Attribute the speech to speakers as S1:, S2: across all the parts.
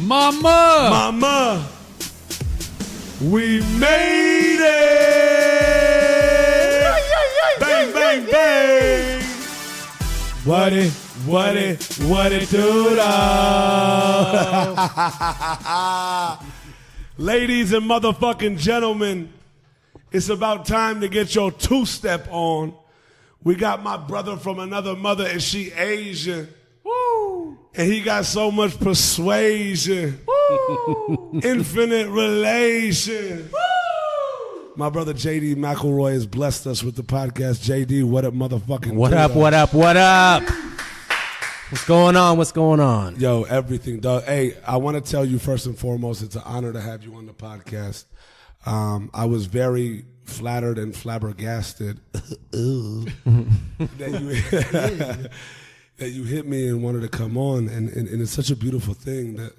S1: Mama, we made it. Bang, bang, bang. What it do, dog? Ladies and motherfucking gentlemen, it's about time to get your two-step on. We got my brother from another mother, and she Asian. Woo! And he got so much persuasion. Woo! Infinite relation. Woo! My brother JD McElroy has blessed us with the podcast. JD, what up, motherfucking?
S2: What up? What's going on?
S1: Yo, everything, dog. Hey, I want to tell you first and foremost, it's an honor to have you on the podcast. I was very flattered and flabbergasted that you hit me and wanted to come on, and it's such a beautiful thing that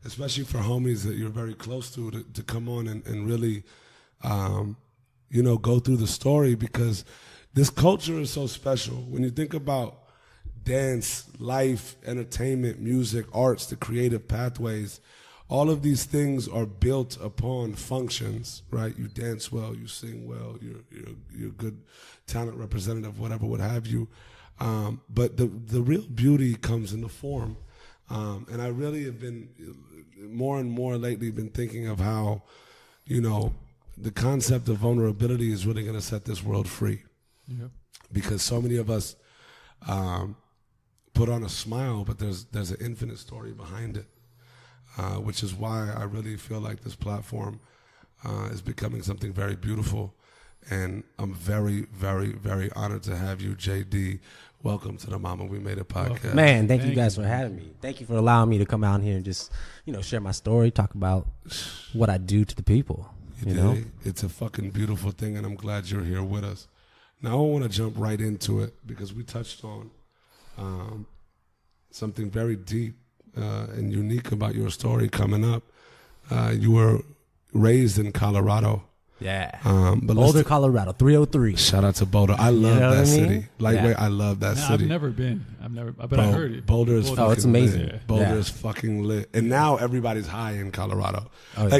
S1: especially for homies that you're very close to come on and really go through the story, because this culture is so special. When you think about dance, life, entertainment, music, arts, the creative pathways, all of these things are built upon functions, right? You dance well, you sing well, you're a good talent representative, whatever, what have you. But the real beauty comes in the form. And I really have been more and more lately been thinking of how, the concept of vulnerability is really going to set this world free. Yeah. Because so many of us put on a smile, but there's an infinite story behind it. Which is why I really feel like this platform is becoming something very beautiful. And I'm very, very, very honored to have you, JD. Welcome to the Mama We Made It podcast.
S2: Man, thank you guys for having me. Thank you for allowing me to come out here and just, share my story, talk about what I do to the people. You know?
S1: It's a fucking beautiful thing, and I'm glad you're here with us. Now, I want to jump right into it because we touched on something very deep and unique about your story coming up. You were raised in Colorado.
S2: Yeah. Boulder, Colorado, 303.
S1: Shout out to Boulder. I love that city. Lightweight, I love that city.
S3: I've never been. But I heard it.
S1: Boulder is fucking
S2: it's amazing.
S1: lit. Boulder is fucking lit. And now everybody's high in Colorado.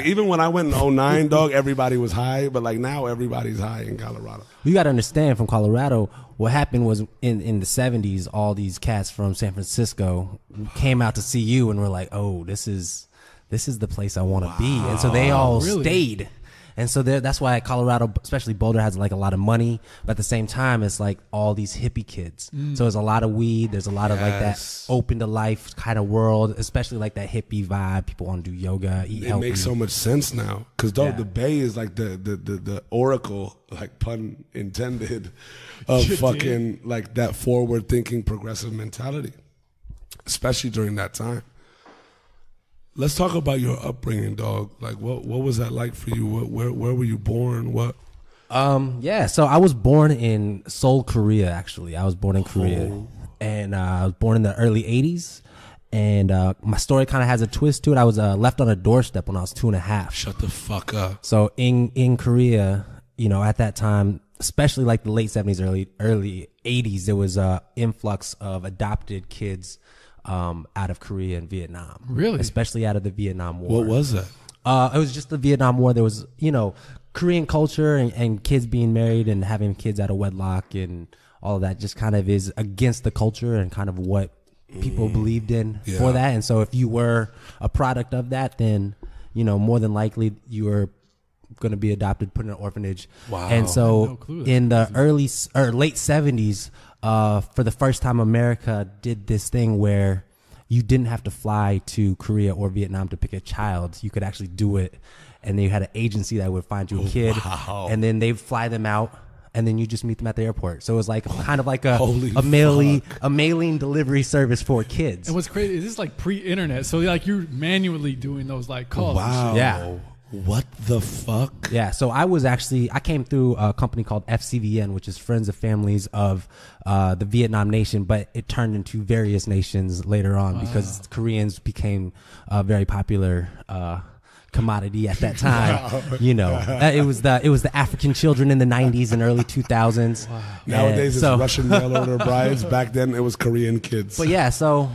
S1: Even when I went in 09, dog, everybody was high. But now everybody's high in Colorado.
S2: You got to understand, from Colorado, what happened was in the 70s, all these cats from San Francisco came out to see you and were like, oh, this is the place I want to be. And so they all stayed. And so that's why Colorado, especially Boulder, has a lot of money. But at the same time, it's all these hippie kids. So there's a lot of weed. There's a lot of that open to life kind of world, especially that hippie vibe. People want to do yoga, eat healthy.
S1: It makes so much sense now. Because the Bay is the oracle, pun intended, of fucking that forward thinking progressive mentality, especially during that time. Let's talk about your upbringing, dog. What was that like for you? Where were you born? What?
S2: So I was born in Seoul, Korea, actually. I was born in Korea. And I was born in the early 80s. And my story kind of has a twist to it. I was left on a doorstep when I was 2.5.
S1: Shut the fuck up.
S2: So in Korea, at that time, especially the late 70s, early 80s, there was an influx of adopted kids out of Korea and Vietnam.
S3: Really?
S2: Especially out of the Vietnam War.
S1: What was that?
S2: It was just the Vietnam War. There was, Korean culture and kids being married and having kids out of wedlock and all of that just kind of is against the culture and kind of what people believed in for that. And so if you were a product of that, then, more than likely you were going to be adopted, put in an orphanage.
S1: Wow.
S2: And so in the late 70s, for the first time, America did this thing where you didn't have to fly to Korea or Vietnam to pick a child. You could actually do it. And then you had an agency that would find you a kid. Wow. And then they'd fly them out. And then you just meet them at the airport. So it was kind of like a mailing delivery service for kids.
S3: And what's crazy is this pre-internet. So you're manually doing those calls.
S1: Wow.
S2: Yeah.
S1: What the fuck?
S2: Yeah, so I came through a company called FCVN, which is Friends of Families of the Vietnam Nation, but it turned into various nations later on because Koreans became a very popular commodity at that time. It was the African children in the 90s and early 2000s.
S1: Wow. Nowadays it's Russian mail order brides. Back then it was Korean kids.
S2: But yeah, so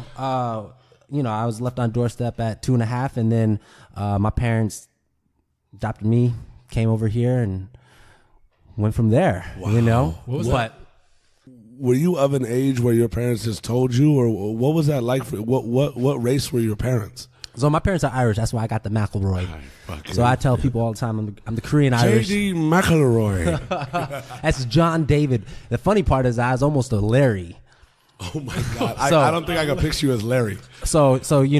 S2: I was left on doorstep at 2.5, and then my parents adopted me, came over here, and went from there.
S1: Wow.
S3: What was that?
S1: Were you of an age where your parents just told you, or what was that like? What race were your parents?
S2: So my parents are Irish. That's why I got the McElroy. So I tell people all the time, I'm the Korean Irish.
S1: JD McElroy.
S2: That's John David. The funny part is I was almost a Larry.
S1: Oh my God! I don't think I can picture you as Larry.
S2: So you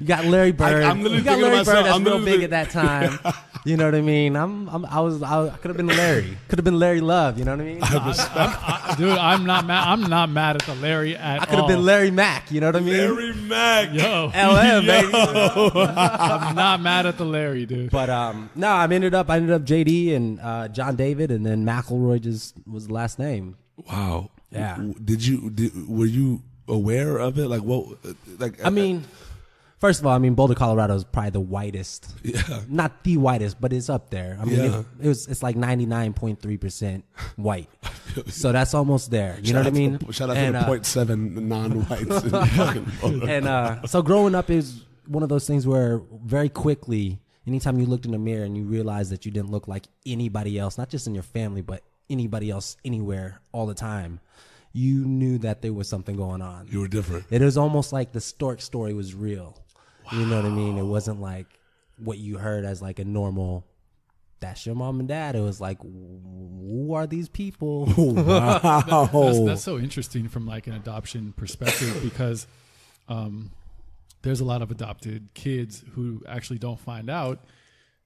S2: got Larry Bird. You got Larry Bird. That's real big at that time. You know what I mean? I could have been Larry. Could have been Larry Love. You know what I mean?
S3: Dude, I'm not mad. I'm not mad at the Larry at all.
S2: I could have been Larry Mack. You know what I mean?
S1: Larry Mack.
S3: Yo.
S2: LM, baby.
S3: I'm not mad at the Larry, dude.
S2: But no, I ended up JD and John David, and then McElroy just was the last name.
S1: Wow.
S2: Yeah.
S1: Were you aware of it? Like what? Like
S2: I mean. First of all, Boulder, Colorado is probably the whitest. Yeah. Not the whitest, but it's up there. It's like 99.3% white. So that's almost there. You know what I mean?
S1: Shout out to the 0.7 non-whites.
S2: And so growing up is one of those things where very quickly, anytime you looked in the mirror and you realized that you didn't look like anybody else, not just in your family, but anybody else anywhere all the time, you knew that there was something going on.
S1: You were different.
S2: It was almost like the stork story was real. Wow. You know what I mean? It wasn't like what you heard as like a normal, that's your mom and dad. It was like, who are these people?
S1: Wow.
S3: That's so interesting from like an adoption perspective because there's a lot of adopted kids who actually don't find out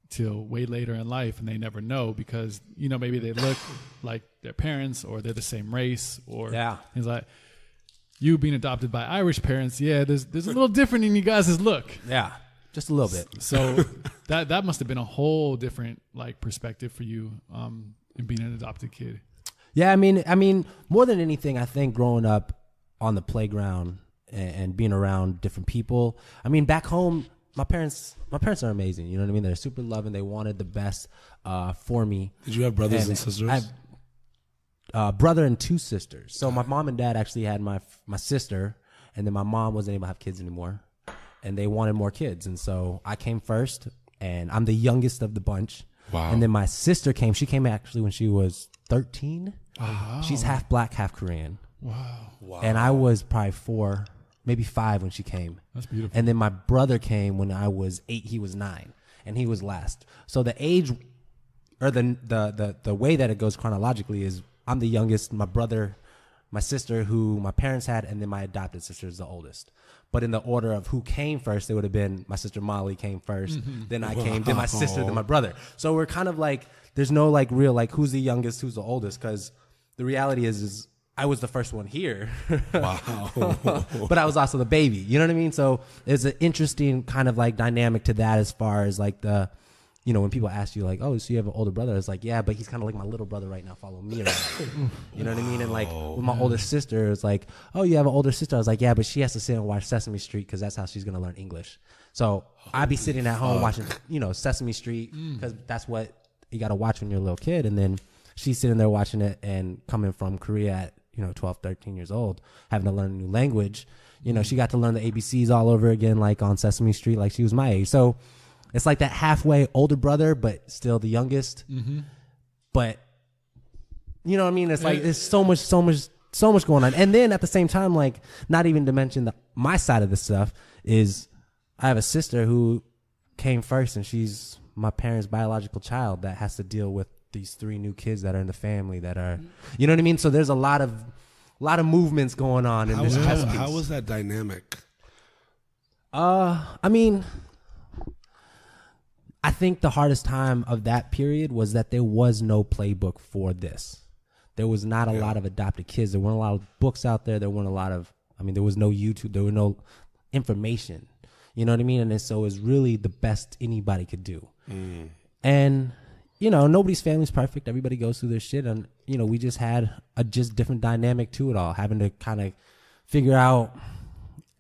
S3: till way later in life, and they never know because, maybe they look like their parents or they're the same race or things like you being adopted by Irish parents, there's a little different in you guys' look.
S2: Yeah, just a little bit.
S3: So that must have been a whole different like perspective for you in being an adopted kid. Yeah,
S2: I mean, more than anything, I think growing up on the playground and being around different people. Back home, my parents are amazing. You know what I mean? They're super loving. They wanted the best for me.
S1: Did you have brothers and sisters?
S2: I have brother and 2 sisters. So my mom and dad actually had my sister, and then my mom wasn't able to have kids anymore, and they wanted more kids. And so I came first, and I'm the youngest of the bunch.
S1: Wow.
S2: And then my sister came. She came actually when she was 13.
S3: Wow.
S2: She's half black, half Korean.
S3: Wow.
S2: And I was probably 4, maybe 5 when she came.
S3: That's beautiful.
S2: And then my brother came when I was 8. He was 9, and he was last. So the age, or the way that it goes chronologically is I'm the youngest. My brother, my sister, who my parents had, and then my adopted sister is the oldest. But in the order of who came first, it would have been my sister Molly came first, then I came, then my sister, then my brother. So we're kind of like, there's no like real like who's the youngest, who's the oldest, because the reality is I was the first one here.
S1: Wow.
S2: But I was also the baby. You know what I mean? So there's an interesting kind of like dynamic to that as far as like the, when people ask you like, oh, so you have an older brother? It's like, yeah, but he's kind of like my little brother right now, following me around. You know what I mean? And like with my older sister, it's like, oh, you have an older sister? I was like, yeah, but she has to sit and watch Sesame Street because that's how she's going to learn English. So I'd be sitting at home watching, Sesame Street because that's what you got to watch when you're a little kid. And then she's sitting there watching it and coming from Korea at, 12, 13 years old, having to learn a new language. She got to learn the ABCs all over again, like on Sesame Street, like she was my age. So it's like that halfway older brother, but still the youngest. Mm-hmm. But you know what I mean? It's like there's so much going on. And then at the same time, like not even to mention my side of the stuff is I have a sister who came first, and she's my parents' biological child that has to deal with these 3 new kids that are in the family that are, you know what I mean? So there's a lot of movements going on in this chess piece.
S1: How was that dynamic?
S2: I think the hardest time of that period was that there was no playbook for this. There was not a lot of adopted kids. There weren't a lot of books out there. There weren't a lot of, there was no YouTube. There was no information. You know what I mean? And so it was really the best anybody could do. Mm. And, nobody's family's perfect. Everybody goes through their shit. And, we just had a just different dynamic to it all, having to kind of figure out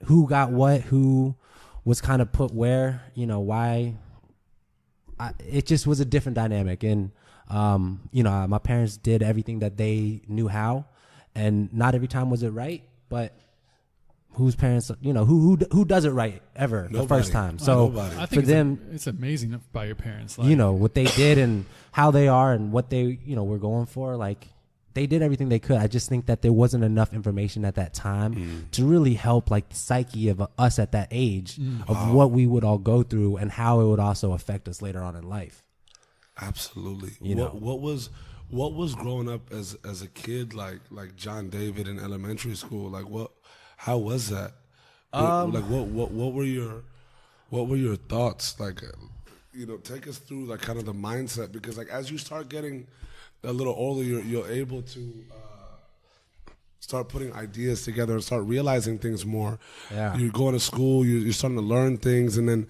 S2: who got what, who was kind of put where, why. It just was a different dynamic. And, my parents did everything that they knew how, and not every time was it right, but whose parents, who does it right ever the first time. So
S3: I
S2: for
S3: think
S2: them,
S3: it's amazing by your parents.
S2: what they did and how they are and what they, were going for, like they did everything they could. I just think that there wasn't enough information at that time to really help like the psyche of us at that age of what we would all go through and how it would also affect us later on in life.
S1: Absolutely. What was growing up as a kid like John David in elementary school? Like how was that? What were your thoughts? Like, take us through like kind of the mindset, because like as you start getting a little older, you're able to start putting ideas together and start realizing things more.
S2: Yeah.
S1: You're going to school, you're starting to learn things, and then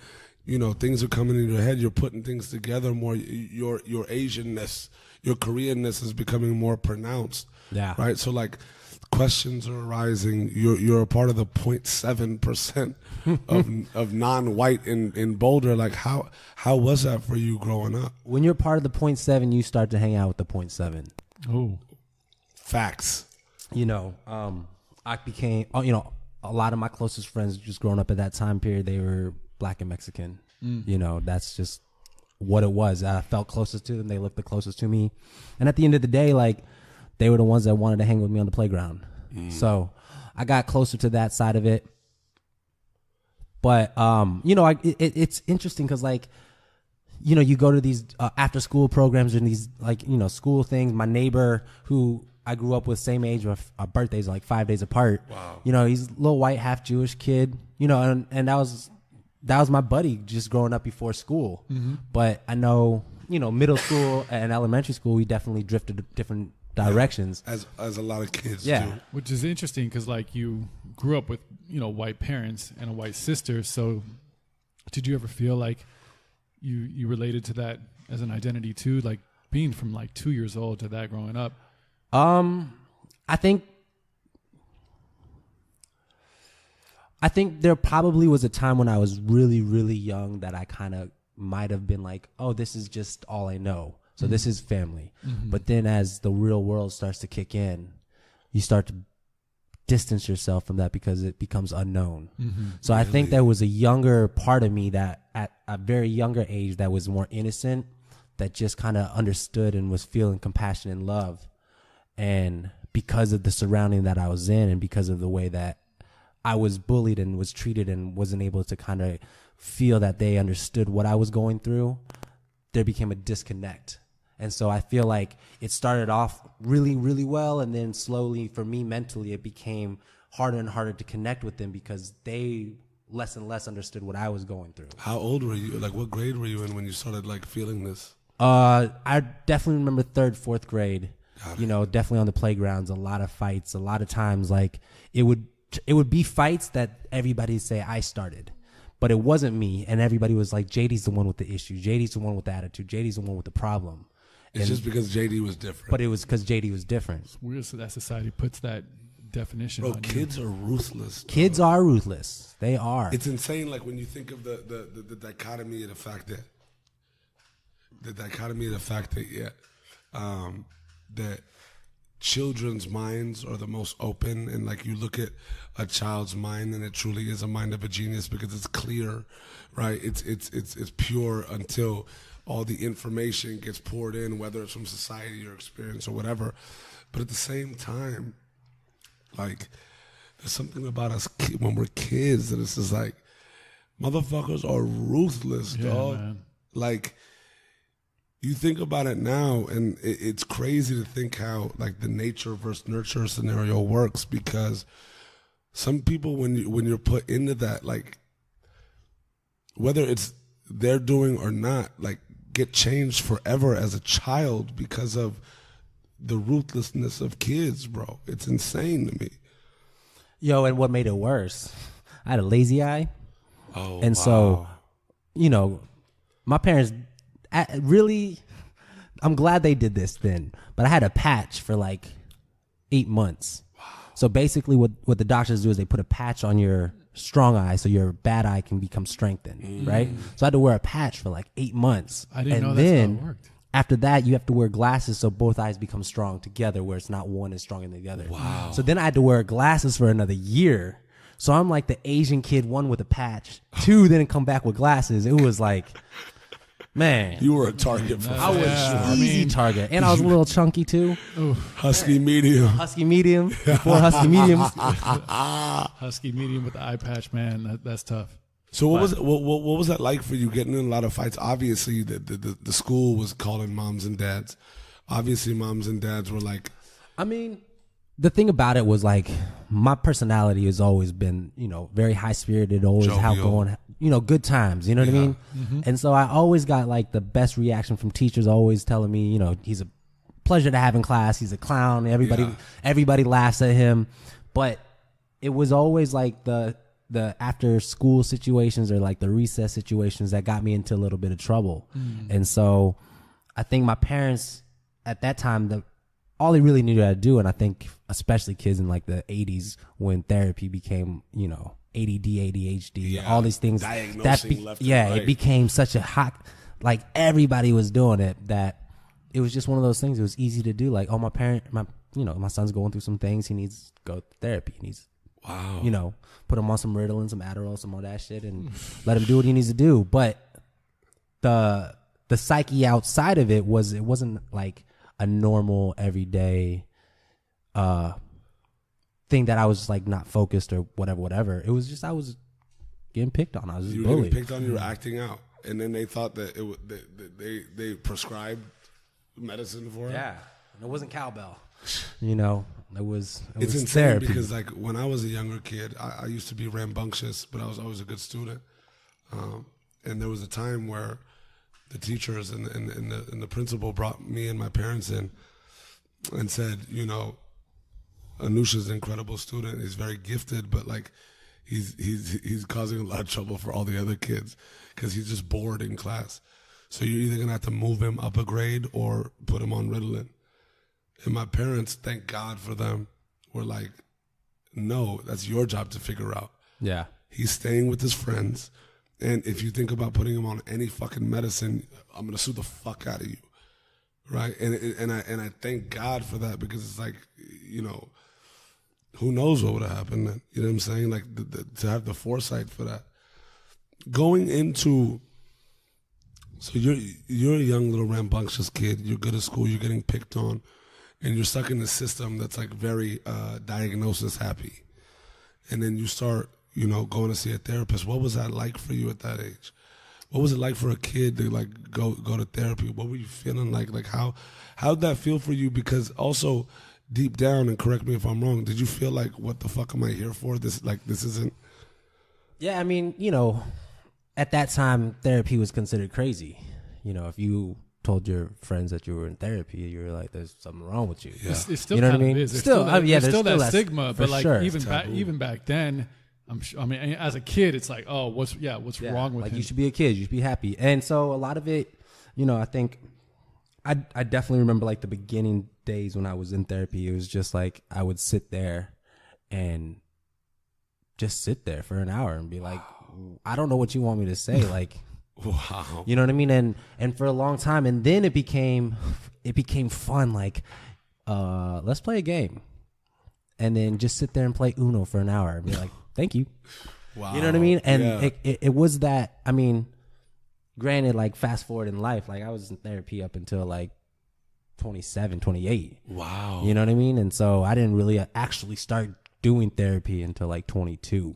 S1: things are coming in your head. You're putting things together more. Your Asianness, your Koreanness is becoming more pronounced.
S2: Yeah.
S1: Right. So like, questions are arising. You're a part of the 0.7% of non-white in Boulder. Like how was that for you growing up?
S2: When you're part of the 0.7, you start to hang out with the 0.7.
S3: Oh,
S1: facts.
S2: I became, a lot of my closest friends just growing up at that time period, they were Black and Mexican. That's just what it was. I felt closest to them. They looked the closest to me. And at the end of the day, like, they were the ones that wanted to hang with me on the playground. So I got closer to that side of it. But, it's interesting because, like, you go to these after school programs and these, like, school things. My neighbor who I grew up with, same age, our birthdays are like 5 days apart.
S1: Wow.
S2: He's a little white, half Jewish kid, and that was my buddy just growing up before school. But I know, middle school and elementary school, we definitely drifted different directions.
S1: As a lot of kids
S2: do.
S3: Which is interesting because like you grew up with, white parents and a white sister. So did you ever feel like you related to that as an identity too? Like being from like 2 years old to that growing up?
S2: I think there probably was a time when I was really, really young that I kind of might have been like, oh, this is just all I know. So this is family. But then as the real world starts to kick in, you start to distance yourself from that because it becomes unknown. So I think there was a younger part of me that at a very younger age that was more innocent, that just kind of understood and was feeling compassion and love. And because of the surrounding that I was in and because of the way that I was bullied and was treated and wasn't able to kind of feel that they understood what I was going through, there became a disconnect. And so I feel like it started off really, really well. And then slowly for me mentally, it became harder and harder to connect with them because they less and less understood what I was going through.
S1: How old were you? Like what grade were you in when you started like feeling this?
S2: I definitely remember 3rd, 4th grade, definitely on the playgrounds, a lot of fights, a lot of times like it would be fights that everybody say I started. But it wasn't me, and everybody was like, JD's the one with the issue. JD's the one with the attitude. JD's the one with the problem.
S1: It's just because JD was different.
S2: But it was because JD was different.
S3: It's weird that society puts that definition on
S1: kids are ruthless.
S2: Kids are ruthless. They are.
S1: It's insane, like, when you think of the dichotomy of the fact that that children's minds are the most open, and like you look at a child's mind and it truly is a mind of a genius because it's clear, right? It's pure until all the information gets poured in, whether it's from society or experience or whatever. But at the same time, like, there's something about us when we're kids that it's just like, motherfuckers are ruthless, dog.
S3: Man.
S1: Like, you think about it now, and it's crazy to think how like the nature versus nurture scenario works, because some people, when you're put into that, like, whether it's they're doing or not, like, get changed forever as a child because of the ruthlessness of kids, bro. It's insane to me.
S2: Yo, and what made it worse, I had a lazy eye.
S1: Oh,
S2: and
S1: wow.
S2: So, my parents really, I'm glad they did this then, but I had a patch for like 8 months. Wow. So basically what the doctors do is they put a patch on your strong eye so your bad eye can become strengthened, right? So I had to wear a patch for like 8 months.
S3: I didn't know that's how it worked.
S2: After that, you have to wear glasses so both eyes become strong together, where it's not one is stronger than the other.
S1: Wow.
S2: So then I had to wear glasses for another year So I'm like the Asian kid, one with a patch, two didn't come back with glasses. It was like, man.
S1: You were a target for
S2: I was easy target. And I was a little chunky too.
S1: Husky medium.
S2: Husky medium. Before husky mediums.
S3: Husky medium with the eye patch, man. That's tough.
S1: So what was that like for you, getting in a lot of fights? Obviously, the school was calling moms and dads. Obviously, moms and dads were like...
S2: I mean, the thing about it was like my personality has always been, very high spirited, always
S1: Jovial.
S2: outgoing, good times, you know what I mean?
S3: Mm-hmm.
S2: And so I always got like the best reaction from teachers, always telling me, he's a pleasure to have in class. He's a clown. Everybody laughs at him. But it was always like the after school situations or like the recess situations that got me into a little bit of trouble. And so I think my parents at that time, all they really knew how to do, and I think especially kids in like the 80s when therapy became, ADD, ADHD, all these things.
S1: Diagnosing left and right.
S2: It became such a hot, like everybody was doing it, that it was just one of those things. It was easy to do. Like, my son's going through some things. He needs to go to therapy. He needs, put him on some Ritalin, some Adderall, some all that shit, and let him do what he needs to do. But the psyche outside of it wasn't like a normal everyday thing that I was just like not focused or whatever. It was just I was getting picked on. I was just
S1: you were
S2: bullied.
S1: getting picked on. You were acting out, and then they thought that they prescribed medicine for it.
S2: Yeah, and it wasn't cowbell. It was
S1: insane
S2: therapy.
S1: because like when I was a younger kid, I used to be rambunctious, but I was always a good student. And there was a time where the teachers and the principal brought me and my parents in and said, Anusha's an incredible student. He's very gifted, but like he's causing a lot of trouble for all the other kids because he's just bored in class. So you're either gonna have to move him up a grade or put him on Ritalin. And my parents, thank God for them, were like, no, that's your job to figure out.
S2: Yeah.
S1: He's staying with his friends. And if you think about putting him on any fucking medicine, I'm going to sue the fuck out of you. Right? And I thank God for that because it's like, who knows what would have happened then? You know what I'm saying? Like to have the foresight for that. Going into, so you're a young little rambunctious kid. You're good at school. You're getting picked on. And you're stuck in a system that's like very diagnosis happy. And then you start, going to see a therapist. What was that like for you at that age? What was it like for a kid to like go to therapy? What were you feeling like? Like how'd that feel for you? Because also deep down, and correct me if I'm wrong, did you feel like, what the fuck am I here for? This isn't.
S2: Yeah, I mean, at that time, therapy was considered crazy. If you told your friends that you were in therapy, you were like, there's something wrong with you.
S1: Yeah.
S3: It's still
S2: you know
S3: kind
S2: what I mean?
S3: There's still that stigma, but like
S2: sure.
S3: even back then, as a kid, it's like, oh, what's wrong with
S2: like
S3: him?
S2: You should be a kid, you should be happy. And so a lot of it, I think I definitely remember like the beginning days when I was in therapy. It was just like I would sit there and just sit there for an hour and be like, I don't know what you want me to say. Like,
S1: wow.
S2: You know what I mean? And for a long time, and then it became fun. Like, let's play a game, and then just sit there and play Uno for an hour and be like, thank you.
S1: Wow.
S2: You know what I mean? And it was that. I mean, granted, like fast forward in life, like I was in therapy up until like 27, 28.
S1: Wow.
S2: You know what I mean? And so I didn't really actually start doing therapy until like 22.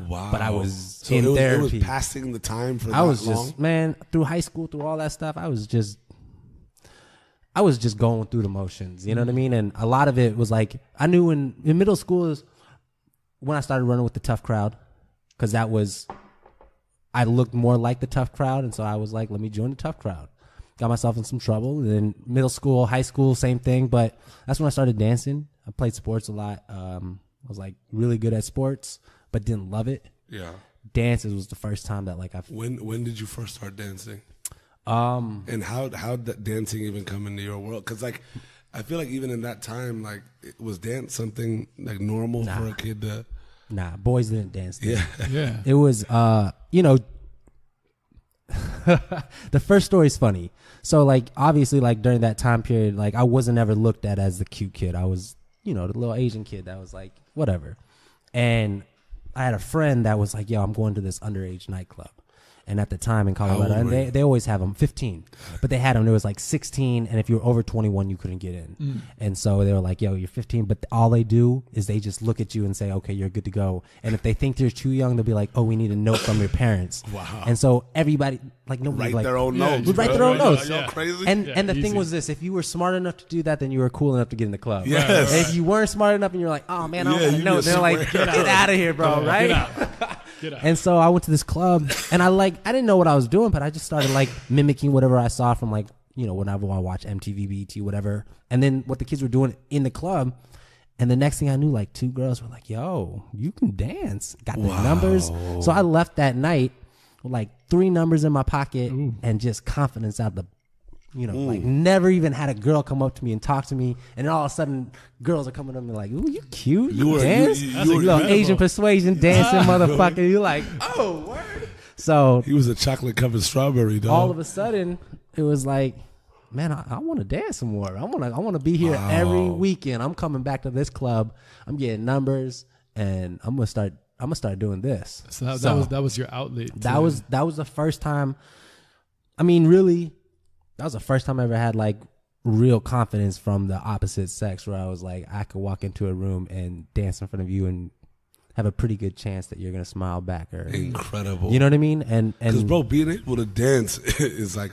S1: Wow.
S2: But I was
S1: so
S2: in therapy.
S1: It was passing the time for that
S2: I was
S1: long?
S2: just, man, through high school, through all that stuff, I was just going through the motions. You know what I mean? And a lot of it was like, I knew in middle school is when I started running with the tough crowd, because I looked more like the tough crowd. And so I was like, let me join the tough crowd. Got myself in some trouble. And then middle school, high school, same thing. But that's when I started dancing. I played sports a lot. I was like really good at sports, but didn't love it.
S1: Yeah.
S2: Dances was the first time that like
S1: When did you first start dancing? And how did that dancing even come into your world? Because like, I feel like even in that time, like, was dance something like normal for a kid to?
S2: Nah, boys didn't dance.
S1: Yeah.
S3: Yeah.
S2: It was, the first story is funny. So like, obviously like during that time period, like I wasn't ever looked at as the cute kid. I was, the little Asian kid that was like, whatever. And I had a friend that was like, yo, I'm going to this underage nightclub. And at the time in Colorado, and they always have them 15, but they had them. There was like 16, and if you were over 21, you couldn't get in. And so they were like, "Yo, you're 15," but all they do is they just look at you and say, "Okay, you're good to go." And if they think you're too young, they'll be like, "Oh, we need a note from your parents."
S1: Wow.
S2: And so everybody, like nobody,
S1: write their own notes.
S2: Would write their own notes.
S1: Y'all crazy?
S2: And the
S3: easy.
S2: thing was this: if you were smart enough to do that, then you were cool enough to get in the club.
S1: Yes.
S2: And if you weren't smart enough, and you're like, "Oh man, I don't got a note," they're like, "Get out of here, bro!" Right?
S3: Get out.
S2: And so I went to this club, and I didn't know what I was doing, but I just started like mimicking whatever I saw from like, you know, whenever I watch MTV, BET, whatever. And then what the kids were doing in the club. And the next thing I knew, like 2 girls were like, "Yo, you can dance." Got the numbers. So I left that night with like 3 numbers in my pocket and just confidence out the, you know, like never even had a girl come up to me and talk to me. And then all of a sudden, girls are coming up and like, "Ooh, you cute. You dance.
S1: you
S2: You little Asian persuasion dancing motherfucker." You're like, "Oh, word." So
S1: He was a chocolate covered strawberry, dog.
S2: all of a sudden, it was like, man, I want to dance some more. I want to be here every weekend. I'm coming back to this club. I'm getting numbers, and I'm gonna start doing this.
S3: So that was your outlet.
S2: That was the first time. I mean, really, that was the first time I ever had like real confidence from the opposite sex, where I was like, I could walk into a room and dance in front of you and have a pretty good chance that you're gonna smile back. Or
S1: Incredible.
S2: you know what I mean? And
S1: Because, bro, being able to dance is like,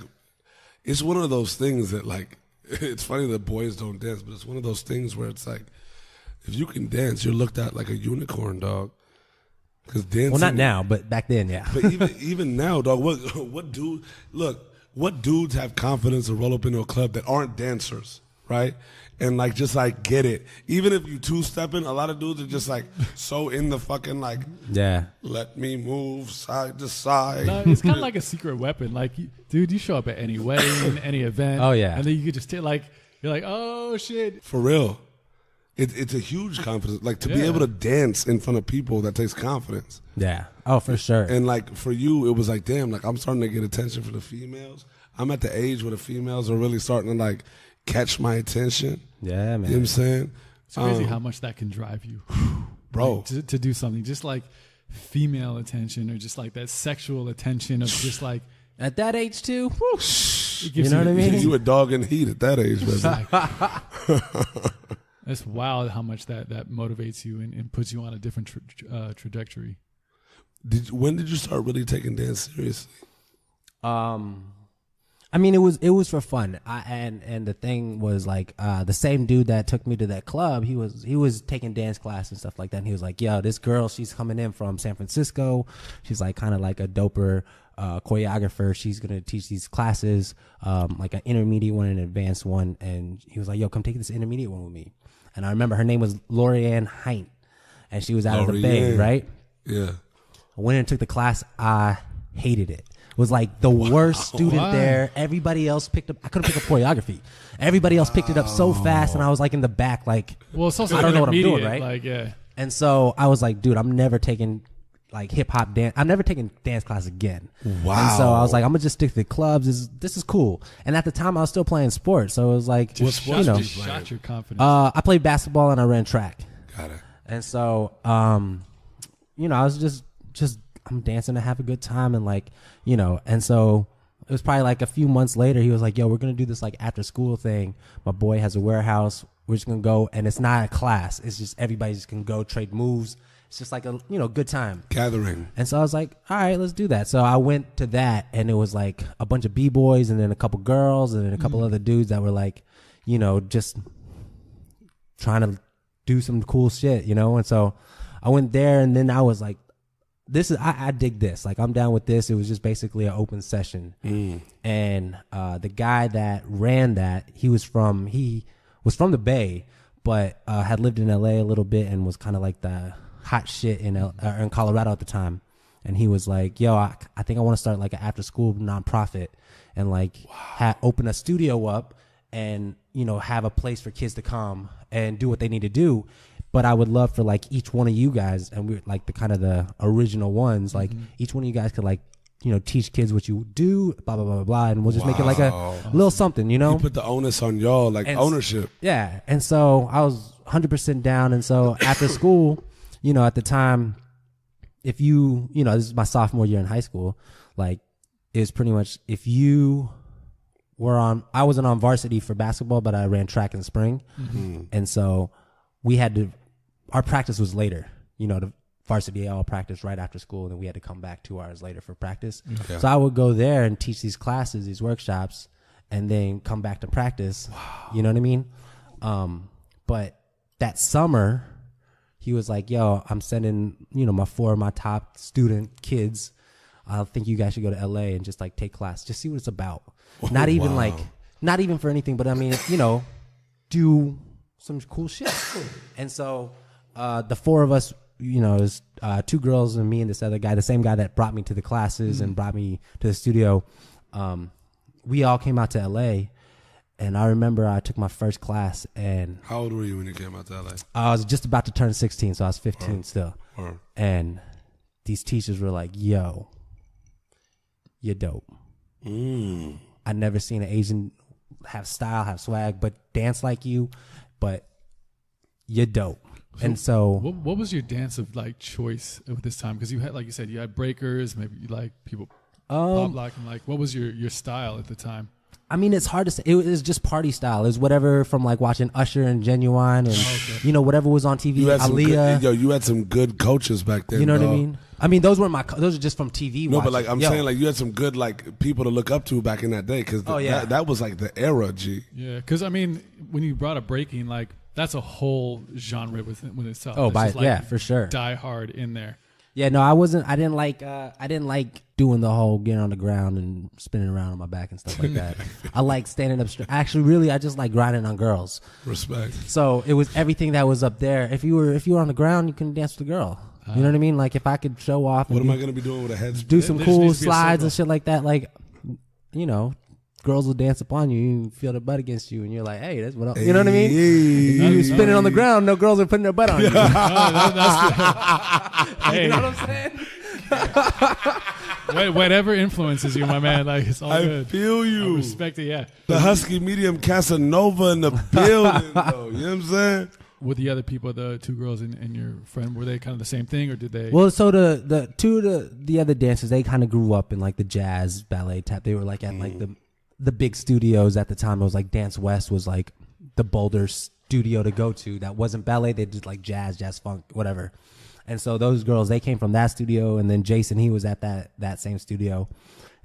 S1: it's one of those things that, like, it's funny that boys don't dance, but it's one of those things where it's like, if you can dance, you're looked at like a unicorn, dog. Because dancing.
S2: well, not now, but back then, yeah.
S1: But even now, dog, what dudes have confidence to roll up into a club that aren't dancers, right? And like just like get it. Even if you 2-stepping, a lot of dudes are just like so in the fucking like,
S2: Yeah.
S1: let me move side to side.
S3: No, it's kind of like a secret weapon. Like, dude, you show up at any wedding, any event.
S2: Oh, yeah.
S3: And then you could just you're like, oh shit.
S1: For real. It's a huge confidence. Like to be able to dance in front of people, that takes confidence.
S2: Yeah. Oh, for sure.
S1: And like for you, it was like, damn, like I'm starting to get attention from the females. I'm at the age where the females are really starting to like catch my attention.
S2: Yeah, man.
S1: You know what I'm saying?
S3: It's crazy how much that can drive you,
S1: Bro.
S3: like, to do something. Just like female attention, or just like that sexual attention of just like
S2: At that age too,
S3: it gives
S2: you know what I mean?
S1: You a dog in heat at that age, baby.
S3: It's wild how much that motivates you and puts you on a different trajectory.
S1: When did you start really taking dance seriously?
S2: I mean, it was for fun. And the thing was like, the same dude that took me to that club, he was taking dance class and stuff like that. And he was like, "Yo, this girl, she's coming in from San Francisco. She's like kind of like a doper choreographer. She's gonna teach these classes, like an intermediate one and an advanced one." And he was like, "Yo, come take this intermediate one with me." And I remember her name was Lorianne Heint, and she was out of the Bay, right?
S1: Yeah.
S2: I went and took the class. I hated it. Was like the worst student there. Everybody else picked up. I couldn't pick up choreography. Everybody else picked it up so fast, and I was like in the back, like,
S3: Well, it's also
S2: I don't know what I'm doing,
S3: intermediate,
S2: right?
S3: Like, yeah.
S2: And so I was like, dude, I'm never taking like hip hop dance. I'm never taking dance class again.
S1: Wow.
S2: And so I was like, I'm gonna just stick to the clubs. This is cool. And at the time, I was still playing sports, so it was like,
S3: Just
S2: you know,
S3: shot your confidence.
S2: I played basketball and I ran track.
S1: Got it.
S2: And so, you know, I was just I'm dancing to have a good time, and like, you know, and so it was probably like a few months later, he was like, "Yo, we're gonna do this like after school thing. My boy has a warehouse. We're just gonna go, and it's not a class. It's just everybody just can go trade moves. It's just like a, you know, good time."
S1: Gathering.
S2: And so I was like, all right, let's do that. So I went to that, and it was like a bunch of B-boys and then a couple girls and then a couple other dudes that were like, you know, just trying to do some cool shit, you know? And so I went there, and then I was like, I dig this. Like, I'm down with this. It was just basically an open session. And the guy that ran that, he was from the Bay, but had lived in LA a little bit and was kind of like the hot shit in Colorado at the time. And he was like, "Yo, I think I want to start like an after school nonprofit and like open a studio up and, you know, have a place for kids to come and do what they need to do. But I would love for like each one of you guys," and we're like the kind of the original ones, like each one of you guys could like, you know, teach kids what you do, blah, blah, blah, blah, blah. And we'll just make it like a little something, you know?
S1: You put the onus on y'all, like ownership.
S2: Yeah. And so I was 100% down. And so after school, you know, at the time, if you know, this is my sophomore year in high school, like it was pretty much if you were on, I wasn't on varsity for basketball, but I ran track in the spring. And so we had to, our practice was later, you know, the varsity all practice right after school, and then we had to come back 2 hours later for practice. So I would go there and teach these classes, these workshops, and then come back to practice. You know what I mean? But that summer, he was like, yo, I'm sending, you know, my top student kids. I think you guys should go to LA and just like take class, just see what it's about. Not even like, not even for anything, but I mean, you know, do some cool shit. And so the 4 of us, you know, it was 2 girls and me and this other guy, the same guy that brought me to the classes and brought me to the studio. We all came out to LA. And I remember I took my first class, and
S1: how old were you when you came out to LA?
S2: I was just about to turn 16, so I was 15 still. And these teachers were like, yo, you're dope. I'd never seen an Asian have style, have swag, but dance like you, but you're dope. And so
S3: what was your dance of like choice at this time? Because you had, like you said, you had breakers, maybe you like people pop lock, and like, what was your style at the time?
S2: I mean, it's hard to say. It was just party style. It was whatever from like watching Usher and Genuine and, you know, whatever was on TV. Aaliyah.
S1: You had some good coaches back then.
S2: You know what I mean? I mean, those weren't those are just from TV.
S1: No, but like I'm saying, like you had some good like people to look up to back in that day, because that was like the era, G.
S3: Yeah, because I mean, when you brought up breaking, like that's a whole genre within itself.
S2: Oh,
S3: like,
S2: for sure.
S3: Die hard in there.
S2: Yeah, no, I didn't like doing the whole getting on the ground and spinning around on my back and stuff like that. I like standing up straight. Actually, really, I just like grinding on girls.
S1: Respect.
S2: So it was everything that was up there. If you were on the ground, you couldn't dance with the girl. You know what I mean? Like if I could show off.
S1: What am I gonna be doing with a head spin?
S2: Do some cool slides and shit like that. Like, you know, girls will dance upon you. You feel the butt against you, and you're like, "Hey, that's what." You know what I mean? You spinning on the ground, no girls are putting their butt on you.
S3: Hey.
S2: You know what I'm saying?
S3: Whatever influences you, my man, like it's all good.
S1: I feel you.
S3: I respect it. Yeah.
S1: The husky medium Casanova in the building, though. You know what I'm saying?
S3: With the other people, the 2 girls and your friend, were they kind of the same thing, or did they?
S2: Well, so the other dancers, they kind of grew up in like the jazz, ballet, tap. They were like at like the big studios at the time. It was like Dance West was like the Boulder studio to go to. That wasn't ballet. They did like jazz funk, whatever. And so those girls, they came from that studio, and then Jason, he was at that same studio.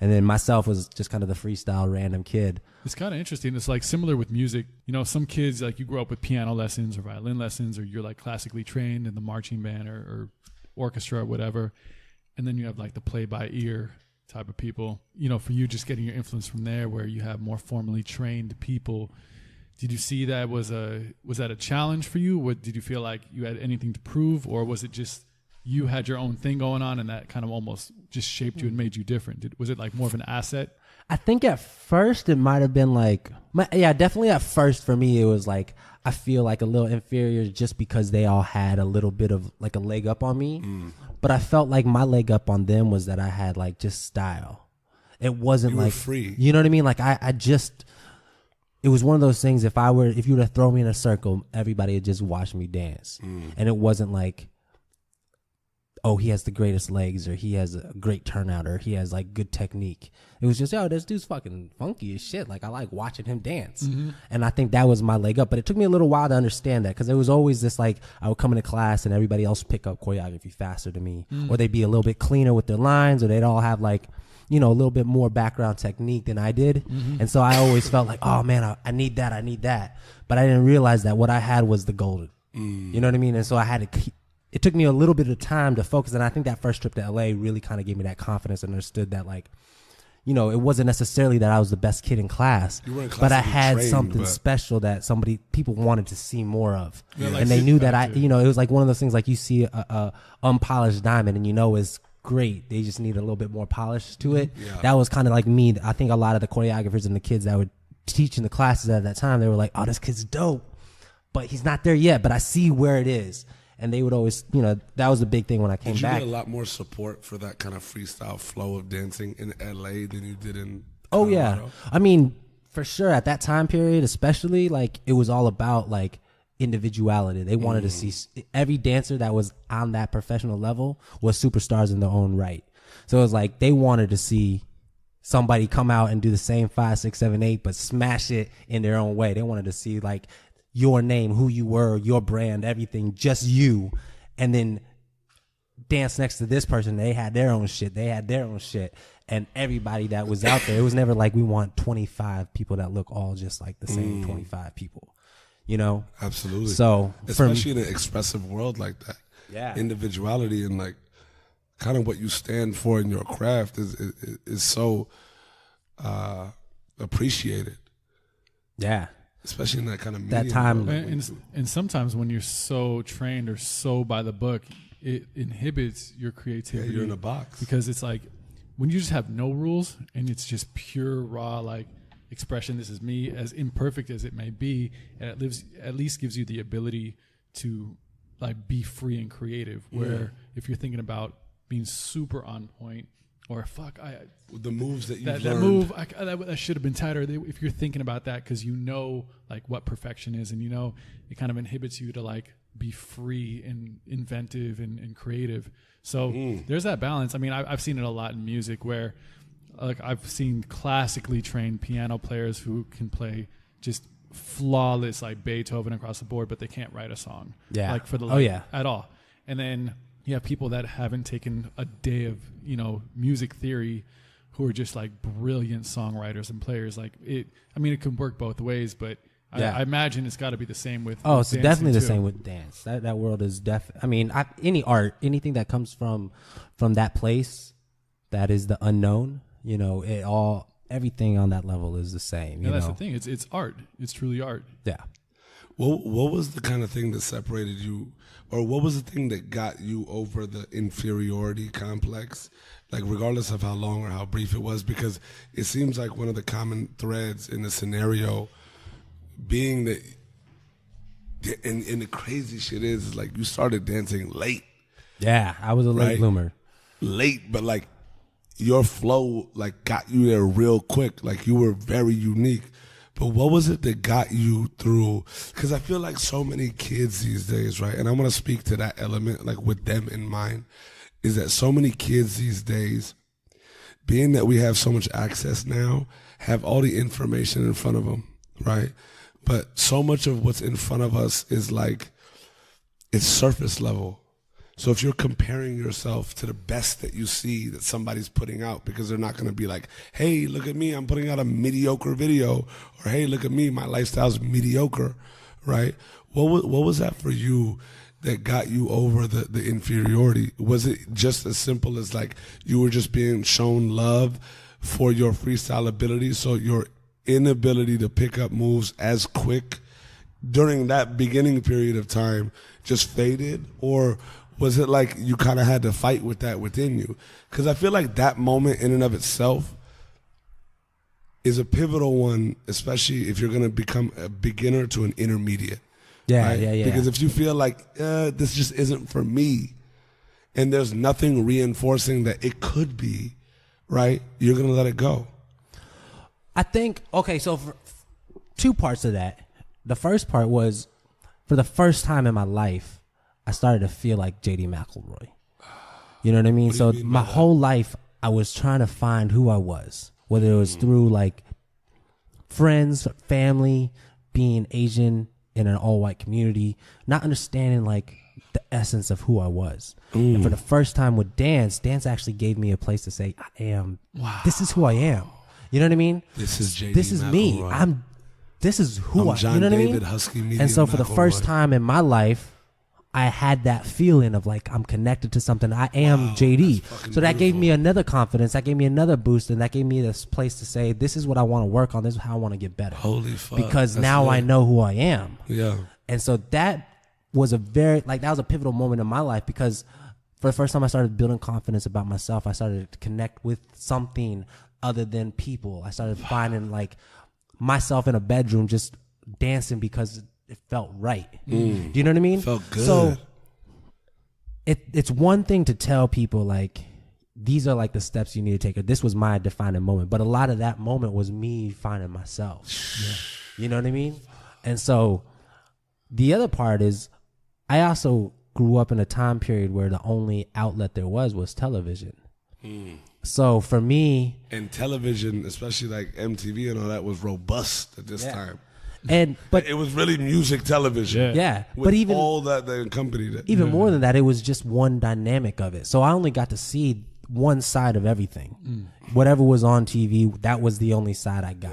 S2: And then myself was just kind of the freestyle random kid.
S3: It's kind of interesting. It's like similar with music. You know, some kids, like you grow up with piano lessons or violin lessons, or you're like classically trained in the marching band or orchestra or whatever. And then you have like the play by ear type of people. You know, for you, just getting your influence from there, where you have more formally trained people. Did you see that was that a challenge for you? What, did you feel like you had anything to prove, or was it just you had your own thing going on and that kind of almost just shaped you and made you different? Was it like more of an asset?
S2: I think at first it might have been like, definitely at first for me, it was like, I feel like a little inferior just because they all had a little bit of like a leg up on me. But I felt like my leg up on them was that I had like just style. It wasn't like
S1: free.
S2: You know what I mean? Like I just, it was one of those things. If you were to throw me in a circle, everybody would just watch me dance. And it wasn't like, oh, he has the greatest legs, or he has a great turnout, or he has like good technique. It was just, yo, this dude's fucking funky as shit. Like I like watching him dance. And I think that was my leg up. But it took me a little while to understand that, because there was always this like, I would come into class and everybody else pick up choreography faster than me, or they'd be a little bit cleaner with their lines, or they'd all have like, you know, a little bit more background technique than I did. And so I always felt like, oh man, I need that. But I didn't realize that what I had was the golden. You know what I mean? And so I had to it took me a little bit of time to focus. And I think that first trip to LA really kind of gave me that confidence and understood that, like, you know, it wasn't necessarily that I was the best kid in class, but I had something special that people wanted to see more of. Yeah, like, and they knew that you know, it was like one of those things, like you see a unpolished diamond and you know it's great. They just need a little bit more polish to it. Yeah. That was kind of like me. I think a lot of the choreographers and the kids that would teach in the classes at that time, they were like, oh, this kid's dope, but he's not there yet, but I see where it is. And they would always, you know, that was the big thing when I came back.
S1: Did you get a lot more support for that kind of freestyle flow of dancing in LA than you did in Colorado?
S2: Oh, yeah. I mean, for sure, at that time period, especially, like, it was all about, like, individuality. They wanted to see every dancer that was on that professional level was superstars in their own right. So it was like they wanted to see somebody come out and do the same 5, 6, 7, 8, but smash it in their own way. They wanted to see like your name, who you were, your brand, everything, just you, and then dance next to this person. They had their own shit. They had their own shit. And everybody that was out there, it was never like we want 25 people that look all just like the same 25 people. You know?
S1: Absolutely.
S2: So
S1: especially in an expressive world like that.
S2: Yeah.
S1: Individuality and like kind of what you stand for in your craft is so appreciated.
S2: Yeah.
S1: Especially in that kind of medium.
S2: That time.
S3: And sometimes when you're so trained or so by the book, it inhibits your creativity.
S1: Yeah, you're in a box.
S3: Because it's like when you just have no rules and it's just pure raw like expression, this is me, as imperfect as it may be, and at least gives you the ability to like be free and creative. Where if you're thinking about being super on point, or
S1: the moves that you've learned.
S3: That move that should have been tighter. If you're thinking about that, because you know like what perfection is, and you know it kind of inhibits you to like be free and inventive and creative. So there's that balance. I mean, I've seen it a lot in music where like I've seen classically trained piano players who can play just flawless like Beethoven across the board, but they can't write a song.
S2: Yeah.
S3: Like for the at all. And then you have people that haven't taken a day of, you know, music theory who are just like brilliant songwriters and players. Like it can work both ways, but I imagine it's got to be the same with
S2: it's definitely the same with dance. That world is any art, anything that comes from that place, that is the unknown. You know, everything on that level is the same.
S3: Yeah, that's the thing. It's art. It's truly art.
S2: Yeah.
S1: Well, what was the kind of thing that separated you, or what was the thing that got you over the inferiority complex? Like, regardless of how long or how brief it was, because it seems like one of the common threads in the scenario being that, and the crazy shit is like you started dancing late.
S2: Yeah, I was a late bloomer.
S1: Late, but like your flow like got you there real quick. Like you were very unique. But what was it that got you through? Because I feel like so many kids these days, right? And I want to speak to that element, like with them in mind, is that so many kids these days, being that we have so much access now, have all the information in front of them, right? But so much of what's in front of us is like, it's surface level. So if you're comparing yourself to the best that you see that somebody's putting out, because they're not going to be like, hey, look at me, I'm putting out a mediocre video, or hey, look at me, my lifestyle's mediocre, right? What was that for you that got you over the inferiority? Was it just as simple as like you were just being shown love for your freestyle ability, so your inability to pick up moves as quick during that beginning period of time just faded? Or was it like you kind of had to fight with that within you? Because I feel like that moment in and of itself is a pivotal one, especially if you're going to become a beginner to an intermediate.
S2: Yeah,
S1: right?
S2: yeah.
S1: Because if you feel like, this just isn't for me, and there's nothing reinforcing that it could be, right, you're going to let it go.
S2: I think, okay, so for two parts of that. The first part was, for the first time in my life, I started to feel like JD McElroy. You know what I mean? So my whole life, I was trying to find who I was, whether it was through like friends, family, being Asian in an all-white community, not understanding like the essence of who I was. And for the first time with dance actually gave me a place to say, this is who I am. You know what I mean?
S1: This is JD
S2: This is
S1: McElroy.
S2: me. This is who I am.
S1: John
S2: You know what
S1: David
S2: I mean?
S1: Husky Media
S2: And so for the
S1: McElroy.
S2: first time in my life, I had that feeling of like I'm connected to something. I am JD. So that gave me another confidence. That gave me another boost, and that gave me this place to say, this is what I want to work on. This is how I want to get better.
S1: Holy fuck.
S2: Because now I know who I am.
S1: Yeah.
S2: And so that was a pivotal moment in my life, because for the first time I started building confidence about myself. I started to connect with something other than people. I started finding like myself in a bedroom just dancing because it felt right. Do you know what I mean?
S1: Felt good.
S2: So it's one thing to tell people like, these are like the steps you need to take. Or this was my defining moment. But a lot of that moment was me finding myself. You know what I mean? And so the other part is I also grew up in a time period where the only outlet there was television. So for me,
S1: and television, especially like MTV and all that, was robust at this time.
S2: But
S1: it was really music television.
S2: Yeah.
S1: With
S2: But even
S1: all that accompanied it.
S2: Even more than that, it was just one dynamic of it. So I only got to see one side of everything. Whatever was on TV, that was the only side I got.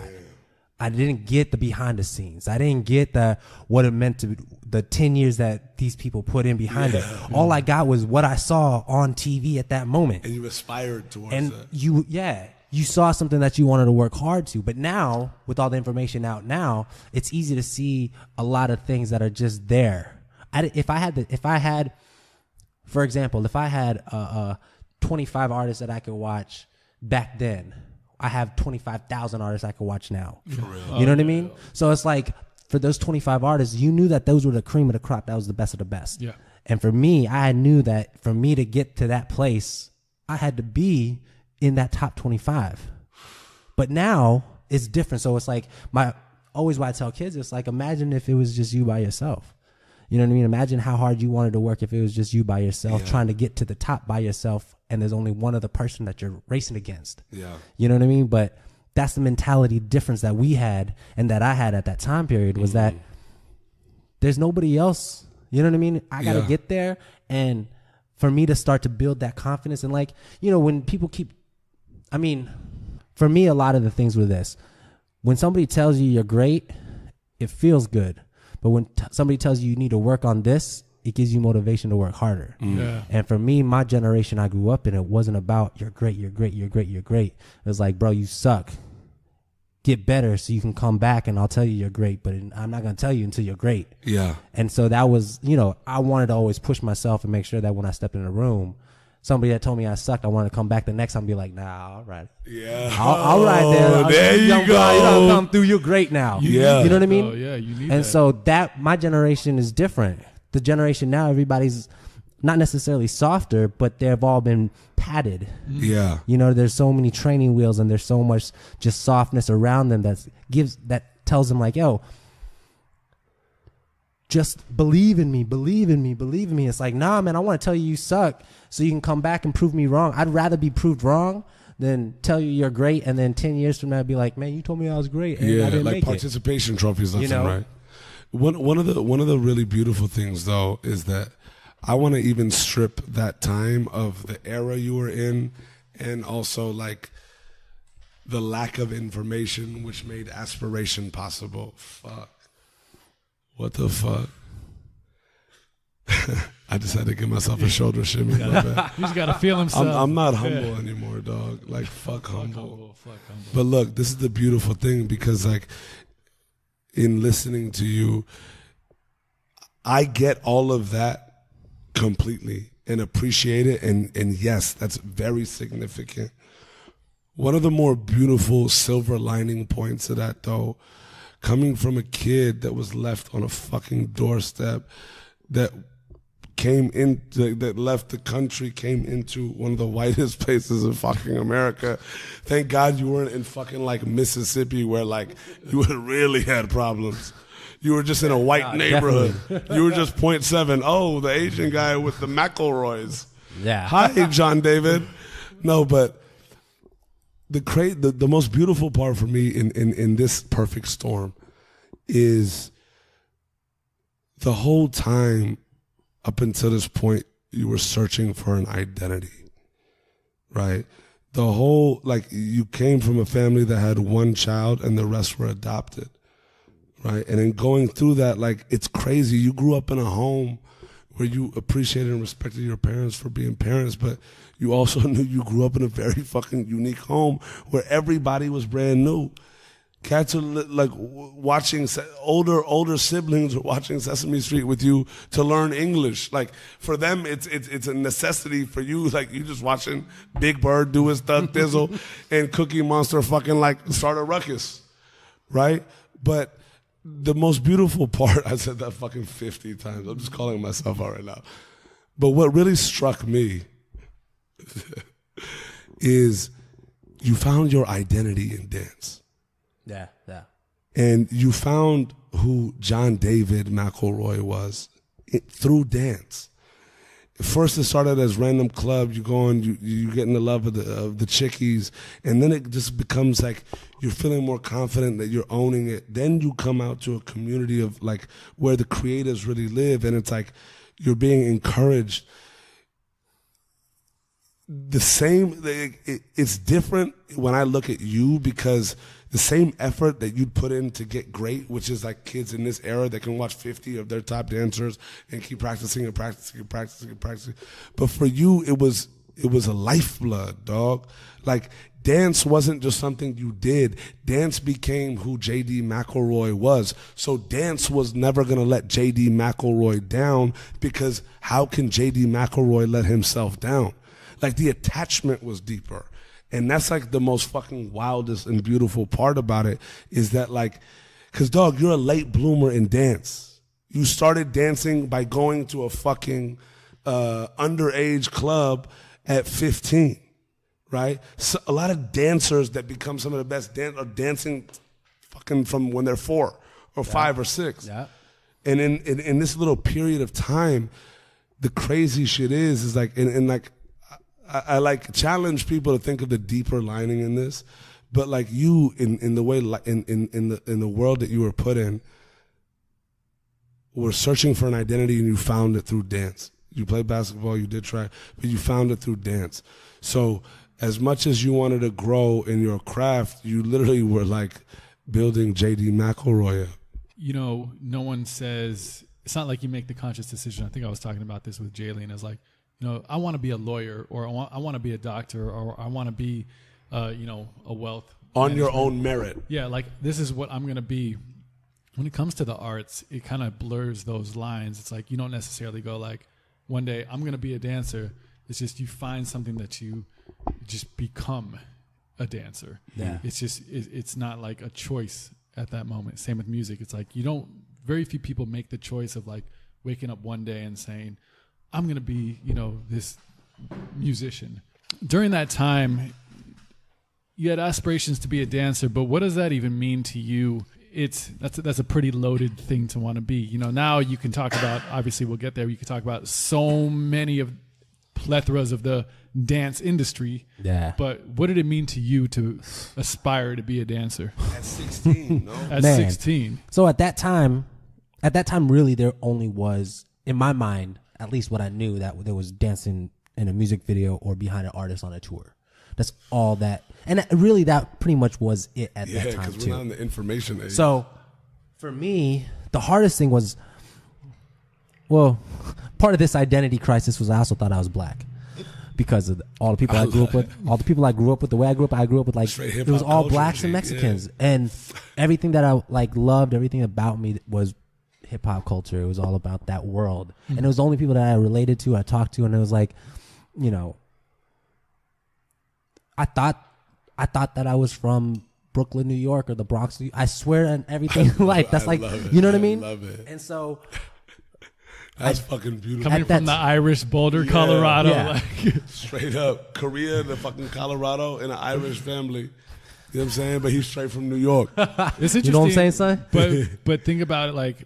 S2: I didn't get the behind the scenes. I didn't get what it meant to the 10 years that these people put in behind it. All I got was what I saw on TV at that moment.
S1: And you aspired towards that.
S2: You saw something that you wanted to work hard to. But now, with all the information out now, it's easy to see a lot of things that are just there. If I had, for example, 25 artists that I could watch back then, I have 25,000 artists I could watch now.
S1: For real.
S2: You know what I mean? So it's like, for those 25 artists, you knew that those were the cream of the crop. That was the best of the best.
S3: Yeah.
S2: And for me, I knew that for me to get to that place, I had to be in that top 25. But now it's different. So it's like always what I tell kids, it's like, imagine if it was just you by yourself. You know what I mean? Imagine how hard you wanted to work if it was just you by yourself, trying to get to the top by yourself, and there's only one other person that you're racing against. Yeah. You know what I mean? But that's the mentality difference that we had and that I had at that time period was that there's nobody else. You know what I mean? I got to get there. And for me to start to build that confidence and when people for me, a lot of the things were this. When somebody tells you you're great, it feels good. But when somebody tells you need to work on this, it gives you motivation to work harder. Yeah. And for me, my generation I grew up in, it wasn't about you're great, you're great, you're great, you're great. It was like, bro, you suck. Get better so you can come back and I'll tell you you're great, but I'm not going to tell you until you're great. Yeah. And so that was, I wanted to always push myself and make sure that when I stepped in a room, somebody that told me I sucked, I wanted to come back the next time and be like, nah, all right. Yeah. All right, then.
S1: There you go.
S2: Guy, you don't come through. You're great now.
S1: Yeah.
S2: You know what I mean?
S3: Oh, yeah, you need
S2: and so my generation is different. The generation now, everybody's not necessarily softer, but they've all been padded. Yeah. There's so many training wheels and there's so much just softness around them that tells them like, yo, just believe in me, believe in me, believe in me. It's like, nah, man, I want to tell you suck so you can come back and prove me wrong. I'd rather be proved wrong than tell you you're great and then 10 years from now be like, man, you told me I was great and I didn't make
S1: participation trophies left and right. One of the really beautiful things though is that I want to even strip that time of the era you were in and also like the lack of information which made aspiration possible. Fuck. What the fuck? I just had to give myself a shoulder shimmy.
S3: He's got to feel himself.
S1: I'm not humble anymore, dog. Like, fuck humble. But look, this is the beautiful thing because, like, in listening to you, I get all of that completely and appreciate it. And yes, that's very significant. One of the more beautiful silver lining points of that, though, coming from a kid that was left on a fucking doorstep, that left the country, came into one of the whitest places in fucking America. Thank God you weren't in fucking like Mississippi where like you would have really had problems. You were just in a white neighborhood. You were just 0.7. Oh, the Asian guy with the McElroys. Yeah. Hi, John David. No, but the most beautiful part for me in this perfect storm is the whole time up until this point you were searching for an identity, right? The whole, like, you came from a family that had one child and the rest were adopted, right? And in going through that, like, it's crazy. You grew up in a home where you appreciated and respected your parents for being parents, but you also knew you grew up in a very fucking unique home where everybody was brand new. Cats are like watching older siblings are watching Sesame Street with you to learn English. Like for them, it's a necessity. For you, like you just watching Big Bird do his Thug Thizzle and Cookie Monster fucking like start a ruckus, right? But the most beautiful part, I said that fucking 50 times. I'm just calling myself out right now. But what really struck me is you found your identity in dance.
S2: Yeah, yeah.
S1: And you found who John David McElroy was through dance. First, it started as random club. You go on, you get in the love of the chickies, and then it just becomes like you're feeling more confident that you're owning it. Then you come out to a community of like where the creators really live, and it's like you're being encouraged. The same, it's different when I look at you because the same effort that you'd put in to get great, which is like kids in this era that can watch 50 of their top dancers and keep practicing and practicing and practicing and practicing. But for you, it was a lifeblood, dog. Like dance wasn't just something you did. Dance became who JD McElroy was. So dance was never going to let JD McElroy down because how can JD McElroy let himself down? Like the attachment was deeper. And that's like the most fucking wildest and beautiful part about it is that like, cause dog, you're a late bloomer in dance. You started dancing by going to a fucking underage club at 15, right? So a lot of dancers that become some of the best are dancing fucking from when they're 4 or 5 or 6.
S2: Yeah.
S1: And in this little period of time, the crazy shit is like, and like, I like challenge people to think of the deeper lining in this, but like you in the way in the world that you were put in, were searching for an identity and you found it through dance. You played basketball, you did track, but you found it through dance. So as much as you wanted to grow in your craft, you literally were like building JD McElroy.
S3: You know, no one says it's not like you make the conscious decision. I think I was talking about this with Jayleen as like, you know, I want to be a lawyer, or I want to be a doctor, or I want to be, you know, a wealth
S1: on your own merit.
S3: Yeah, like this is what I'm going to be. When it comes to the arts, it kind of blurs those lines. It's like you don't necessarily go like, one day I'm going to be a dancer. It's just you find something that you just become a dancer.
S2: Yeah.
S3: It's just it's not like a choice at that moment. Same with music. It's like very few people make the choice of like waking up one day and saying, I'm going to be, you know, this musician. During that time, you had aspirations to be a dancer, but what does that even mean to you? That's a pretty loaded thing to want to be. You know, now you can talk about, obviously we'll get there, you can talk about so many of plethoras of the dance industry.
S2: Yeah.
S3: But what did it mean to you to aspire to be a dancer?
S1: At 16, no?
S3: At
S2: Man.
S3: 16.
S2: So at that time, really there only was, in my mind, at least what I knew, that there was dancing in a music video or behind an artist on a tour. That's all that. And that pretty much was it at that time, too.
S1: Yeah, because we're not in the information age.
S2: So for me, the hardest thing was, well, part of this identity crisis was I also thought I was black. Because of all the people I grew up with, the way I grew up with like, it was all blacks and Mexicans. Yeah. And everything that I like loved, everything about me was hip hop culture. It was all about that world. Mm-hmm. And it was the only people that I related to, I talked to, and it was like, you know, I thought that I was from Brooklyn, New York, or the Bronx. I swear on everything. That's like, you know what I mean?
S1: I love it.
S2: And so
S1: that's fucking beautiful.
S3: Coming from the Irish Boulder, Colorado.
S2: Yeah.
S3: Like.
S1: Straight up. Korea, the fucking Colorado, in an Irish family. You know what I'm saying? But he's straight from New York.
S3: It's interesting.
S2: You know what I'm saying, son?
S3: But think about it, like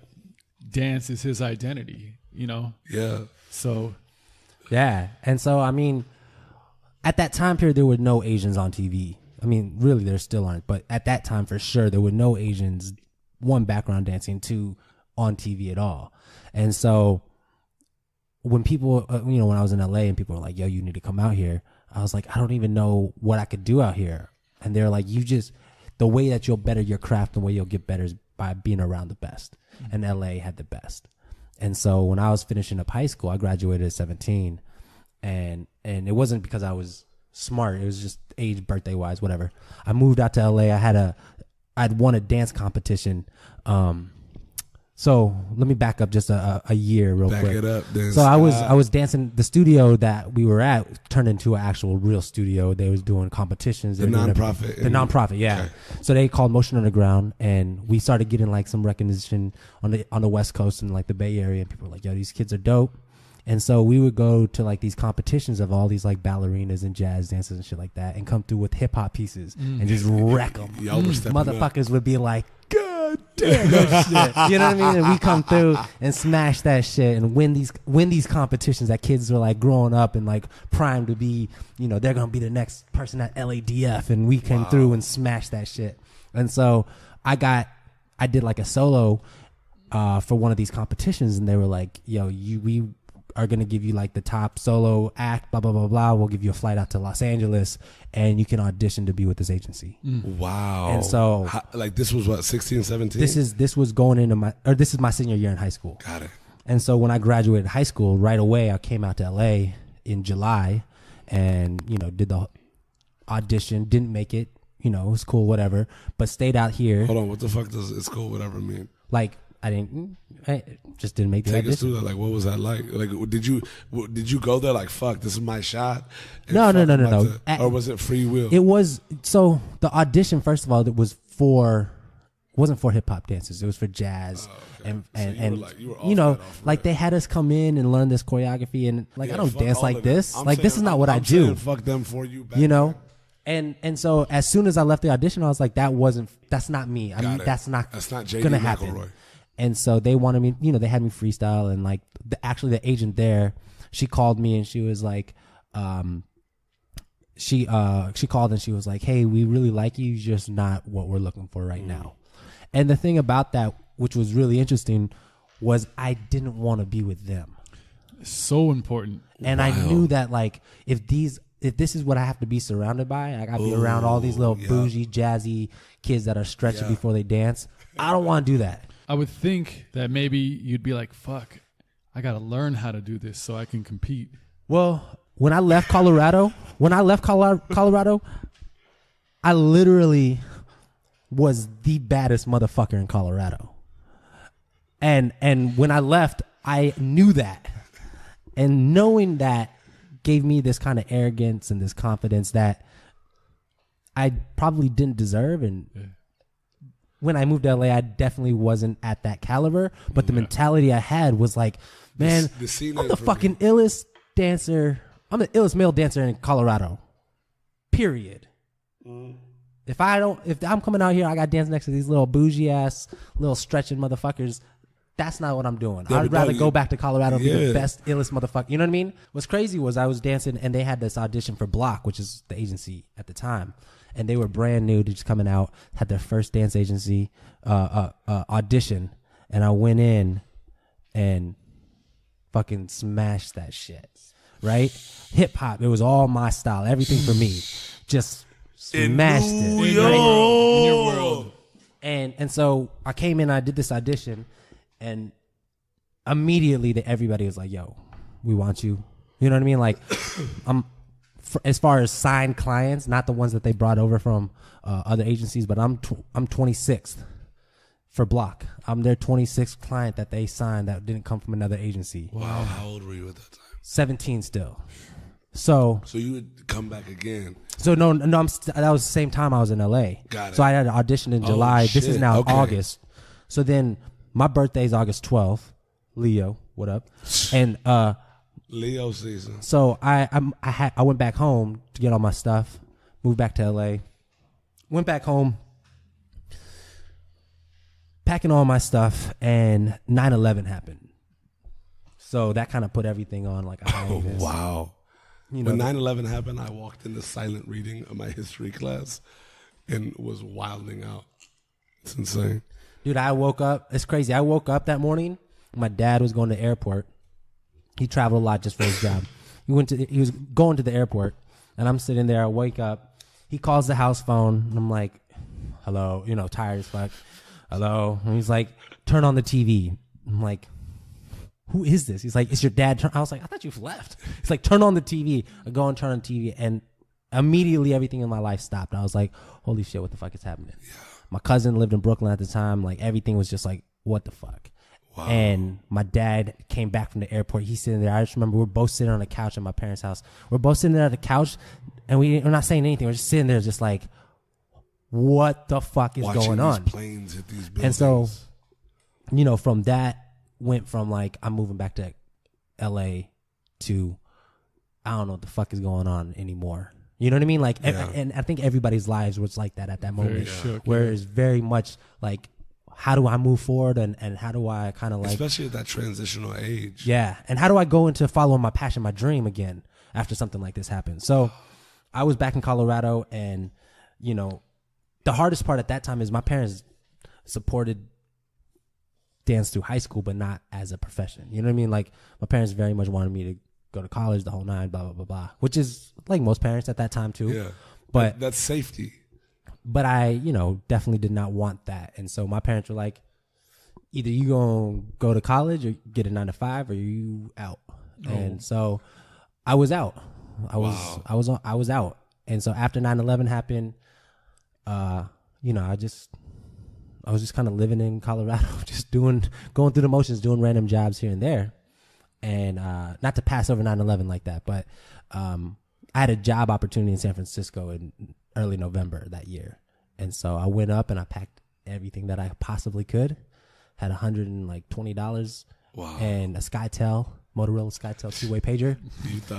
S3: dance is his identity, you know?
S1: Yeah.
S3: So.
S2: Yeah. And so, I mean, at that time period, there were no Asians on TV. I mean, really, there still aren't. But at that time, for sure, there were no Asians, one, background dancing, two, on TV at all. And so when people, you know, when I was in LA and people were like, yo, you need to come out here, I was like, I don't even know what I could do out here. And they're like, the way that you'll better your craft, the way you'll get better is by being around the best. And LA had the best. And so when I was finishing up high school, I graduated at 17. And it wasn't because I was smart. It was just age, birthday wise, whatever. I moved out to LA. I'd won a dance competition. So let me back up just a year real quick. Back
S1: it up. Then
S2: so I was dancing. The studio that we were at turned into an actual real studio. They was doing competitions.
S1: The nonprofit.
S2: The nonprofit, yeah. Okay. So they called Motion Underground, and we started getting like some recognition on the West Coast and like the Bay Area. And people were like, "Yo, these kids are dope." And so we would go to like these competitions of all these like ballerinas and jazz dancers and shit like that, and come through with hip hop pieces and just wreck them.
S1: Y'all were stepping
S2: Motherfuckers
S1: up.
S2: would be like, "Go!" damn that shit. You know what I mean? And we come through and smash that shit and win these competitions that kids are like growing up and like primed to be, you know, they're gonna be the next person at LADF, and we came through and smashed that shit. And so I did like a solo for one of these competitions, and they were like, yo, we are going to give you like the top solo act, blah, blah, blah, blah. We'll give you a flight out to Los Angeles and you can audition to be with this agency.
S1: Wow.
S2: And so
S1: like this was what, 16, 17?
S2: This was going into this is my senior year in high school.
S1: Got it.
S2: And so when I graduated high school, right away, I came out to LA in July and, you know, did the audition, didn't make it, you know, it was cool, whatever, but stayed out here.
S1: Hold on. What the fuck does it's cool, whatever mean?
S2: Like, I just didn't make the audition.
S1: Take us through that. Like, what was that like? Like, did you go there like, fuck, this is my shot?
S2: No.
S1: Or was it free will?
S2: It was, so the audition, first of all, it wasn't for hip hop dancers. It was for jazz.
S1: Okay.
S2: And you know, like they had us come in and learn this choreography, and like, I don't dance like this. Like, this is not what I do.
S1: Fuck them for you.
S2: You know? And so as soon as I left the audition, I was like, that's not me. I mean, that's not
S1: JD
S2: gonna
S1: McElroy.
S2: happen. And so they wanted me, you know, they had me freestyle, and like actually the agent there, she called me and she was like, she called and she was like, hey, we really like you, you're just not what we're looking for right now. And the thing about that, which was really interesting, was I didn't want to be with them.
S3: So important.
S2: And I knew that like if this is what I have to be surrounded by, I got to be around all these little bougie, jazzy kids that are stretching before they dance. I don't want to do that.
S3: I would think that maybe you'd be like, fuck, I got to learn how to do this so I can compete.
S2: Well, when I left Colorado, I literally was the baddest motherfucker in Colorado. And when I left, I knew that. And knowing that gave me this kind of arrogance and this confidence that I probably didn't deserve. And when I moved to LA, I definitely wasn't at that caliber. But the mentality I had was like, man, I'm the fucking illest dancer. I'm the illest male dancer in Colorado. Period. If I'm coming out here, I got dance next to these little bougie ass, little stretching motherfuckers. That's not what I'm doing. I'd rather go back to Colorado and be the best, illest motherfucker. You know what I mean? What's crazy was I was dancing and they had this audition for Block, which is the agency at the time. And they were brand new, just coming out, had their first dance agency audition. And I went in and fucking smashed that shit. Right? Hip hop. It was all my style. Everything for me. Just smashed it.
S3: In your world.
S2: And so I came in, I did this audition. And immediately everybody was like, yo, we want you. You know what I mean? Like, as far as signed clients, not the ones that they brought over from other agencies, but I'm 26th for Block. I'm their 26th client that they signed that didn't come from another agency.
S1: Wow. How old were you at that time?
S2: 17 still. So
S1: you would come back again.
S2: So no, that was the same time I was in LA.
S1: Got it.
S2: So I had an audition in July. This is now August. So then my birthday is August 12th. Leo, what up? And
S1: Leo season.
S2: So I went back home to get all my stuff. Moved back to LA. Went back home, packing all my stuff, and 9/11 happened. So that kind of put everything on like a hiatus.
S1: Wow.
S2: You know,
S1: when 9/11 happened, I walked into silent reading of my history class and was wilding out. It's insane.
S2: Dude, I woke up. It's crazy. I woke up that morning. My dad was going to the airport. He traveled a lot just for his job. He was going to the airport, and I'm sitting there. I wake up. He calls the house phone, and I'm like, hello, tired as fuck. Hello. And he's like, turn on the TV. I'm like, who is this? He's like, it's your dad. I was like, I thought you've left. He's like, turn on the TV. I go and turn on the TV, and immediately everything in my life stopped. I was like, holy shit, what the fuck is happening? Yeah. My cousin lived in Brooklyn at the time. Like, everything was just like, what the fuck? Wow. And my dad came back from the airport. He's sitting there. I just remember we're both sitting on the couch at my parents' house. We're both sitting there at the couch, and we're not saying anything. We're just sitting there just like, what the fuck is going on?
S1: These planes hit these buildings.
S2: And so, from that, went from like, I'm moving back to LA to, I don't know what the fuck is going on anymore. You know what I mean? Like, and I think everybody's lives was like that at that moment, where it's very much like, how do I move forward and how do I kind of like,
S1: especially at that transitional age.
S2: Yeah. And how do I go into following my passion, my dream again after something like this happens? So I was back in Colorado, and, you know, the hardest part at that time is my parents supported dance through high school, but not as a profession. You know what I mean? Like, my parents very much wanted me to go to college, the whole nine, blah, blah, blah, blah, which is like most parents at that time too.
S1: Yeah.
S2: But
S1: that's safety.
S2: But I, you know, definitely did not want that. And so my parents were like, either you gonna go to college or get a 9-to-5, or you out. Oh. And so I was out. I was out. And so after 9/11 happened, you know, I was just kind of living in Colorado, just going through the motions, doing random jobs here and there. And not to pass over 9/11 like that, but I had a job opportunity in San Francisco in early November that year. And so I went up and I packed everything that I possibly could. Had $120 and a SkyTel, Motorola SkyTel 2-way pager.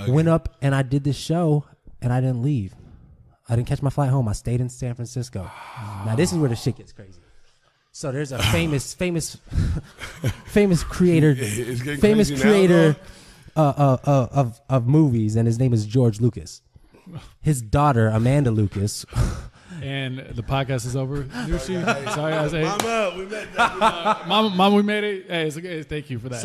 S2: Went up and I did this show, and I didn't leave. I didn't catch my flight home. I stayed in San Francisco. Now this is where the shit gets crazy. So there's a famous creator of movies, and his name is George Lucas. His daughter Amanda Lucas.
S3: And the podcast is over. Nushi, sorry, I was Mama, we made that. Mama, we made it. Hey, it's okay. Thank you for that.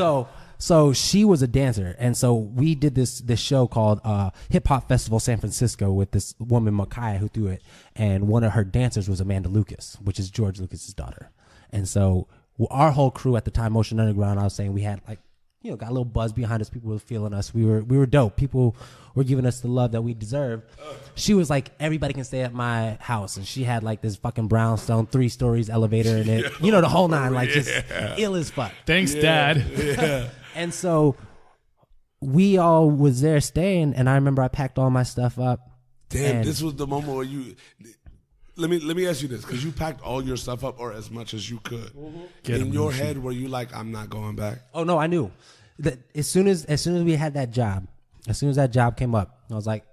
S2: So she was a dancer, and so we did this show called Hip Hop Festival San Francisco with this woman Makaya who threw it, and one of her dancers was Amanda Lucas, which is George Lucas's daughter. And so our whole crew at the time, Motion Underground, I was saying we had like, you know, got a little buzz behind us. People were feeling us. We were dope. People were giving us the love that we deserved. She was like, everybody can stay at my house, and she had like this fucking brownstone 3 stories elevator in it. You know, the whole nine, like just ill as fuck.
S3: Thanks, Dad.
S1: Yeah.
S2: And so we all was there staying, and I remember I packed all my stuff up.
S1: Damn, this was the moment where you. Let me ask you this, because you packed all your stuff up, or as much as you could. In your head, were you like, I'm not going back?
S2: Oh no, I knew that as soon as we had that job, as soon as that job came up, I was like,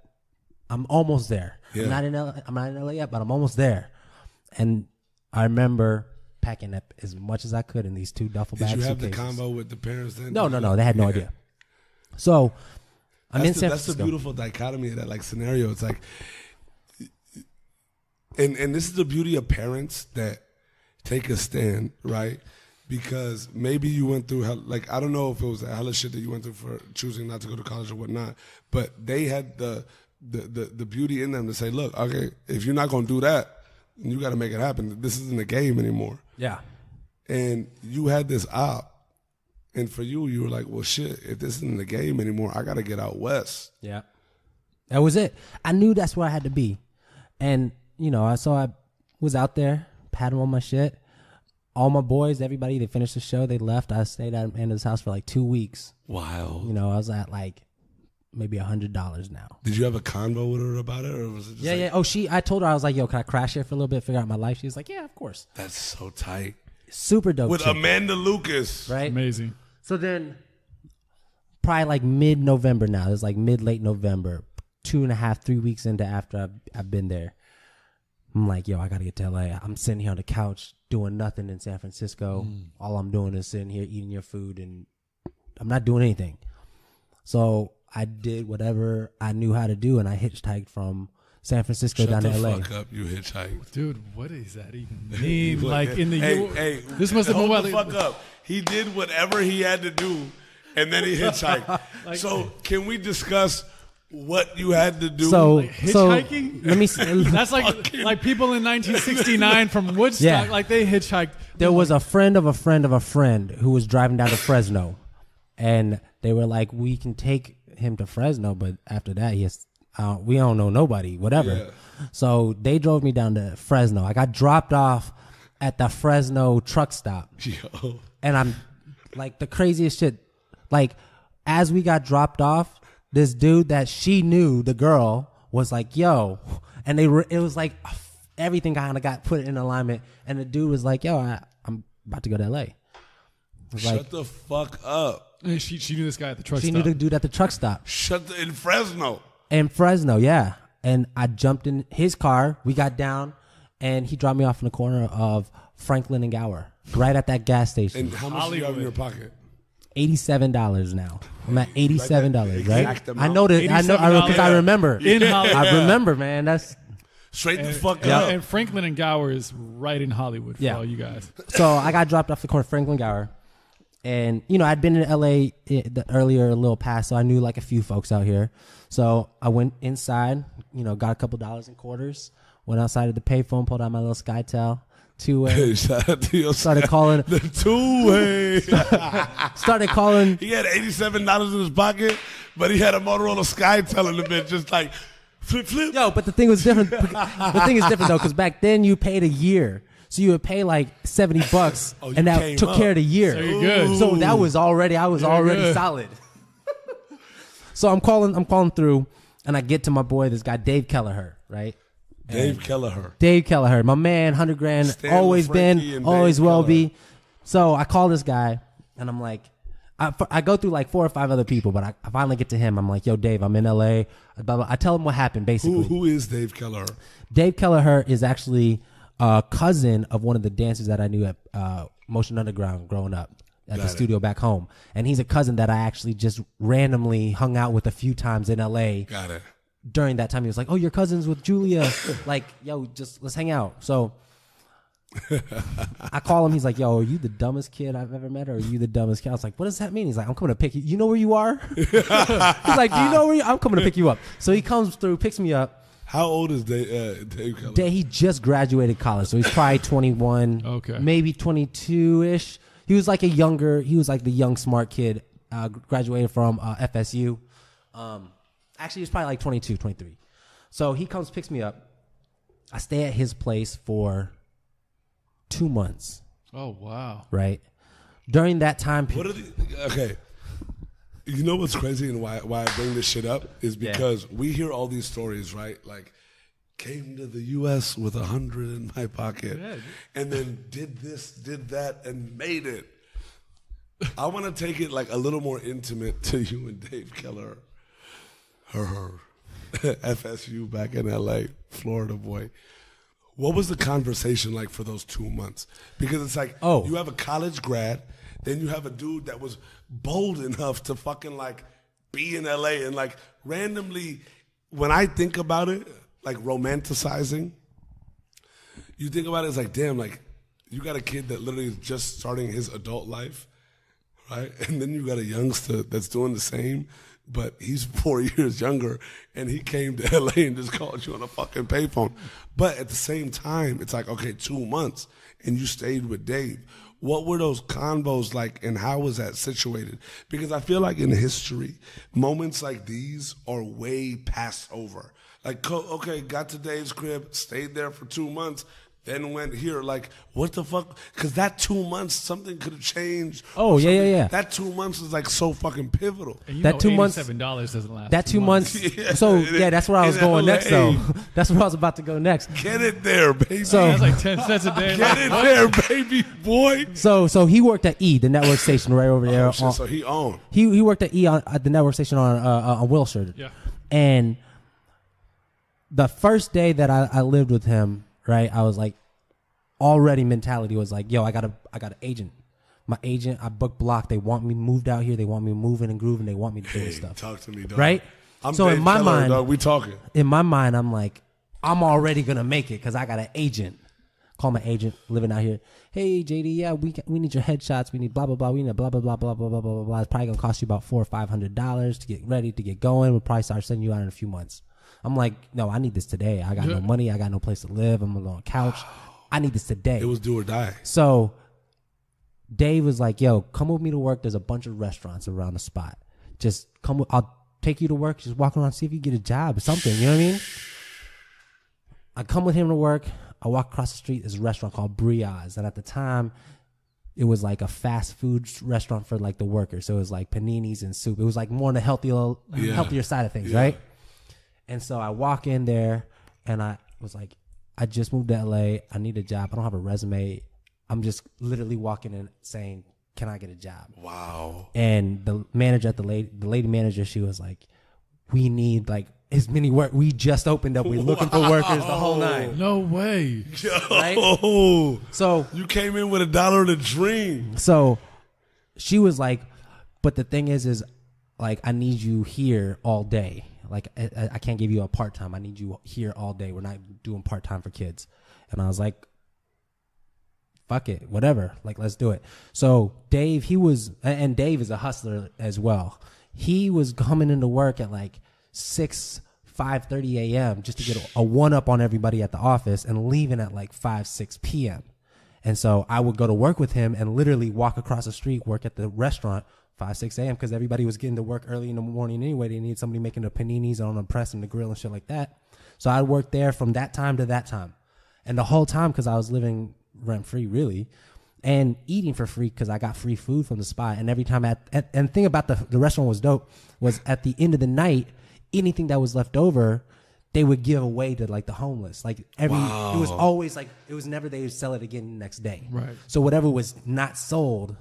S2: I'm almost there. Yeah. I'm not in LA yet, but I'm almost there. And I remember packing up as much as I could in these 2 duffel bags.
S1: Did you have
S2: suitcases.
S1: the combo with the parents then?
S2: No, they had no idea. So I'm in San Francisco.
S1: That's the beautiful dichotomy of that like scenario. It's like, and this is the beauty of parents that take a stand, right? Because maybe you went through hell, like, I don't know if it was the hella shit that you went through for choosing not to go to college or whatnot, but they had the beauty in them to say, look, okay, if you're not going to do that, you got to make it happen. This isn't a game anymore.
S2: Yeah.
S1: And you had this op, and for you were like, well, shit, if this isn't a game anymore, I got to get out west.
S2: Yeah. That was it. I knew that's where I had to be. And, you know, so I was out there, had all my shit. All my boys, everybody, they finished the show. They left. I stayed at Amanda's house for like 2 weeks.
S1: Wow.
S2: You know, I was at like maybe $100 now.
S1: Did you have a convo with her about it, or was it just
S2: yeah. Oh, I told her, I was like, yo, can I crash here for a little bit, figure out my life? She was like, yeah, of course.
S1: That's so tight.
S2: Super dope.
S1: With
S2: chick.
S1: Amanda Lucas.
S2: Right?
S3: Amazing.
S2: So then, probably like mid-November now. It's like mid-late November, 2.5, 3 weeks into after I've been there. I'm like, yo, I got to get to LA. I'm sitting here on the couch doing nothing in San Francisco. All I'm doing is sitting here eating your food, and I'm not doing anything. So I did whatever I knew how to do, and I hitchhiked from San Francisco down to LA.
S1: Shut the fuck up, you hitchhiked.
S3: Dude, what does that even mean? Like in the
S1: hey,
S3: this must have been
S1: hold the fuck up. He did whatever he had to do, and then he hitchhiked. Like, so can we discuss what you had to do?
S2: So
S3: like hitchhiking?
S2: So let me.
S3: That's like people in 1969 from Woodstock.
S2: Yeah.
S3: Like they hitchhiked.
S2: There was a friend of a friend of a friend who was driving down to Fresno, and they were like, "We can take him to Fresno, but after that, we don't know nobody, whatever." Yeah. So they drove me down to Fresno. I got dropped off at the Fresno truck stop.
S1: Yo.
S2: And I'm like the craziest shit. Like as we got dropped off, this dude that she knew, the girl, was like, yo. And it was like everything kind of got put in alignment. And the dude was like, yo, I'm about to go to LA.
S1: Shut the fuck up.
S3: And she knew this guy at the truck stop.
S2: She knew the dude at the truck stop.
S1: In Fresno.
S2: In Fresno, yeah. And I jumped in his car. We got down, and he dropped me off in the corner of Franklin and Gower. right at that gas station.
S1: And how much do you have in your pocket?
S2: $87 now. I'm at $87, right?
S1: Exact amount.
S2: I know that. I know because I remember.
S3: In Hollywood.
S2: I remember, man. That's
S1: Straight the fuck up.
S3: And Franklin and Gower is right in Hollywood for all you guys.
S2: so. I got dropped off the corner of Franklin Gower, and I'd been in LA earlier a little past, so I knew like a few folks out here. So I went inside, got a couple dollars in quarters, went outside of the payphone, pulled out my little SkyTel. Two-way. Started calling.
S1: The two-way.
S2: Started calling.
S1: He had $87 in his pocket, but he had a Motorola SkyTel in the bit, just like flip, flip.
S2: Yo, but the thing was different. The thing is different though, because back then you paid a year, so you would pay like $70, and that took care of the year.
S3: So you're good.
S2: So that was already. I was already
S3: good.
S2: solid. So I'm calling through, and I get to my boy, this guy Dave Kelleher, right?
S1: Dave Kelleher.
S2: Dave Kelleher, my man, 100 grand,
S1: Stand
S2: always
S1: with Frankie
S2: been,
S1: and
S2: always
S1: Dave
S2: will
S1: Kelleher.
S2: be. So I call this guy, and I'm like, I go through like 4 or 5 other people, but I finally get to him. I'm like, yo, Dave, I'm in LA. Blah, blah. I tell him what happened, basically.
S1: Who is Dave Kelleher?
S2: Dave Kelleher is actually a cousin of one of the dancers that I knew at Motion Underground growing up at the studio back home. And he's a cousin that I actually just randomly hung out with a few times in LA.
S1: Got it.
S2: During that time, he was like, oh, you're cousins with Julia. Like, yo, just let's hang out. So I call him. He's like, yo, are you the dumbest kid I've ever met, or are you the dumbest kid? I was like, what does that mean? He's like, I'm coming to pick you. You know where you are? He's like, do you know where you are? I'm coming to pick you up. So he comes through, picks me up.
S1: How old is Dave Kelleher?
S2: He just graduated college, so he's probably 21,
S3: Okay.
S2: maybe 22-ish. He was like the young, smart kid, graduated from FSU. Actually, he was probably like 22, 23. So he comes, picks me up. I stay at his place for 2 months.
S3: Oh, wow.
S2: Right? During that time
S1: period. Okay. You know what's crazy and why I bring this shit up is because we hear all these stories, right? Like, came to the U.S. with 100 in my pocket and then did this, did that, and made it. I want to take it like a little more intimate to you and Dave Kelleher. Her FSU back in LA, Florida boy. What was the conversation like for those 2 months? Because it's like, you have a college grad, then you have a dude that was bold enough to fucking like be in LA and like randomly, when I think about it, like romanticizing, you think about it, it's like, damn, like you got a kid that literally is just starting his adult life, right? And then you got a youngster that's doing the same, but he's 4 years younger, and he came to LA and just called you on a fucking payphone. But at the same time, it's like, okay, 2 months, and you stayed with Dave. What were those convos like, and how was that situated? Because I feel like in history, moments like these are way passed over. Like, okay, got to Dave's crib, stayed there for 2 months, then went here. Like, what the fuck? Because that 2 months, something could have changed.
S2: Oh, yeah.
S1: That 2 months is like so fucking pivotal.
S3: And
S2: that 2 months,
S3: $87 doesn't last.
S2: That 2 months. So that's where I was going next, though. That's where I was about to go next.
S1: Get it there, baby.
S2: So
S3: that's like 10 cents a day.
S1: Get it there, baby boy.
S2: So he worked at E, the network station right over there.
S1: Shit, so he owned.
S2: He worked at E at the network station on Wilshire.
S3: Yeah.
S2: And the first day that I lived with him, right, I was like, already mentality was like, yo, I got an agent. My agent, I booked block. They want me moved out here. They want me moving and grooving. They want me doing stuff.
S1: Talk to me, dog.
S2: Right?
S1: I'm
S2: so
S1: Dave
S2: in my
S1: Kelleher,
S2: mind,
S1: dog, we talking.
S2: In my mind, I'm like, I'm already gonna make it because I got an agent. Call my agent living out here. Hey, JD, yeah, we need your headshots. We need blah blah blah. We need blah blah blah blah blah blah blah blah blah. It's probably gonna cost you about $400 or $500 to get ready to get going. We'll probably start sending you out in a few months. I'm like, no, I need this today. I got no money. I got no place to live. I'm on a couch. I need this today.
S1: It was do or die.
S2: So Dave was like, yo, come with me to work. There's a bunch of restaurants around the spot. Just come. I'll take you to work. Just walk around, see if you get a job or something. You know what I mean? I come with him to work. I walk across the street. There's a restaurant called Briaz. And at the time, it was like a fast food restaurant for like the workers. So it was like paninis and soup. It was like more on the healthier side of things, right? And so I walk in there and I was like, I just moved to LA. I need a job. I don't have a resume. I'm just literally walking in saying, can I get a job?
S1: Wow.
S2: And the manager the lady manager, she was like, we need like as many work. We just opened up. We're looking for workers the whole nine.
S3: No way.
S1: Right?
S2: So
S1: you came in with $1 and a dream.
S2: So she was like, but the thing is like, I need you here all day. Like, I can't give you a part-time. I need you here all day. We're not doing part-time for kids. And I was like, fuck it, whatever. Like, let's do it. So Dave, and Dave is a hustler as well. He was coming into work at like 5:30 a.m. just to get a one-up on everybody at the office and leaving at like 6 p.m. And so I would go to work with him and literally walk across the street, work at the restaurant 6 a.m. because everybody was getting to work early in the morning anyway. They need somebody making the paninis on the press and the grill and shit like that. So I worked there from that time to that time. And the whole time, because I was living rent-free, really, and eating for free because I got free food from the spot. And every time and the thing about the restaurant was dope was at the end of the night, anything that was left over, they would give away to like the homeless. Like it was always like, it was never they would sell it again the next day.
S3: Right.
S2: So whatever was not sold,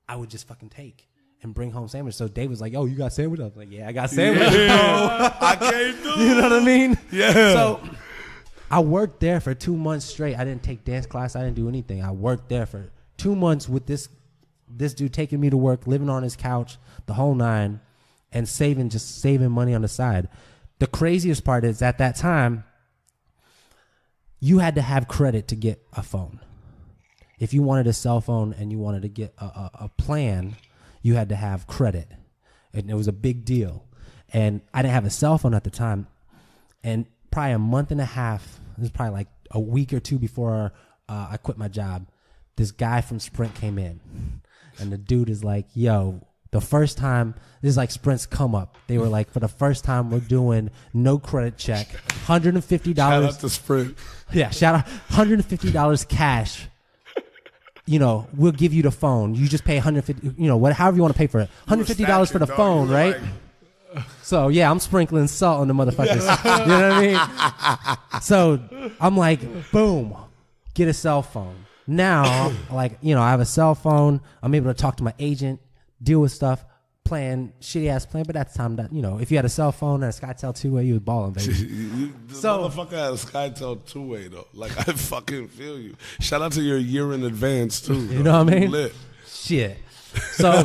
S2: I would just fucking take and bring home sandwiches. So Dave was like, "Oh, you got sandwiches?" I was like, "Yeah, I got sandwiches."
S1: Yeah. I came through.
S2: You know what I mean?
S1: Yeah.
S2: So I worked there for 2 months straight. I didn't take dance class. I didn't do anything. I worked there for 2 months with this dude taking me to work, living on his couch, the whole nine, and saving money on the side. The craziest part is at that time, you had to have credit to get a phone. If you wanted a cell phone and you wanted to get a plan, you had to have credit. And it was a big deal. And I didn't have a cell phone at the time. And probably a month and a half, this is probably like a week or two before I quit my job, this guy from Sprint came in. And the dude is like, "Yo, the first time," this is like Sprint's come up. They were like, "For the first time, we're doing no credit check, $150.
S1: Shout out to Sprint.
S2: Yeah, shout out, $150 cash. You know, we'll give you the phone. You just pay $150. You know, however you want to pay for it. $150 for the phone, right?" So yeah, I'm sprinkling salt on the motherfuckers. You know what I mean? So I'm like, boom, get a cell phone. Now, like, you know, I have a cell phone. I'm able to talk to my agent, deal with stuff, playing shitty ass plan. But that's time that, you know, if you had a cell phone and a SkyTel 2-way, you was balling, baby.
S1: So motherfucker had a SkyTel 2-way though. Like, I fucking feel you. Shout out to your year in advance too.
S2: You know what I mean?
S1: Lit.
S2: Shit. So,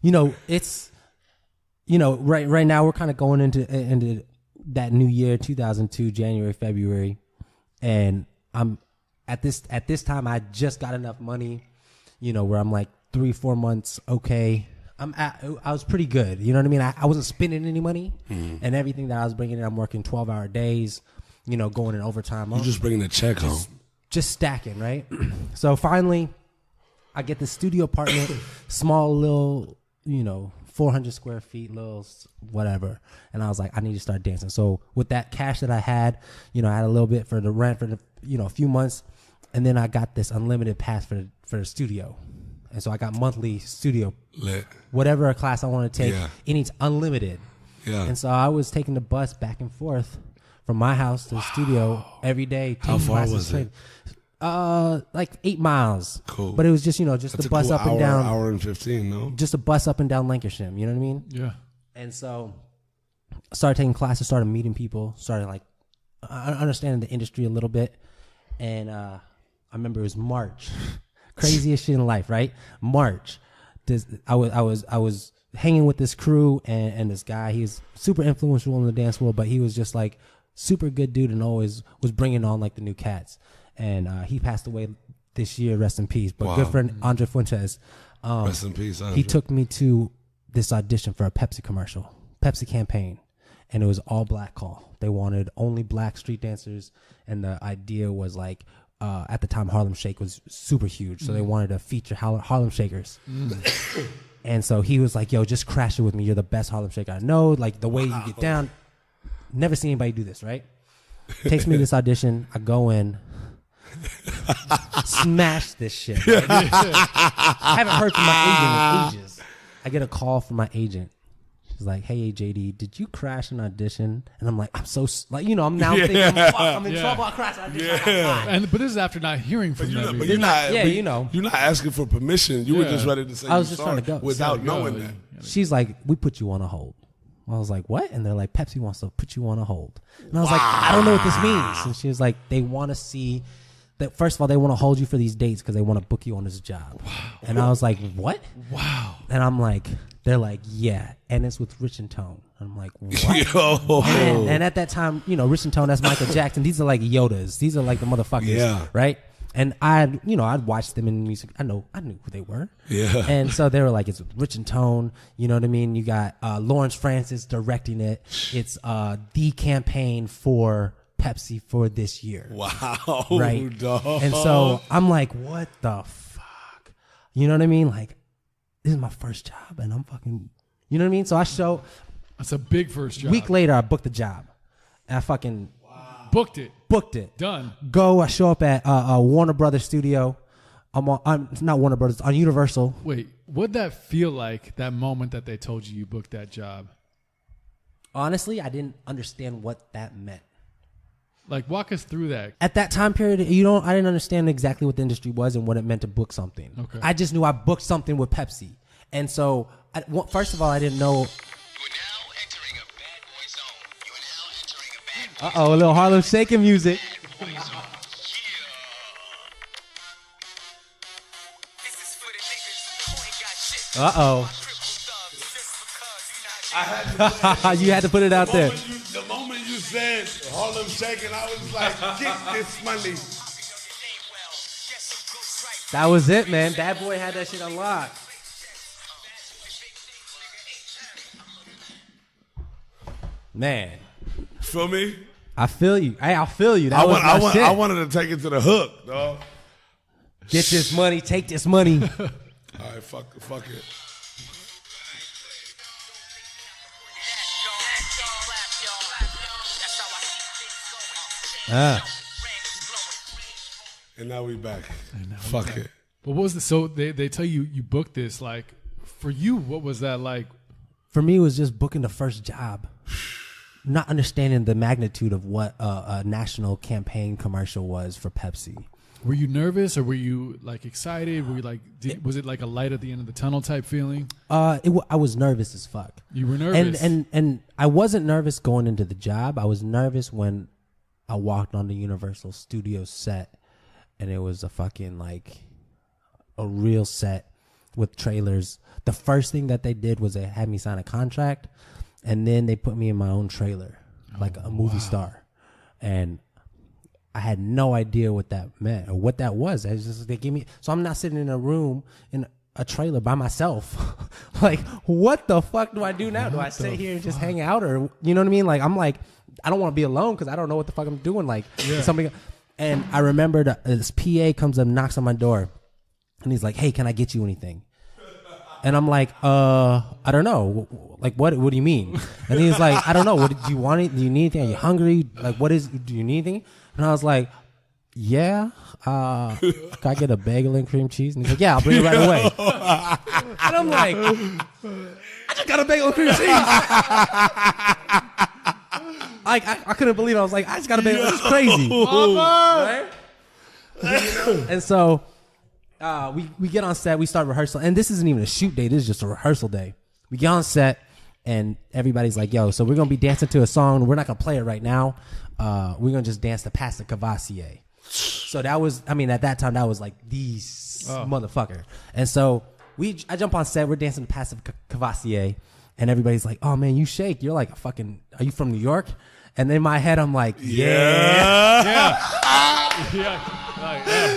S2: you know, it's, you know, right now we're kind of going into that new year, 2002, January, February, and I'm at this time I just got enough money, you know, where I'm like 3-4 months okay. I was pretty good, you know what I mean? I wasn't spending any money, and everything that I was bringing in, I'm working 12-hour days, you know, going in overtime.
S1: You're just bringing the check home,
S2: just stacking, right? So finally, I get the studio apartment, small little, you know, 400 square feet, little whatever. And I was like, I need to start dancing. So with that cash that I had, you know, I had a little bit for the rent for the, you know, a few months. And then I got this unlimited pass for the studio. And so I got monthly studio.
S1: Lit.
S2: Whatever class I want to take, it's unlimited.
S1: Yeah.
S2: And so I was taking the bus back and forth from my house to the studio every day.
S1: How far was it?
S2: Like 8 miles.
S1: Cool.
S2: But it was just, you know, just
S1: That's
S2: a bus
S1: cool
S2: up and down.
S1: Hour and 15, no?
S2: Just a bus up and down Lancashire. You know what I mean?
S3: Yeah.
S2: And so I started taking classes, started meeting people, started like understanding the industry a little bit. And I remember it was March. Craziest shit in life, right? March. I was hanging with this crew and this guy. He's super influential in the dance world, but he was just like super good dude and always was bringing on like the new cats. And he passed away this year, rest in peace. But good friend Andre Fuentes,
S1: rest in peace, Andre.
S2: He took me to this audition for a Pepsi commercial, Pepsi campaign, and it was all black call. They wanted only black street dancers, and the idea was like, at the time Harlem Shake was super huge, so they wanted to feature Harlem Shakers. And so he was like, "Yo, just crash it with me. You're the best Harlem Shaker I know. Like the way you get down. Never seen anybody do this, right?" Takes me to this audition. I go in. Smash this shit. Right? I haven't heard from my agent in ages. I get a call from my agent. She's like, "Hey, JD, did you crash an audition?" And I'm like, I'm so, like, you know, I'm now thinking, fuck, I'm in trouble. I crashed an audition.
S3: But this is after not hearing from them.
S1: But you're not,
S2: you know.
S1: You're not asking for permission. You were just ready to say
S2: I was just trying to go.
S1: without knowing that.
S2: She's like, "We put you on a hold." I was like, what? And they're like, Pepsi wants to put you on a hold. And I was like, I don't know what this means. And she was like, they want to see that. First of all, they want to hold you for these dates because they want to book you on this job. Wow. And I was like, what?
S3: Wow.
S2: And I'm like, they're like, yeah. And it's with Rich and Tone. And I'm like, what?
S1: Yo.
S2: And at that time, you know, Rich and Tone, that's Michael Jackson. These are like Yodas. These are like the motherfuckers.
S1: Yeah.
S2: Right? And I'd watched them in music. I knew who they were.
S1: Yeah.
S2: And so they were like, it's Rich and Tone. You know what I mean? You got Lawrence Francis directing it. It's the campaign for Pepsi for this year.
S1: Wow.
S2: Right.
S1: Dog.
S2: And so I'm like, what the fuck? You know what I mean? Like, this is my first job and I'm fucking, you know what I mean? So I show.
S3: That's a big first job.
S2: Week later, I booked the job. And I fucking
S3: booked it.
S2: Done. I show up at Warner Brothers studio. I'm not Warner Brothers, on Universal.
S3: Wait, what'd that feel like, that moment that they told you booked that job?
S2: Honestly, I didn't understand what that meant.
S3: Like, walk us through that.
S2: At that time period, I didn't understand exactly what the industry was and what it meant to book something.
S3: Okay.
S2: I just knew I booked something with Pepsi. And so, first of all, I didn't know. Uh-oh, a little Harlem shaking music. Uh-oh. You had to put it out there.
S1: The moment you said Harlem shaking, I was like, get this money.
S2: That was it, man. Bad Boy had that shit unlocked. Man.
S1: Feel me?
S2: I feel you. Hey, I feel you. That was my shit.
S1: I wanted to take it to the hook, dog.
S2: Get this money. Take this money.
S1: All right, fuck it. And now we back. Fuck it.
S3: But what was the, so they tell you booked this, like, for you, what was that like?
S2: For me, it was just booking the first job. Not understanding the magnitude of what a national campaign commercial was for Pepsi.
S3: Were you nervous or were you like excited? Were you like, was it like a light at the end of the tunnel type feeling?
S2: I was nervous as fuck.
S3: You were nervous,
S2: and I wasn't nervous going into the job. I was nervous when I walked on the Universal Studios set, and it was a fucking like a real set with trailers. The first thing that they did was they had me sign a contract. And then they put me in my own trailer, like a movie star. And I had no idea what that meant or what that was. It's just, they gave me, so I'm not sitting in a room in a trailer by myself. Like, what the fuck do I do now? Do I sit here and just hang out, or, you know what I mean? Like, I'm like, I don't want to be alone because I don't know what the fuck I'm doing. Like, somebody, and I remember this PA comes up, knocks on my door, and he's like, hey, can I get you anything? And I'm like, I don't know. Like, what do you mean? And he's like, I don't know. What do you want? Do you need anything? Are you hungry? Like, do you need anything? And I was like, yeah. Can I get a bagel and cream cheese? And he's like, yeah, I'll bring it right away. And I'm like, I just got a bagel and cream cheese. Like, I couldn't believe it. I was like, I just got a bagel. That's crazy. Right? And so we get on set, we start rehearsal, and this isn't even a shoot day, this is just a rehearsal day. We get on set, and everybody's like, yo, so we're going to be dancing to a song, we're not going to play it right now, we're going to just dance to Pass the Cavassier. So that was, I mean, at that time, that was like the motherfucker. And so I jump on set, we're dancing to Pass the Cavassier, and everybody's like, oh man, you shake, you're like a fucking, are you from New York? And in my head, I'm like, yeah.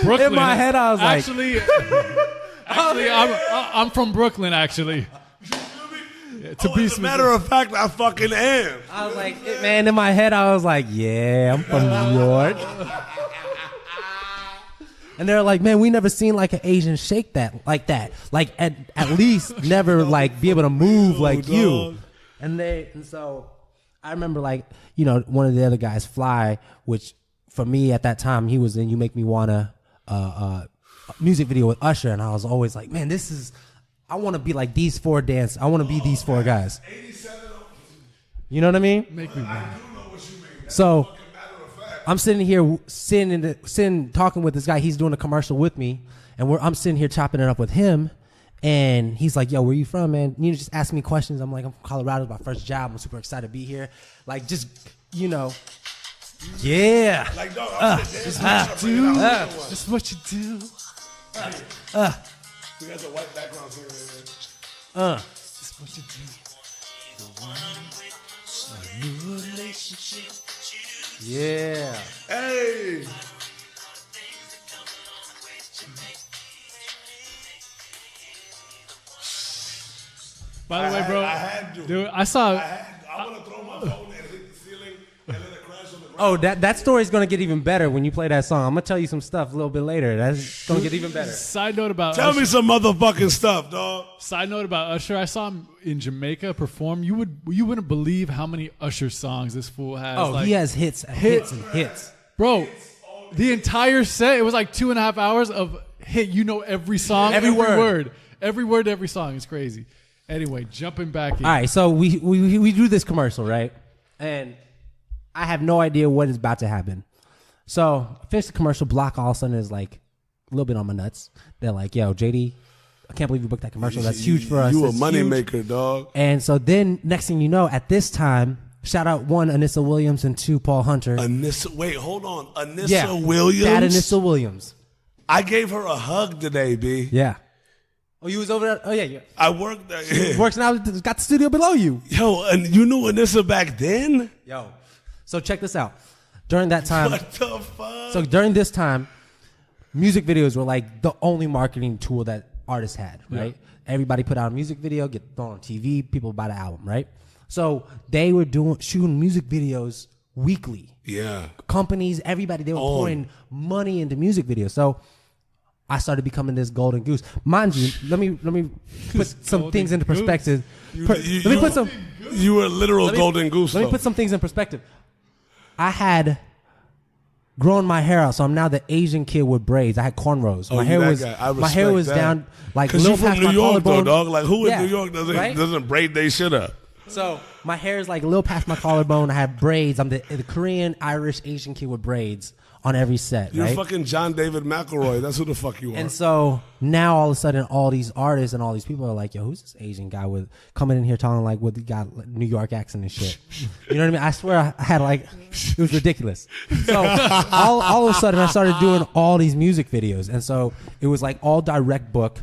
S3: Brooklyn.
S2: In my head, I was like,
S3: actually, I'm from Brooklyn, actually. Yeah, to be
S1: as a matter of fact, I fucking am.
S2: I was like, man, in my head, I was like, yeah, I'm from New York. And they're like, man, we never seen like an Asian shake that. Like at least never like be able to move like you. And so I remember like, you know, one of the other guys, Fly, which for me at that time, he was in You Make Me Wanna music video with Usher, and I was always like, man, I want to be like these four dance. I want to be these four guys. You know what I mean?
S3: Make me wanna.
S2: So I'm sitting here, talking with this guy. He's doing a commercial with me, and I'm sitting here chopping it up with him, And he's like, yo, where you from, man? You just ask me questions. I'm like, I'm from Colorado. It's my first job. I'm super excited to be here. Like, just, you know, yeah.
S1: Like, dog, this is what you do.
S3: This is what you do.
S1: We got the white background here.
S3: This is what you do. A new relationship.
S2: Yeah.
S1: Hey.
S3: By the way, bro,
S1: I had to.
S3: dude, I
S1: want to throw my phone and hit the ceiling and let it crash on the ground.
S2: Oh, that story's going to get even better when you play that song. I'm going to tell you some stuff a little bit later. That's going to get even better.
S3: Side note about
S1: Tell
S3: Usher.
S1: me some motherfucking stuff, dog.
S3: Side note about Usher. I saw him in Jamaica perform. You wouldn't believe how many Usher songs this fool has.
S2: Oh,
S3: like,
S2: he has hits and hits.
S3: Bro, the entire set, it was like 2.5 hours of hit. You know every song,
S2: Every word.
S3: Every word to every song. It's crazy. Anyway, jumping back in.
S2: All right, so we do this commercial, right? And I have no idea what is about to happen. So I finish the commercial block, all of a sudden is like a little bit on my nuts. They're like, yo, JD, I can't believe you booked that commercial. That's huge for us.
S1: You a
S2: It's
S1: money
S2: huge.
S1: maker, dog.
S2: And so then next thing you know, at this time, shout out 1, Anissa Williams, and 2, Paul Hunter.
S1: Wait, hold on. Anissa Williams?
S2: That Anissa Williams.
S1: I gave her a hug today, B.
S2: Yeah. Oh, you was over there? Oh, yeah.
S1: I worked there.
S2: Works now, got the studio below you.
S1: Yo, and you knew Anissa back then?
S2: Yo. So check this out. During that time.
S1: What the fuck?
S2: So during this time, music videos were like the only marketing tool that artists had, right? Yeah. Everybody put out a music video, get thrown on TV, people buy the album, right? So they were shooting music videos weekly.
S1: Yeah.
S2: Companies, everybody, they were pouring money into music videos. So I started becoming this golden goose. Mind you, let me put some things into perspective. You
S1: were a literal golden goose.
S2: Let me put some things in perspective. I had grown my hair out, so I'm now the Asian kid with braids. I had cornrows. My hair was down like little past my collarbone.
S1: Though, dog. Like who in New York doesn't braid their shit up?
S2: So my hair is like a little past my collarbone. I have braids. I'm the Korean, Irish, Asian kid with braids on every set.
S1: You're
S2: right?
S1: fucking John David McElroy. That's who the fuck you are.
S2: And so now all of a sudden, all these artists and all these people are like, yo, who's this Asian guy with coming in here talking like with the guy New York accent and shit? You know what I mean? I swear I had like, it was ridiculous. So all of a sudden I started doing all these music videos. And so it was like all direct book.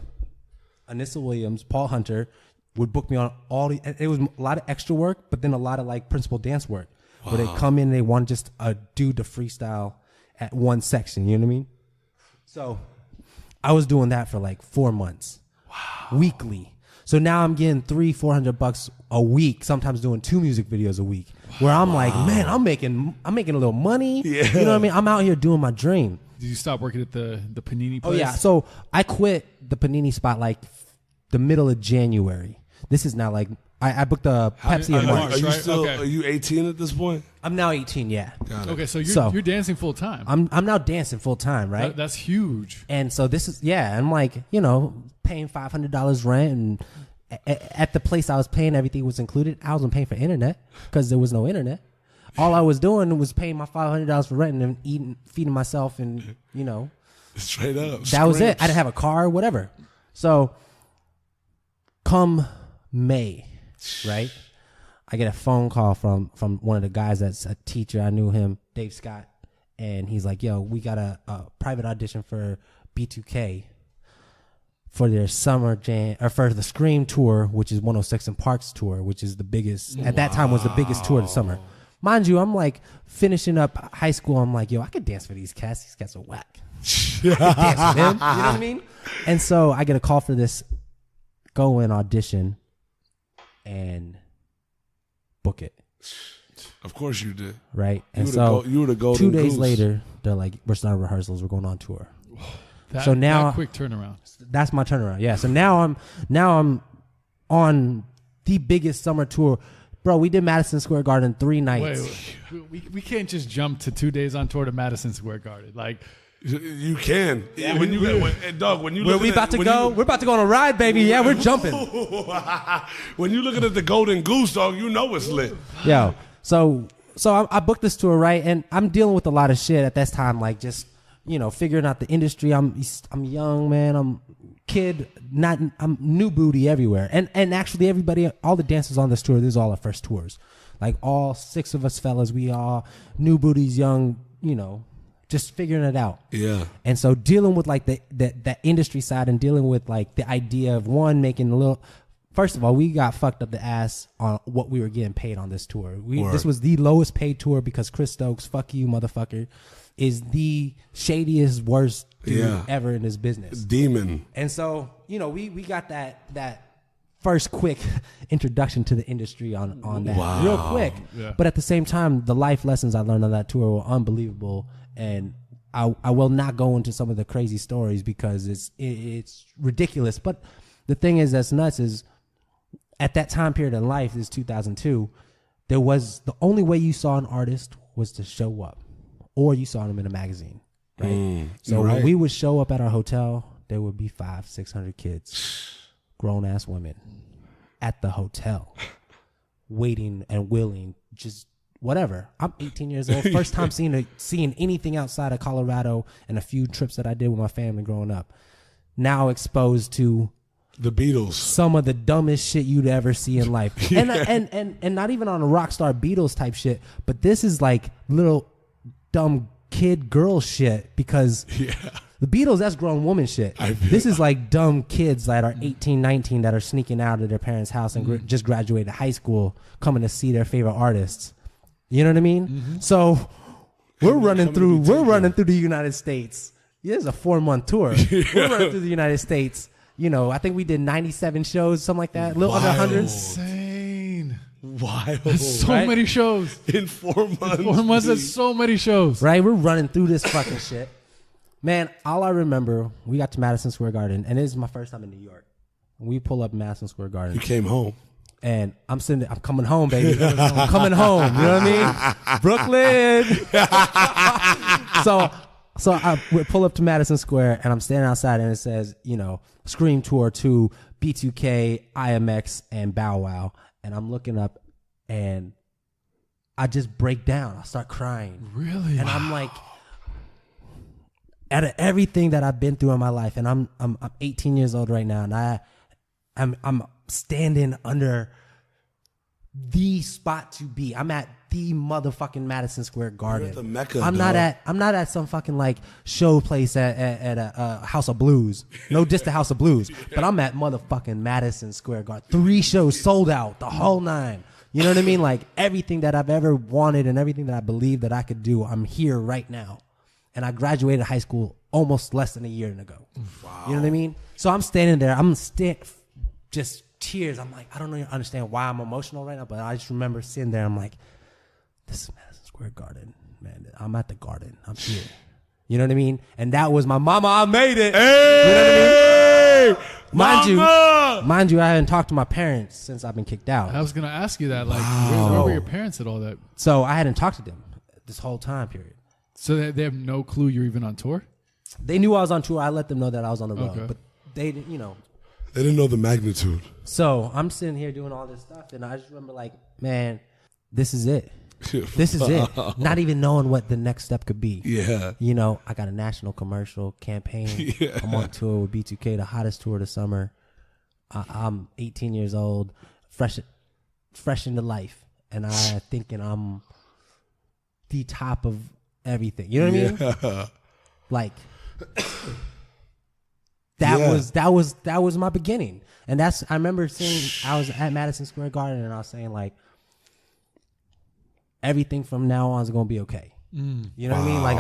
S2: Anissa Williams, Paul Hunter would book me on all the, it was a lot of extra work, but then a lot of like principal dance work where they come in and they want just a dude to freestyle at one section, you know what I mean? So I was doing that for like 4 months, weekly. So now I'm getting $300-400 a week, sometimes doing 2 music videos a week, where I'm like, man, I'm making a little money. Yeah. You know what I mean? I'm out here doing my dream.
S3: Did you stop working at the Panini place?
S2: Oh yeah. So I quit the Panini spot like the middle of January. This is now like I booked a Pepsi in March.
S1: Are you still? Are you 18 at this point?
S2: I'm now 18. Yeah.
S3: Okay, so you're dancing full time.
S2: I'm now dancing full time, right?
S3: That's huge.
S2: And so this is I'm like paying $500 rent, and at the place I was paying, everything was included. I wasn't paying for internet because there was no internet. All I was doing was paying my $500 for rent and eating, feeding myself, and
S1: straight up.
S2: That was it. I didn't have a car, whatever. So come May, right? I get a phone call from one of the guys that's a teacher. I knew him, Dave Scott, and he's like, yo, we got a private audition for B2K for their summer jam, or for the Scream tour, which is 106 and Parks tour, which is the biggest, at that time was the biggest tour of the summer. Mind you, I'm like finishing up high school. I'm like, yo, I could dance for these cats. These cats are whack. I could dance for them. You know what I mean? And so I get a call for this, go in, audition, and book it.
S1: Of course you did.
S2: Right? And
S1: you were the golden
S2: 2 days
S1: goose.
S2: later, they're like, we're starting rehearsals. We're going on tour.
S3: So now, that quick turnaround.
S2: That's my turnaround. Yeah. So now I'm on the biggest summer tour. Bro, we did Madison Square Garden 3 nights.
S3: Wait. We can't just jump to 2 days on tour to Madison Square Garden. Like,
S1: you can. Yeah, when you
S2: we're about to go on a ride, baby. Yeah, we're jumping.
S1: When you're looking at the Golden Goose, dog, you know it's lit.
S2: Yo, so I booked this tour, right? And I'm dealing with a lot of shit at this time, like just figuring out the industry. I'm young, man. I'm kid, I'm new booty everywhere. And actually everybody, all the dancers on this tour, these are all our first tours. Like all 6 of us fellas, we all new booties, young, you know, just figuring it out.
S1: Yeah.
S2: And so dealing with like that industry side and dealing with like the idea of making a little. First of all, we got fucked up the ass on what we were getting paid on this tour. This was the lowest paid tour because Chris Stokes, fuck you, motherfucker, is the shadiest, worst dude ever in this business.
S1: Demon.
S2: And so, you know, we got that first quick introduction to the industry on that real quick. Yeah. But at the same time, the life lessons I learned on that tour were unbelievable. And I will not go into some of the crazy stories because it's ridiculous. But the thing is that's nuts is at that time period in life, this 2002, there was the only way you saw an artist was to show up or you saw them in a magazine. Right. So when we would show up at our hotel, there would be 500-600 kids, grown ass women at the hotel waiting and willing, just whatever. I'm 18 years old. First time seeing anything outside of Colorado and a few trips that I did with my family growing up. Now exposed to
S1: the Beatles,
S2: some of the dumbest shit you'd ever see in life. And not even on a rock star Beatles type shit, but this is like little dumb kid girl shit because the Beatles, that's grown woman shit. This is like dumb kids that are 18, 19 that are sneaking out of their parents' house and just graduated high school coming to see their favorite artists. You know what I mean? Mm-hmm. So we're running through the United States. This is a 4-month tour. We're running through the United States. You know, I think we did 97 shows, something like that. A little under 100.
S3: Insane.
S1: Wild.
S3: That's so many shows.
S1: In 4 months.
S3: 4 months, that's so many shows.
S2: Right? We're running through this fucking shit. Man, all I remember, we got to Madison Square Garden, and this is my first time in New York. We pull up Madison Square Garden.
S1: You came home.
S2: And I'm sitting there, I'm coming home, baby. I'm coming home. You know what I mean? Brooklyn. So I would pull up to Madison Square, and I'm standing outside, and it says, you know, Scream Tour 2, B2K, IMX, and Bow Wow. And I'm looking up, and I just break down. I start crying.
S3: Really?
S2: And I'm like, out of everything that I've been through in my life, and I'm 18 years old right now, and I'm standing under the spot to be. I'm at the motherfucking Madison Square Garden.
S1: You're at the Mecca.
S2: I'm not at some fucking like show place at a House of Blues. No diss to House of Blues, but I'm at motherfucking Madison Square Garden. 3 shows sold out, the whole 9. You know what I mean? Like everything that I've ever wanted and everything that I believed that I could do, I'm here right now. And I graduated high school almost less than a year ago. Wow. You know what I mean? So I'm standing there. I'm just tears. I'm like, I don't understand why I'm emotional right now, but I just remember sitting there. I'm like, this is Madison Square Garden, man. I'm at the Garden. I'm here. You know what I mean? And that was my mama. I made it.
S1: Hey!
S2: You know what I mean? Mind you, I haven't talked to my parents since I've been kicked out.
S3: I was going to ask you that. Like, where were your parents at all that?
S2: So I hadn't talked to them this whole time period.
S3: So they have no clue you're even on tour?
S2: They knew I was on tour. I let them know that I was on the road. Okay. But they didn't, you know.
S1: They didn't know the magnitude.
S2: So I'm sitting here doing all this stuff, and I just remember like, man, this is it. This is it. Not even knowing what the next step could be.
S1: Yeah.
S2: You know, I got a national commercial campaign. Yeah. I'm on tour with B2K, the hottest tour of the summer. I'm 18 years old, fresh into life, and I thinking I'm the top of everything. You know what I mean? Like that was my beginning. And I remember saying, I was at Madison Square Garden and I was saying like, everything from now on is going to be okay. You know what I mean? Like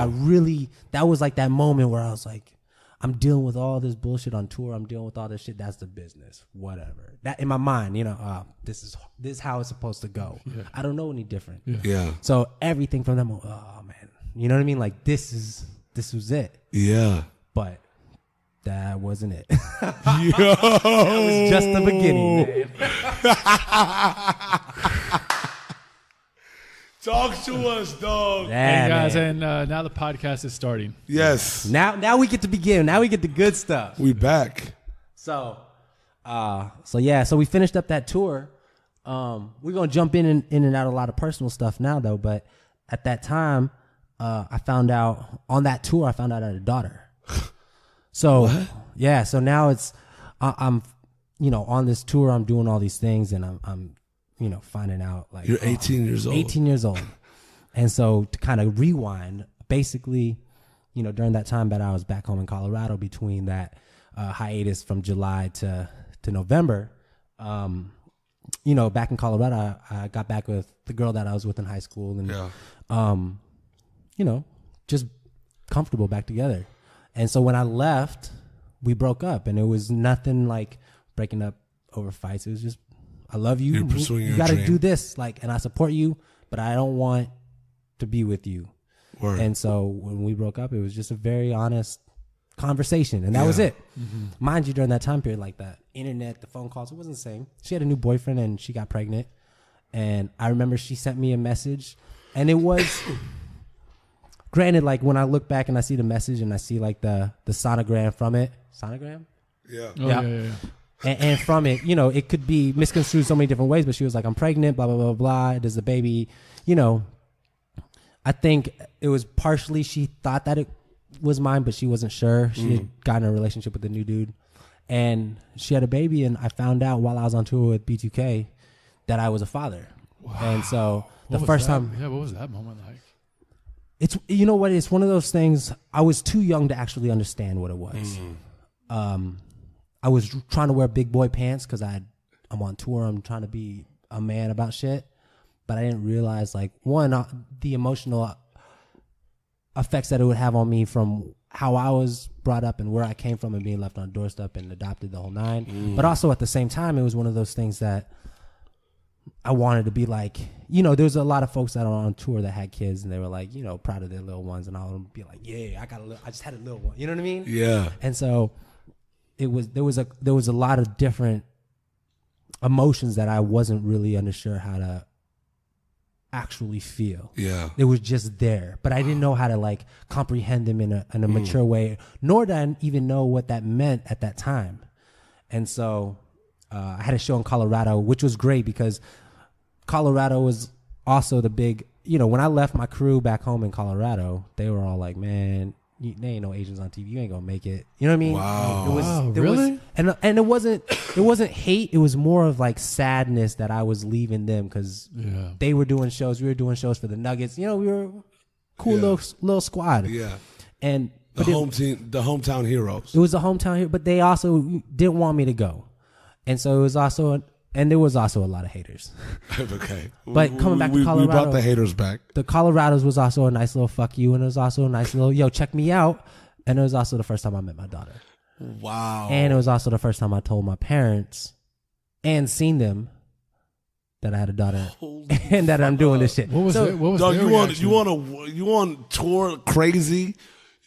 S2: that was like that moment where I was like, I'm dealing with all this bullshit on tour. I'm dealing with all this shit. That's the business, whatever. That in my mind, you know, this is how it's supposed to go. Yeah. I don't know any different.
S1: Yeah.
S2: So everything from them, oh man, you know what I mean? Like this was it.
S1: Yeah.
S2: But that wasn't it. That was just the beginning, man.
S1: Talk to us, dog.
S3: Hey guys, and now the podcast is starting.
S1: Yes.
S2: Now we get to begin. Now we get the good stuff.
S1: We back.
S2: So we finished up that tour. We're gonna jump in and out of a lot of personal stuff now, though. But at that time, I found out on that tour, I found out I had a daughter. So yeah, so now I'm on this tour, I'm doing all these things, and I'm finding out like
S1: you're 18 years old.
S2: 18 years old. And so to kind of rewind, basically, during that time that I was back home in Colorado, between that hiatus from July to November, back in Colorado, I got back with the girl that I was with in high school, and just comfortable back together. And so when I left, we broke up, and it was nothing like breaking up over fights. It was just, I love you.
S1: You're pursuing your
S2: You got to
S1: dream.
S2: do this, and I support you, but I don't want to be with you.
S1: Word.
S2: And so when we broke up, it was just a very honest conversation, and that was it. Mm-hmm. Mind you, during that time period, like the internet, the phone calls, it wasn't the same. She had a new boyfriend, and she got pregnant, and I remember she sent me a message, and it was granted, like when I look back and I see the message and I see like the sonogram from it,
S1: Yeah.
S3: Yeah.
S2: and from it, it could be misconstrued so many different ways, but she was like, I'm pregnant, blah blah blah blah, there's a baby. I think it was partially she thought that it was mine, but she wasn't sure. She had gotten a relationship with a new dude, and she had a baby, and I found out while I was on tour with B2K that I was a father. Wow. And so the first time,
S3: what was that moment like?
S2: it's it's one of those things. I was too young to actually understand what it was. I was trying to wear big boy pants because I'm on tour. I'm trying to be a man about shit, but I didn't realize the emotional effects that it would have on me from how I was brought up and where I came from and being left on a doorstep and adopted the whole nine. But also at the same time, it was one of those things that I wanted to be like, there was a lot of folks that are on tour that had kids and they were like, proud of their little ones, and I would be like, yeah, I just had a little one. You know what I mean?
S1: Yeah.
S2: And so there was a lot of different emotions that I wasn't really unsure how to actually feel.
S1: Yeah.
S2: It was just there, but I didn't know how to comprehend them in a mature way, nor did I even know what that meant at that time. And so I had a show in Colorado, which was great because Colorado was also the big, when I left my crew back home in Colorado, they were all like, man, there ain't no Asians on TV. You ain't gonna make it. You know what I mean?
S1: Wow.
S3: Really?
S2: And it wasn't hate. It was more of like sadness that I was leaving them because they were doing shows. We were doing shows for the Nuggets. We were a cool little squad.
S1: Yeah.
S2: And
S1: the hometown heroes.
S2: It was a hometown hero, but they also didn't want me to go, and so it was also. And there was also a lot of haters.
S1: Okay.
S2: But coming back to Colorado.
S1: We brought the haters back.
S2: The Colorados was also a nice little fuck you. And it was also a nice little, yo, check me out. And it was also the first time I met my daughter.
S1: Wow.
S2: And it was also the first time I told my parents and seen them that I had a daughter. And that I'm doing this shit.
S3: What was
S1: Dog, you on tour crazy?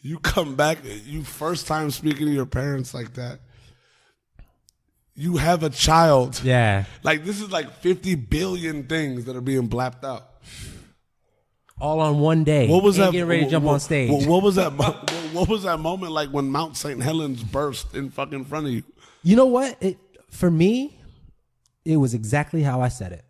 S1: You come back, you first time speaking to your parents like that. You have a child.
S2: Yeah.
S1: This is 50 billion things that are being blapped out.
S2: All on one day.
S1: What was that?
S2: Getting ready to jump on stage.
S1: What was that? What was that moment like when Mount St. Helens burst in fucking front of you?
S2: You know what? For me, it was exactly how I said it.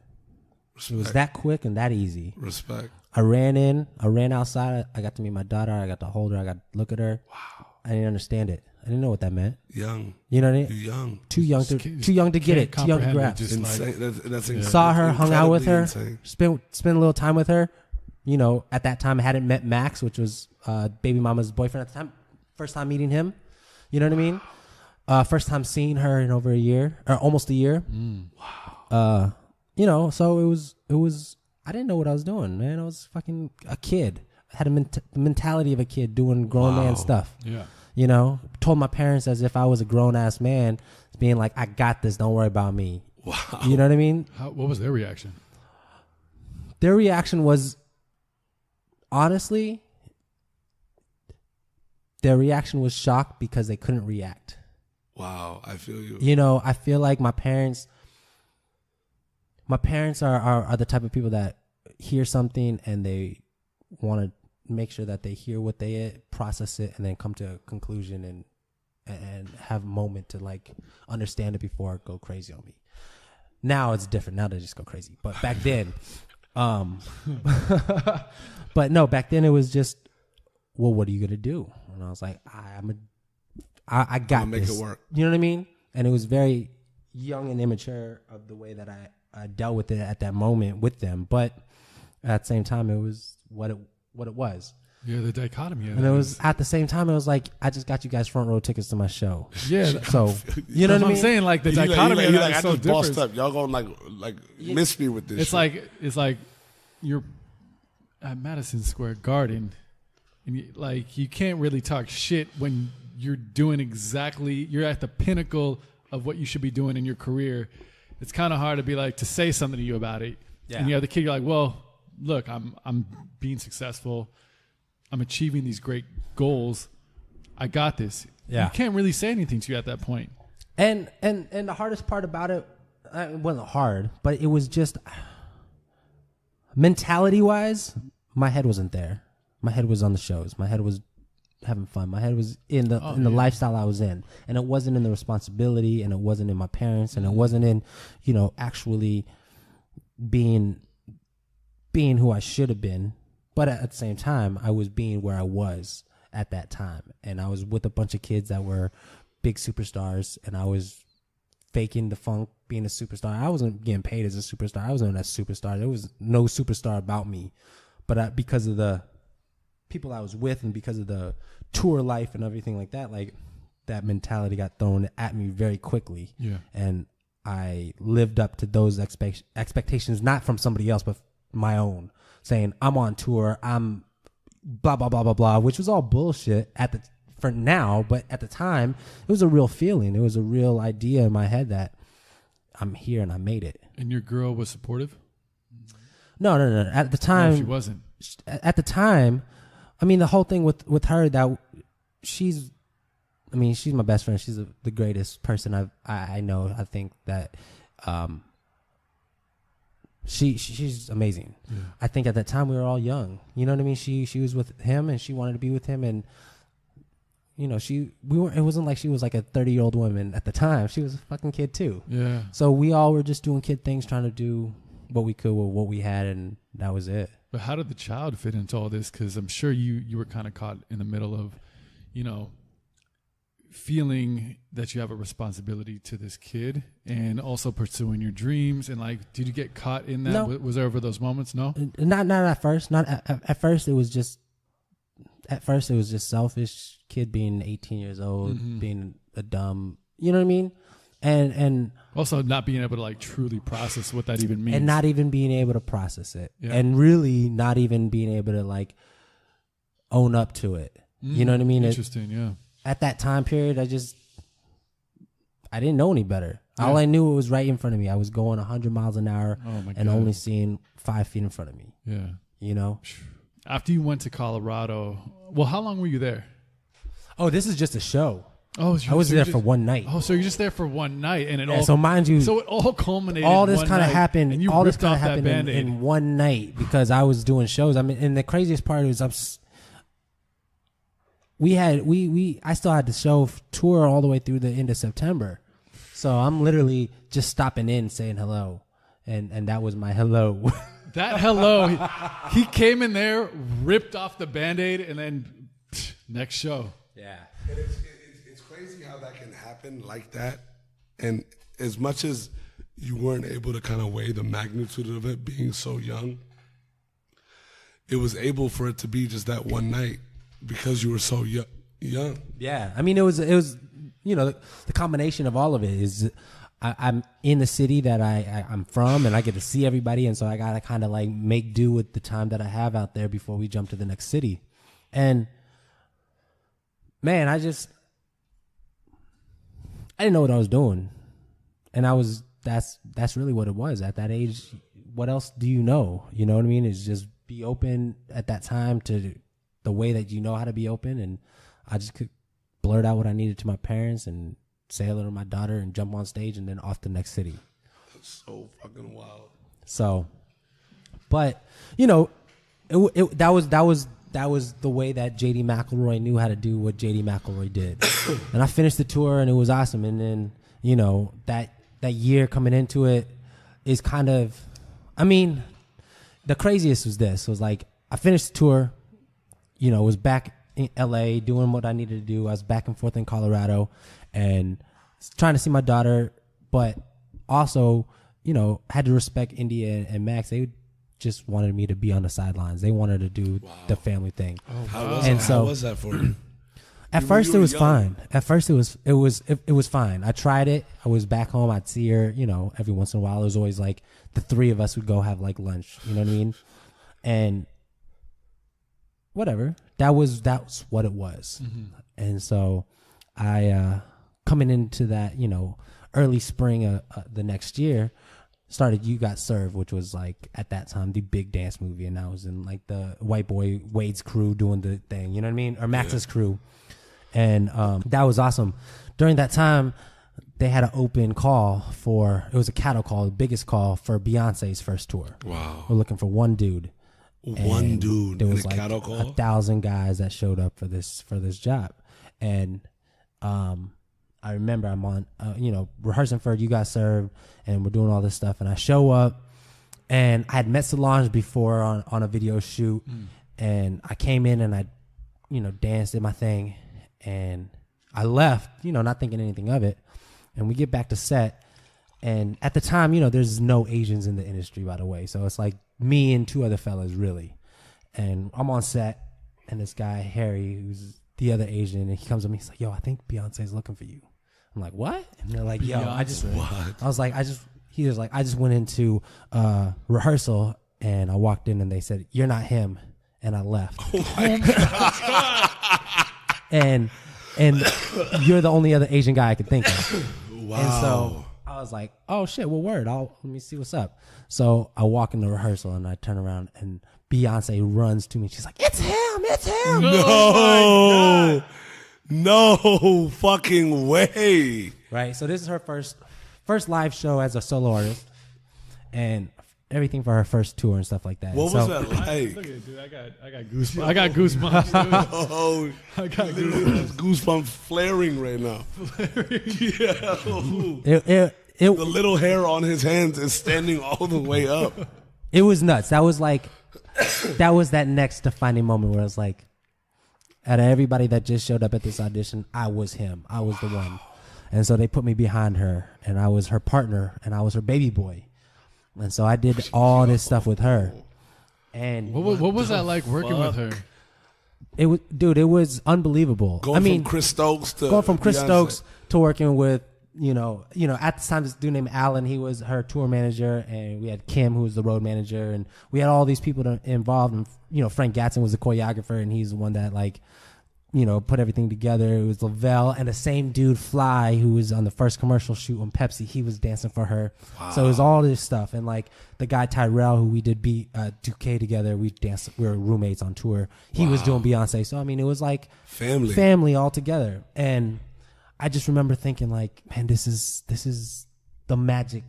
S1: Respect.
S2: It was that quick and that easy.
S1: Respect.
S2: I ran outside. I got to meet my daughter. I got to hold her. I got to look at her.
S1: Wow.
S2: I didn't understand it. I didn't know what that meant.
S1: Young.
S2: You know what I mean?
S1: You're young.
S2: Too young to get it. Too young to grasp.
S1: Insane. That's insane.
S2: Saw her, hung out with her,
S1: insane.
S2: spent a little time with her. At that time I hadn't met Max, which was baby mama's boyfriend at the time. First time meeting him. You know what I mean? First time seeing her in over a year, or almost a year. Wow. So it was. I didn't know what I was doing, man. I was fucking a kid. I had a mentality of a kid doing grown man stuff.
S3: Yeah.
S2: Told my parents as if I was a grown ass man, being like, I got this. Don't worry about me.
S1: Wow.
S2: You know what I mean?
S3: What was their reaction?
S2: Their reaction was, honestly, shocked because they couldn't react.
S1: Wow. I feel you.
S2: I feel like my parents are the type of people that hear something and they want to make sure that they hear what they process it and then come to a conclusion and have a moment to understand it before it go crazy on me. Now it's different. Now they just go crazy. But back then, back then it was just, well, what are you gonna do? And I was like, I got
S1: make
S2: this.
S1: it work.
S2: You know what I mean? And it was very young and immature of the way that I dealt with it at that moment with them. But at the same time, it was what it was.
S3: Yeah, the dichotomy.
S2: And it was at the same time, it was like, I just got you guys front row tickets to my show.
S3: Yeah.
S2: So, you know what I mean?
S3: I'm saying, like, the dichotomy of that is
S1: I
S3: so
S1: just bossed
S3: different.
S1: up. Y'all gonna like miss me with this.
S3: It's like you're at Madison Square Garden, and you can't really talk shit when you're doing you're at the pinnacle of what you should be doing in your career. It's kind of hard to be like, to say something to you about it.
S2: Yeah.
S3: And you have the kid, you're like, well, look, I'm being successful. I'm achieving these great goals. I got this.
S2: Yeah.
S3: You can't really say anything to you at that point.
S2: And the hardest part about it wasn't hard, but it was just mentality wise, my head wasn't there. My head was on the shows. My head was having fun. My head was in the lifestyle I was in, and it wasn't in the responsibility, and it wasn't in my parents, and it wasn't in, actually being who I should have been. But at the same time, I was being where I was at that time. And I was with a bunch of kids that were big superstars, and I was faking the funk, being a superstar. I wasn't getting paid as a superstar. I wasn't a superstar. There was no superstar about me. But because of the people I was with and because of the tour life and everything like that, like, that mentality got thrown at me very quickly.
S3: Yeah.
S2: And I lived up to those expectations, not from somebody else, but my own. Saying I'm on tour, I'm blah blah blah blah blah, which was all bullshit for now, but at the time it was a real feeling. It was a real idea in my head that I'm here and I made it.
S3: And your girl was supportive?
S2: No. At the time,
S3: No, she wasn't.
S2: At the time, I mean, the whole thing with her, that she's my best friend. She's the greatest person I know. I think that. She's amazing. Yeah. I think at that time we were all young. You know what I mean? She was with him and she wanted to be with him, and it wasn't like she was like a 30-year-old woman at the time. She was a fucking kid too.
S3: Yeah.
S2: So we all were just doing kid things, trying to do what we could with what we had, and that was it.
S3: But how did the child fit into all this? Because I'm sure you were kind of caught in the middle of, feeling that you have a responsibility to this kid and also pursuing your dreams. And did you get caught in that?
S2: No.
S3: Was there ever those moments? No,
S2: not at first. Not at first. It was just selfish kid being 18 years old, being a dumb. You know what I mean? And
S3: also not being able to truly process what that even means,
S2: and not even being able to process it,
S3: yeah.
S2: and really not even being able to own up to it. You know what I mean?
S3: Interesting. Yeah.
S2: At that time period, I didn't know any better.
S3: Yeah.
S2: All I knew was right in front of me. I was going 100 miles an hour and
S3: God.
S2: only seeing 5 feet in front of me.
S3: Yeah. After you went to Colorado, well, how long were you there?
S2: Oh, this is just a show.
S3: Oh,
S2: I was there for one night.
S3: Oh, so you're just there for one night, and
S2: so mind you,
S3: so it all culminated.
S2: All this
S3: kind of
S2: happened.
S3: And you
S2: all this
S3: ripped off that
S2: happened
S3: Band-Aid
S2: in one night because I was doing shows. I mean, and the craziest part is I still had the show tour all the way through the end of September. So I'm literally just stopping in saying hello. And that was my hello.
S3: That hello. He came in there, ripped off the Band-Aid, and then next show.
S2: Yeah.
S1: And it's crazy how that can happen like that. And as much as you weren't able to kind of weigh the magnitude of it being so young, it was able for it to be just that one night. Because you were so young.
S2: Yeah. I mean, it was the combination of all of it is I'm in the city that I'm from, and I get to see everybody, and so I got to kind of make do with the time that I have out there before we jump to the next city. And, man, I didn't know what I was doing. And that's really what it was. At that age, what else do you know? You know what I mean? It's just be open at that time to the way that you know how to be open, and I just could blurt out what I needed to my parents and say hello to my daughter and jump on stage and then off the next city.
S1: That's so fucking wild.
S2: So, but that was the way that JD McElroy knew how to do what JD McElroy did, and I finished the tour and it was awesome. And then that year coming into it is kind of, I mean, the craziest was this. It was I finished the tour. Was back in LA doing what I needed to do. I was back and forth in Colorado and trying to see my daughter, but also, you know, had to respect India and Max. They just wanted me to be on the sidelines. They wanted to do the family thing.
S1: Oh,
S2: how
S1: was that for you?
S2: At first it was fine. At first it was fine. I tried it. I was back home. I'd see her, you know, every once in a while. It was always like the three of us would go have like lunch. You know what I mean? And whatever. That was what it was. Mm-hmm. And so I coming into that, you know, early spring the next year, started You Got Served, which was like at that time the big dance movie, and I was in like the white boy Wade's crew doing the thing, you know what I mean, or Max's crew, and that was awesome. During that time, they had an open call it was a cattle call, the biggest call for Beyonce's first tour.
S1: Wow,
S2: we're looking for one dude.
S1: One dude.
S2: There was
S1: like
S2: cattle call? 1,000 guys that showed up for this job, and I remember I'm on, you know, rehearsing for You Got Served, and we're doing all this stuff. And I show up, and I had met Solange before on a video shoot, and I came in and I, you know, danced, did my thing, and I left, you know, not thinking anything of it. And we get back to set, and at the time, you know, there's no Asians in the industry, by the way. So it's like me and two other fellas, really. And I'm on set, and this guy, Harry, who's the other Asian, and he comes to me, he's like, yo, I think Beyonce's looking for you. I'm like, what? And they're like, yo, I just went into rehearsal, and I walked in and they said, you're not him. And I left. Oh my God. and you're the only other Asian guy I could think of.
S1: Wow.
S2: And so I was like, oh shit, well, word. Let me see what's up. So I walk in the rehearsal and I turn around and Beyonce runs to me. She's like, it's him.
S1: No. No fucking way.
S2: Right. So this is her first live show as a solo artist, and everything for her first tour and stuff like that.
S1: What was that like?
S3: Look at it, dude. I got goosebumps. I got goosebumps, dude.
S1: Oh,
S3: I got goosebumps.
S1: Goosebumps flaring right now.
S2: Yeah.
S1: The little hair on his hands is standing all the way up.
S2: It was nuts. That was that next defining moment where I was like, out of everybody that just showed up at this audition, I was him. I was the one. And so they put me behind her, and I was her partner, and I was her baby boy. And so I did all this stuff with her. And
S3: what was that like working with her?
S2: It was unbelievable.
S1: Going from Chris Stokes to
S2: working with, you know, at the time, this dude named Alan, he was her tour manager, and we had Kim, who was the road manager, and we had all these people involved. And, you know, Frank Gatson was the choreographer, and he's the one that, like, you know, put everything together. It was Lavelle, and the same dude, Fly, who was on the first commercial shoot on Pepsi, he was dancing for her. Wow. So it was all this stuff. And, like, the guy Tyrell, who we did 2K together, we were roommates on tour. He was doing Beyonce. So, I mean, it was like family all together. And I just remember thinking, like, man, this is the magic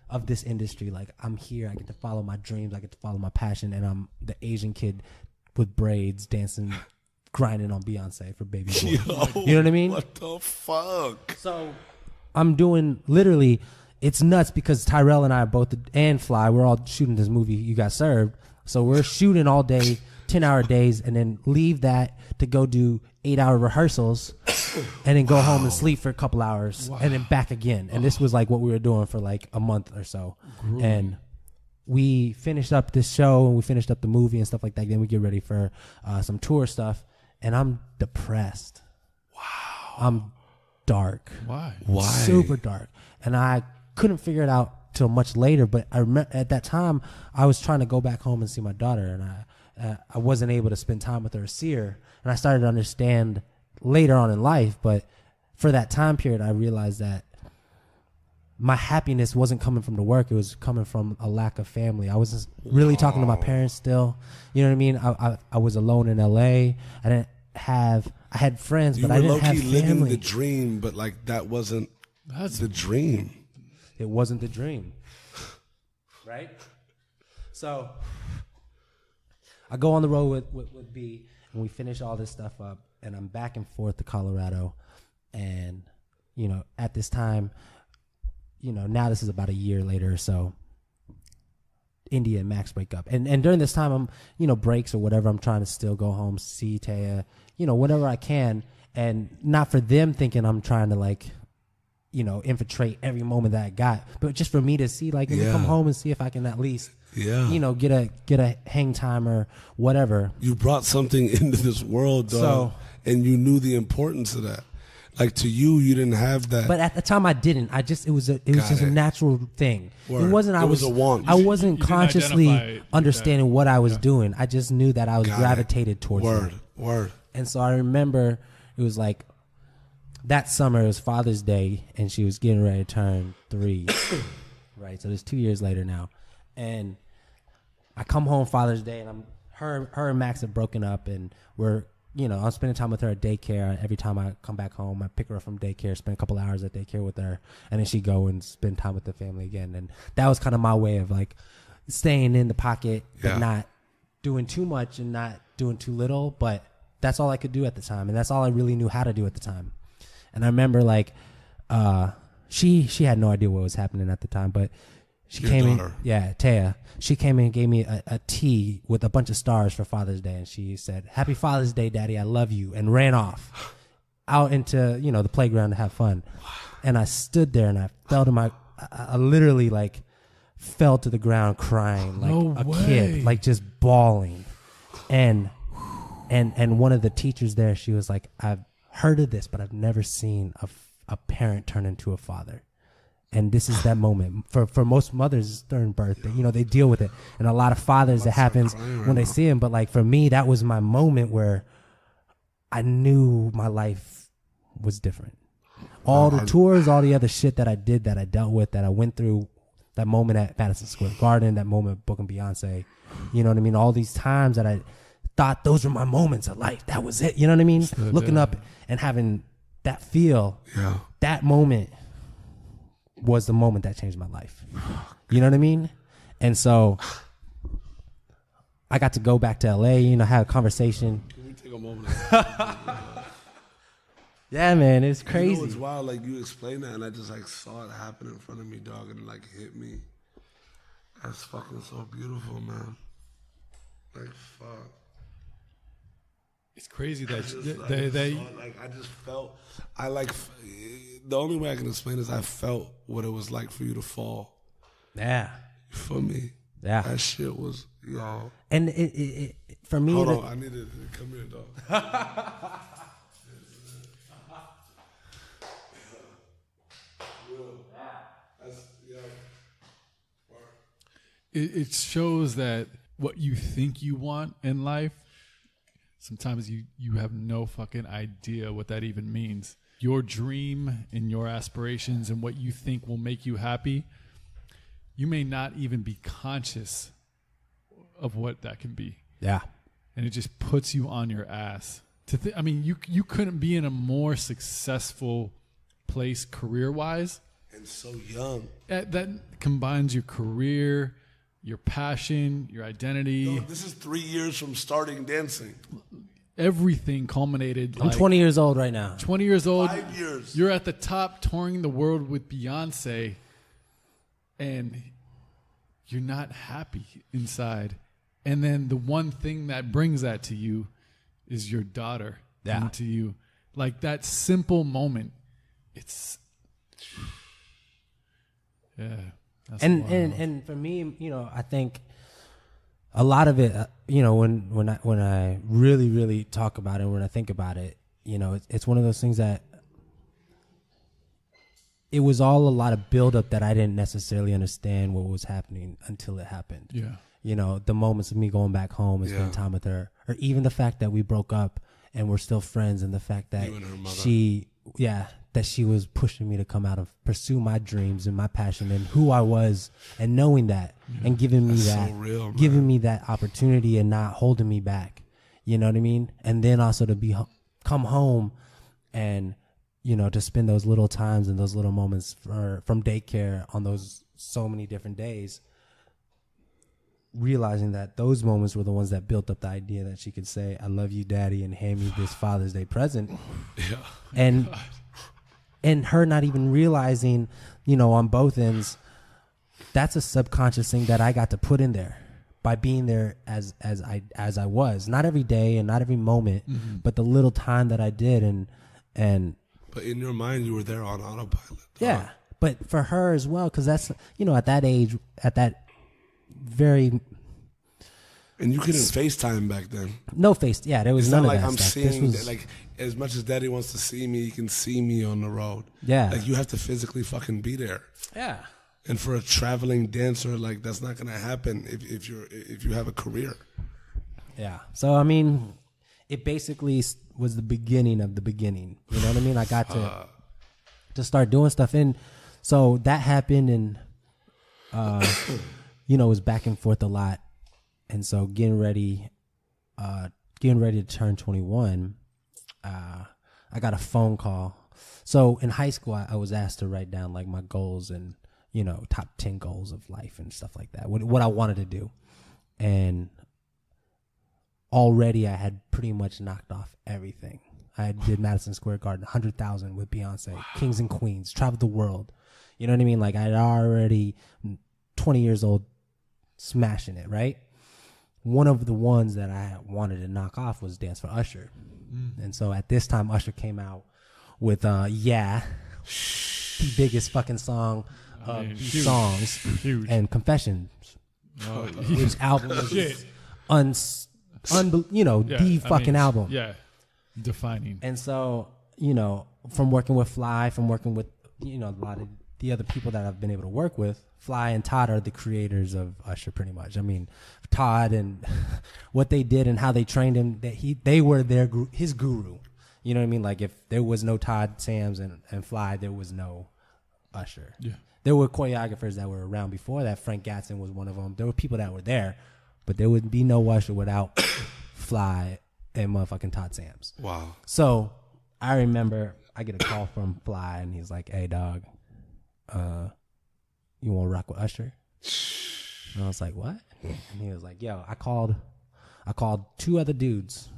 S2: of this industry. Like, I'm here. I get to follow my dreams. I get to follow my passion. And I'm the Asian kid with braids dancing, grinding on Beyonce for Baby Boy.
S1: Yo,
S2: you know what I mean?
S1: What the fuck?
S2: So I'm doing literally, it's nuts because Tyrell and I both, and Fly, we're all shooting this movie, You Got Served. So we're shooting all day, 10-hour days, and then leave that to go do 8-hour rehearsals and then go home and sleep for a couple hours and then back again. And this was like what we were doing for like a month or so. And we finished up this show and we finished up the movie and stuff like that. Then we get ready for some tour stuff. And I'm depressed. Wow. I'm dark.
S3: Why?
S2: Super dark. And I couldn't figure it out till much later. But I remember at that time, I was trying to go back home and see my daughter. And I wasn't able to spend time with her or see her. And I started to understand later on in life. But for that time period, I realized that my happiness wasn't coming from the work. It was coming from a lack of family. I wasn't really talking to my parents still. You know what I mean? I was alone in LA. I had friends, but I didn't have family.
S1: Living the dream, but like that wasn't the dream.
S2: It wasn't the dream. Right? So I go on the road with B, and we finish all this stuff up, and I'm back and forth to Colorado. And, you know, at this time, you know, now this is about a year later or so, India and Max break up. And during this time, I'm, you know, breaks or whatever, I'm trying to still go home, see Taya, you know, whenever I can. And not for them thinking I'm trying to, like, you know, infiltrate every moment that I got, but just for me to see, like, let me come home and see if I can at least, you know, get a hang time or whatever.
S1: You brought something into this world, dog, and you knew the importance of that. Like, to you, you didn't have that.
S2: But at the time, I didn't. It was just a natural thing.
S1: Word.
S2: It wasn't.
S1: It was a want.
S2: I wasn't
S3: you
S2: consciously understanding what I was doing. I just knew that I was gravitated towards it.
S1: Word.
S2: And so I remember it was like that summer. It was Father's Day, and she was getting ready to turn 3. Right. So it's 2 years later now, and I come home Father's Day, and her and Max have broken up, and I'm spending time with her at daycare. Every time I come back home, I pick her up from daycare, spend a couple hours at daycare with her, and then she go and spend time with the family again. And that was kind of my way of, like, staying in the pocket, but not doing too much and not doing too little. But that's all I could do at the time, and that's all I really knew how to do at the time. And I remember, like, she had no idea what was happening at the time, but she came in. Yeah, Taya. She came in and gave me a tea with a bunch of stars for Father's Day, and she said, "Happy Father's Day, Daddy. I love you," and ran off out into, you know, the playground to have fun. And I stood there and I fell to I literally, like, fell to the ground crying like kid, like, just bawling. And one of the teachers there, she was like, "I've heard of this, but I've never seen a parent turn into a father." And this is that moment. For most mothers during birth, you know, they deal with it. And a lot of fathers, it happens when they see him. But, like, for me, that was my moment where I knew my life was different. All the tours, all the other shit that I did, that I dealt with, that I went through, that moment at Madison Square Garden, that moment booking Beyonce, you know what I mean? All these times that I thought those were my moments of life. That was it. You know what I mean? Looking up and having that feel, that moment was the moment that changed my life. You know what I mean? And so I got to go back to LA, you know, have a conversation.
S1: Can we take a moment?
S2: Yeah, man, it's crazy.
S1: You know, it's wild. Like, you explained that, and I just, like, saw it happen in front of me, dog, and it, like, hit me. That's fucking so beautiful, man. Like, fuck.
S3: It's crazy that
S1: I just felt, the only way I can explain is I felt what it was like for you to fall.
S2: Yeah.
S1: You feel me?
S2: Yeah.
S1: That shit was, yo.
S2: And it for me.
S1: Hold on, I need to come here, dog.
S3: It shows that what you think you want in life, sometimes you have no fucking idea what that even means. Your dream and your aspirations and what you think will make you happy, you may not even be conscious of what that can be.
S2: Yeah.
S3: And it just puts you on your ass. I mean, you couldn't be in a more successful place career-wise.
S1: And so young.
S3: That combines your career, your passion, your identity.
S1: Yo, this is 3 years from starting dancing.
S3: Everything culminated.
S2: I'm 20 years old right now.
S3: 20 years old.
S1: 5 years.
S3: You're at the top touring the world with Beyonce, and you're not happy inside. And then the one thing that brings that to you is your daughter coming to you. Like, that simple moment. It's... Yeah.
S2: And for me, you know, I think a lot of it, you know, when I really, really talk about it, when I think about it, you know, it's one of those things that it was all a lot of buildup that I didn't necessarily understand what was happening until it happened.
S3: Yeah.
S2: You know, the moments of me going back home and spending time with her, or even the fact that we broke up and we're still friends, and the fact that that she was pushing me to come out and pursue my dreams and my passion and who I was, and knowing that and giving me giving me that opportunity and not holding me back. You know what I mean? And then also to come home and, you know, to spend those little times and those little moments from daycare on those so many different days, realizing that those moments were the ones that built up the idea that she could say, "I love you, Daddy," and hand me this Father's Day present. Yeah. And her not even realizing, you know, on both ends, that's a subconscious thing that I got to put in there by being there as I was, not every day and not every moment, but the little time that I did, and
S1: but in your mind you were there on autopilot.
S2: Yeah, but for her as well, because that's, at that age, at that very.
S1: And you couldn't FaceTime back then.
S2: No face. Yeah, there was
S1: it's
S2: none
S1: not
S2: of
S1: like
S2: that
S1: I'm
S2: stuff.
S1: seeing like as much as Daddy wants to see me, he can see me on the road.
S2: Yeah,
S1: like you have to physically fucking be there.
S2: Yeah.
S1: And for a traveling dancer, like that's not gonna happen if you have a career.
S2: Yeah. So I mean, it basically was the beginning of the beginning. You know what I mean? I got to start doing stuff, and so that happened, and it was back and forth a lot. And so getting ready to turn 21, I got a phone call. So in high school, I was asked to write down like my goals and, top 10 goals of life and stuff like that, what I wanted to do. And already I had pretty much knocked off everything. I did Madison Square Garden, 100,000 with Beyonce, wow. Kings and Queens, traveled the world. You know what I mean? Like I had already 20 years old smashing it, right? One of the ones that I wanted to knock off was Dance for Usher. And so at this time, Usher came out with Yeah, the biggest fucking song of these songs,
S3: huge.
S2: And Confessions, which album was the fucking album.
S3: Yeah, defining.
S2: And so, from working with Fly, from working with, a lot of the other people that I've been able to work with, Fly and Todd are the creators of Usher pretty much. I mean, Todd and what they did and how they trained him, they were his guru. You know what I mean? Like if there was no Todd Sams and Fly, there was no Usher. Yeah. There were choreographers that were around before that. Frank Gatson was one of them. There were people that were there, but there would be no Usher without Fly and motherfucking Todd Sams.
S1: Wow.
S2: So I remember I get a call from Fly and he's like, "Hey dog, you want to rock with Usher?" And I was like, "What?" And he was like, "Yo, I called 2 other dudes.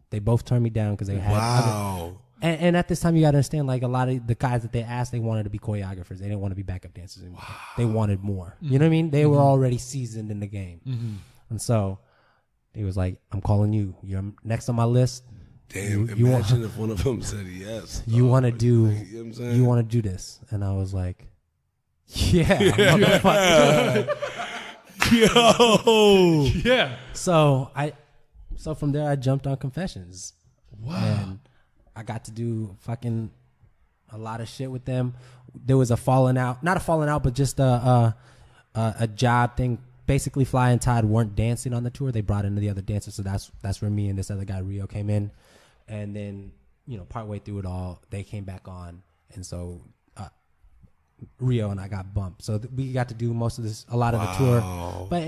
S2: They both turned me down because they had
S1: wow."
S2: And at this time, you got to understand, like a lot of the guys that they asked, they wanted to be choreographers. They didn't want to be backup dancers anymore. Wow. They wanted more. You know what I mean? They were already seasoned in the game. And so he was like, "I'm calling you. You're next on my list."
S1: Damn, imagine if one of them said yes.
S2: You want to do this. And I was like, yeah.
S1: Yo.
S3: Yeah.
S2: So from there I jumped on Confessions.
S3: Wow.
S2: And I got to do fucking a lot of shit with them. There was not a falling out, but just a job thing. Basically, Fly and Todd weren't dancing on the tour. They brought in the other dancers, so that's where me and this other guy Rio came in. And then, partway through it all, they came back on, and so Rio and I got bumped. So we got to do a lot of the tour. But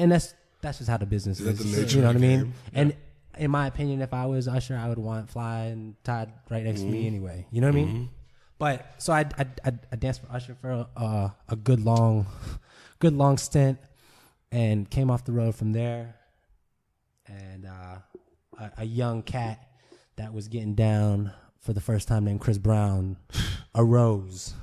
S2: that's just how the business is. You know what I mean? Yeah. And in my opinion, if I was Usher, I would want Fly and Todd right next to me anyway. You know what I mean? But so I danced for Usher for a good long stint, and came off the road from there. And a young cat that was getting down for the first time named Chris Brown arose.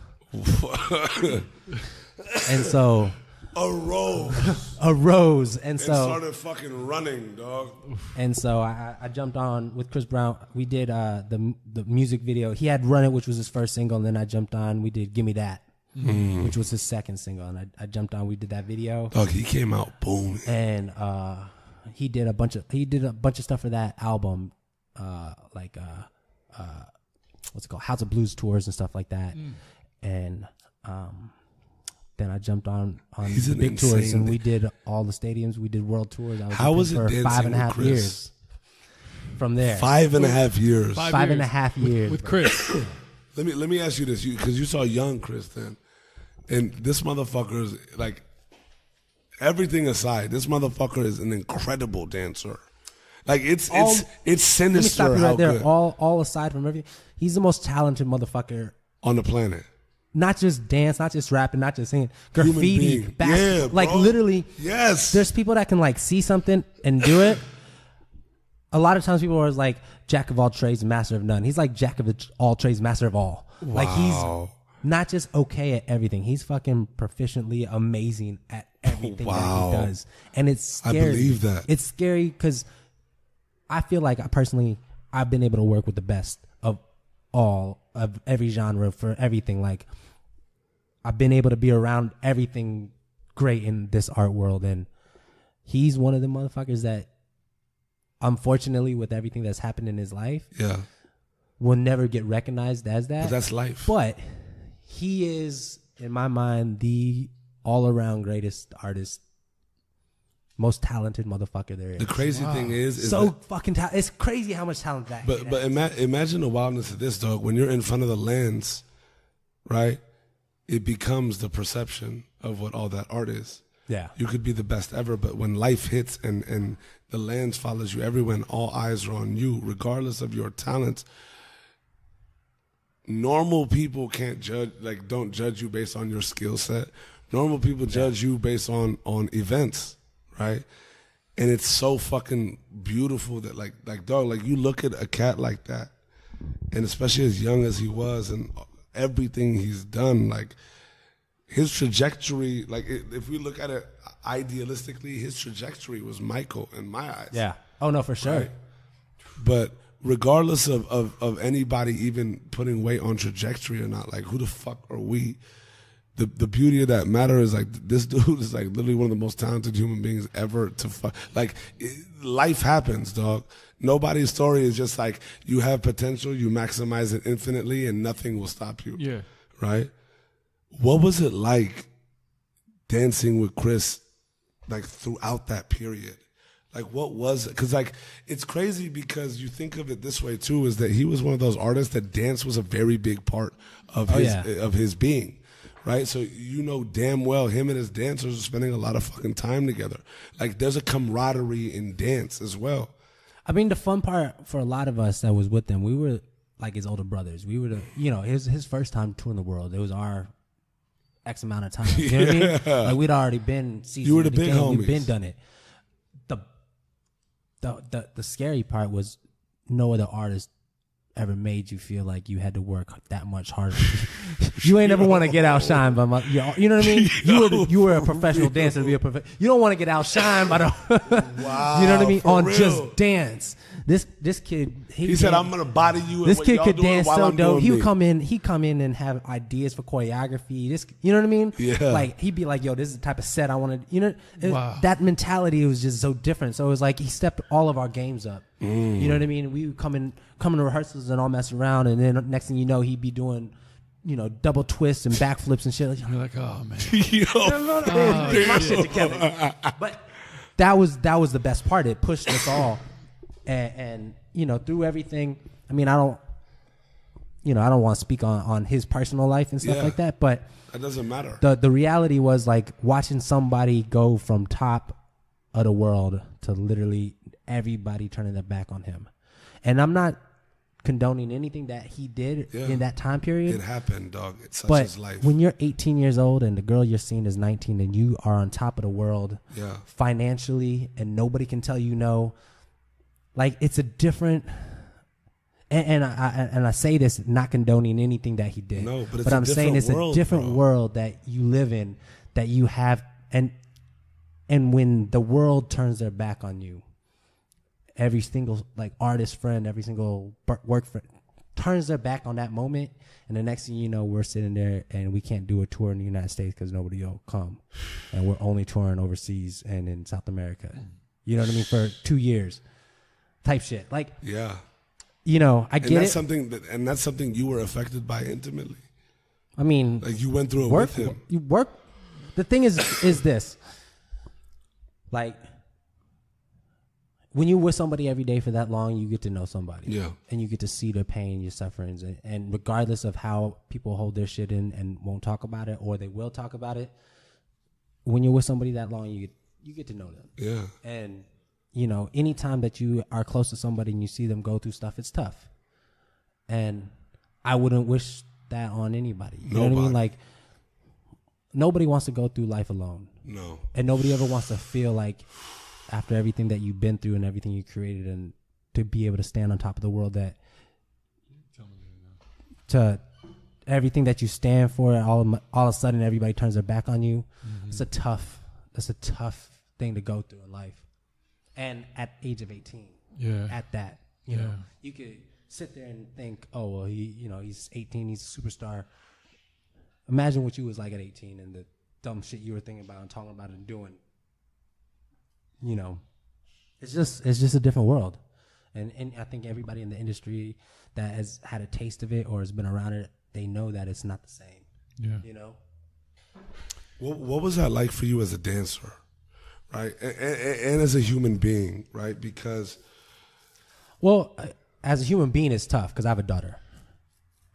S2: And so arose and
S1: started fucking running, dog.
S2: And so I jumped on with Chris Brown. We did the music video. He had Run It, which was his first single, and then I jumped on. We did Gimme That, which was his second single, and I jumped on. We did that video.
S1: Dog, he came out booming.
S2: And he did a bunch of stuff for that album, what's it called, House of Blues tours and stuff like that. And then I jumped on big tours, and we did all the stadiums. We did world tours.
S1: How was it for dancing
S2: 5.5 years? From there,
S1: 5.5 years.
S2: 5.5 years
S3: with Chris.
S1: Let me ask you this, because you saw young Chris then, and this motherfucker is like, everything aside, this motherfucker is an incredible dancer. Like it's sinister.
S2: Let me stop you
S1: how
S2: right there.
S1: good.
S2: All aside from everything, he's the most talented motherfucker
S1: on the planet.
S2: Not just dance, not just rapping, not just singing. Graffiti,
S1: yeah,
S2: like
S1: bro.
S2: literally.
S1: Yes.
S2: There's people that can like see something and do it. A lot of times people are like jack of all trades, master of none. He's like jack of all trades, master of all.
S1: Wow.
S2: Like he's not just okay at everything. He's fucking proficiently amazing at everything that he does. And it's scary.
S1: I believe that.
S2: It's scary because I feel like I've been able to work with the best of every genre for everything. Like, I've been able to be around everything great in this art world, and he's one of the motherfuckers that, unfortunately, with everything that's happened in his life, will never get recognized as that.
S1: But that's life.
S2: But he is, in my mind, the all-around greatest artist, most talented motherfucker there is.
S1: The crazy thing is
S2: so fucking talented. It's crazy how much talent that.
S1: But imagine the wildness of this, dog. When you're in front of the lens, right? It becomes the perception of what all that art is.
S2: Yeah.
S1: You could be the best ever, but when life hits and the lens follows you everywhere and all eyes are on you, regardless of your talents, normal people can't don't judge you based on your skill set. Normal people judge you based on events, right? And it's so fucking beautiful that like dog, like you look at a cat like that, and especially as young as he was and everything he's done, like his trajectory, like if we look at it idealistically, his trajectory was Michael in my eyes.
S2: Yeah. Oh no, for sure.
S1: Right? But regardless of anybody even putting weight on trajectory or not, like who the fuck are we? The beauty of that matter is like this dude is like literally one of the most talented human beings ever to fuck. Like life happens, dog. Nobody's story is just like you have potential, you maximize it infinitely, and nothing will stop you.
S3: Yeah.
S1: Right? What was it like dancing with Chris, like throughout that period? Like what was it? Because like it's crazy because you think of it this way too, is that he was one of those artists that dance was a very big part of his being. Right? So you know damn well him and his dancers are spending a lot of fucking time together. Like there's a camaraderie in dance as well.
S2: I mean, the fun part for a lot of us that was with them, we were like his older brothers. We were his first time touring the world. It was our X amount of time. You know what I mean? Like we'd already been seasoned.
S1: You were the big homies.
S2: We'd been done it. The scary part was no other artist ever made you feel like you had to work that much harder. You ain't ever want to get outshined by you know what I mean? You were a professional dancer to be a you don't want to get outshined by the
S1: wow,
S2: you know what I mean? On
S1: real.
S2: Just dance. This kid
S1: he said I'm gonna body you.
S2: This kid could dance so
S1: I'm
S2: dope. He come in and have ideas for choreography. You know what I mean?
S1: Yeah.
S2: Like he'd be like, yo, this is the type of set I want to. You know,
S3: wow.
S2: That mentality was just so different. So it was like he stepped all of our games up. You know what I mean? We would come in to rehearsals and all mess around, and then next thing you know, he'd be doing, double twists and backflips and shit.
S3: You're like, oh man,
S2: my shit together. But that was the best part. It pushed us all, and through everything. I mean, I don't want to speak on his personal life and stuff like that, but
S1: that doesn't matter.
S2: The reality was like watching somebody go from top of the world to literally everybody turning their back on him. And I'm not condoning anything that he did in that time period.
S1: It happened, dog. It's such his life.
S2: But when you're 18 years old and the girl you're seeing is 19 and you are on top of the world financially and nobody can tell you no, like it's a different... And I say this not condoning anything that he did.
S1: No, but
S2: I'm saying it's a different world that you live in, that you have, and when the world turns their back on you, every single like artist friend, every single work friend turns their back on that moment, and the next thing you know, we're sitting there and we can't do a tour in the United States because nobody will come, and we're only touring overseas and in South America. You know what I mean? For 2 years, type shit. Like
S1: yeah.
S2: I get
S1: that's
S2: it.
S1: That's something you were affected by intimately.
S2: I mean,
S1: like you went through it with him.
S2: You work. The thing is this. Like, when you're with somebody every day for that long, you get to know somebody.
S1: Yeah.
S2: And you get to see their pain, your sufferings. And regardless of how people hold their shit in and won't talk about it, or they will talk about it, when you're with somebody that long, you get to know them.
S1: Yeah.
S2: And anytime that you are close to somebody and you see them go through stuff, it's tough. And I wouldn't wish that on anybody. You know what I mean? Like, nobody wants to go through life alone.
S1: No.
S2: And nobody ever wants to feel like, after everything that you've been through and everything you created, and to be able to stand on top of the world, that to everything that you stand for, all of a sudden everybody turns their back on you. Mm-hmm. It's a tough a tough thing to go through in life. And at age of 18.
S3: Yeah.
S2: At that, you know, you could sit there and think, oh, well, he's 18, he's a superstar. Imagine what you was like at 18 and the dumb shit you were thinking about and talking about and doing. You know, it's just a different world. And I think everybody in the industry that has had a taste of it or has been around it, they know that it's not the same.
S3: Yeah.
S2: You know?
S1: What was that like for you as a dancer, right? And as a human being, right? Because...
S2: Well, as a human being, it's tough because I have a daughter.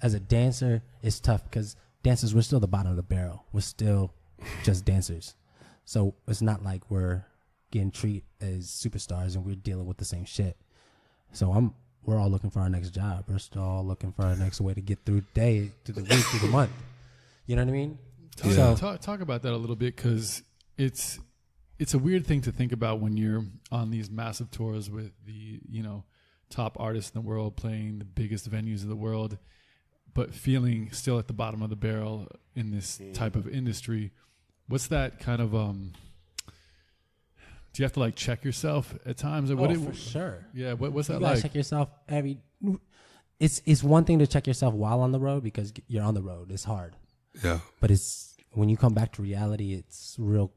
S2: As a dancer, it's tough because dancers, we're still the bottom of the barrel. We're still just dancers. So it's not like we're getting treated as superstars and we're dealing with the same shit. So we're all looking for our next job. We're still all looking for our next way to get through the day, through the week, through the month. You know what I mean?
S3: Talk about that a little bit, because it's a weird thing to think about when you're on these massive tours with the, top artists in the world playing the biggest venues of the world, but feeling still at the bottom of the barrel in this type of industry. What's that kind of, do you have to like check yourself at times? Or
S2: for sure.
S3: Yeah. What's that
S2: you gotta
S3: like?
S2: Check yourself it's one thing to check yourself while on the road because you're on the road. It's hard.
S1: Yeah.
S2: But it's when you come back to reality, it's real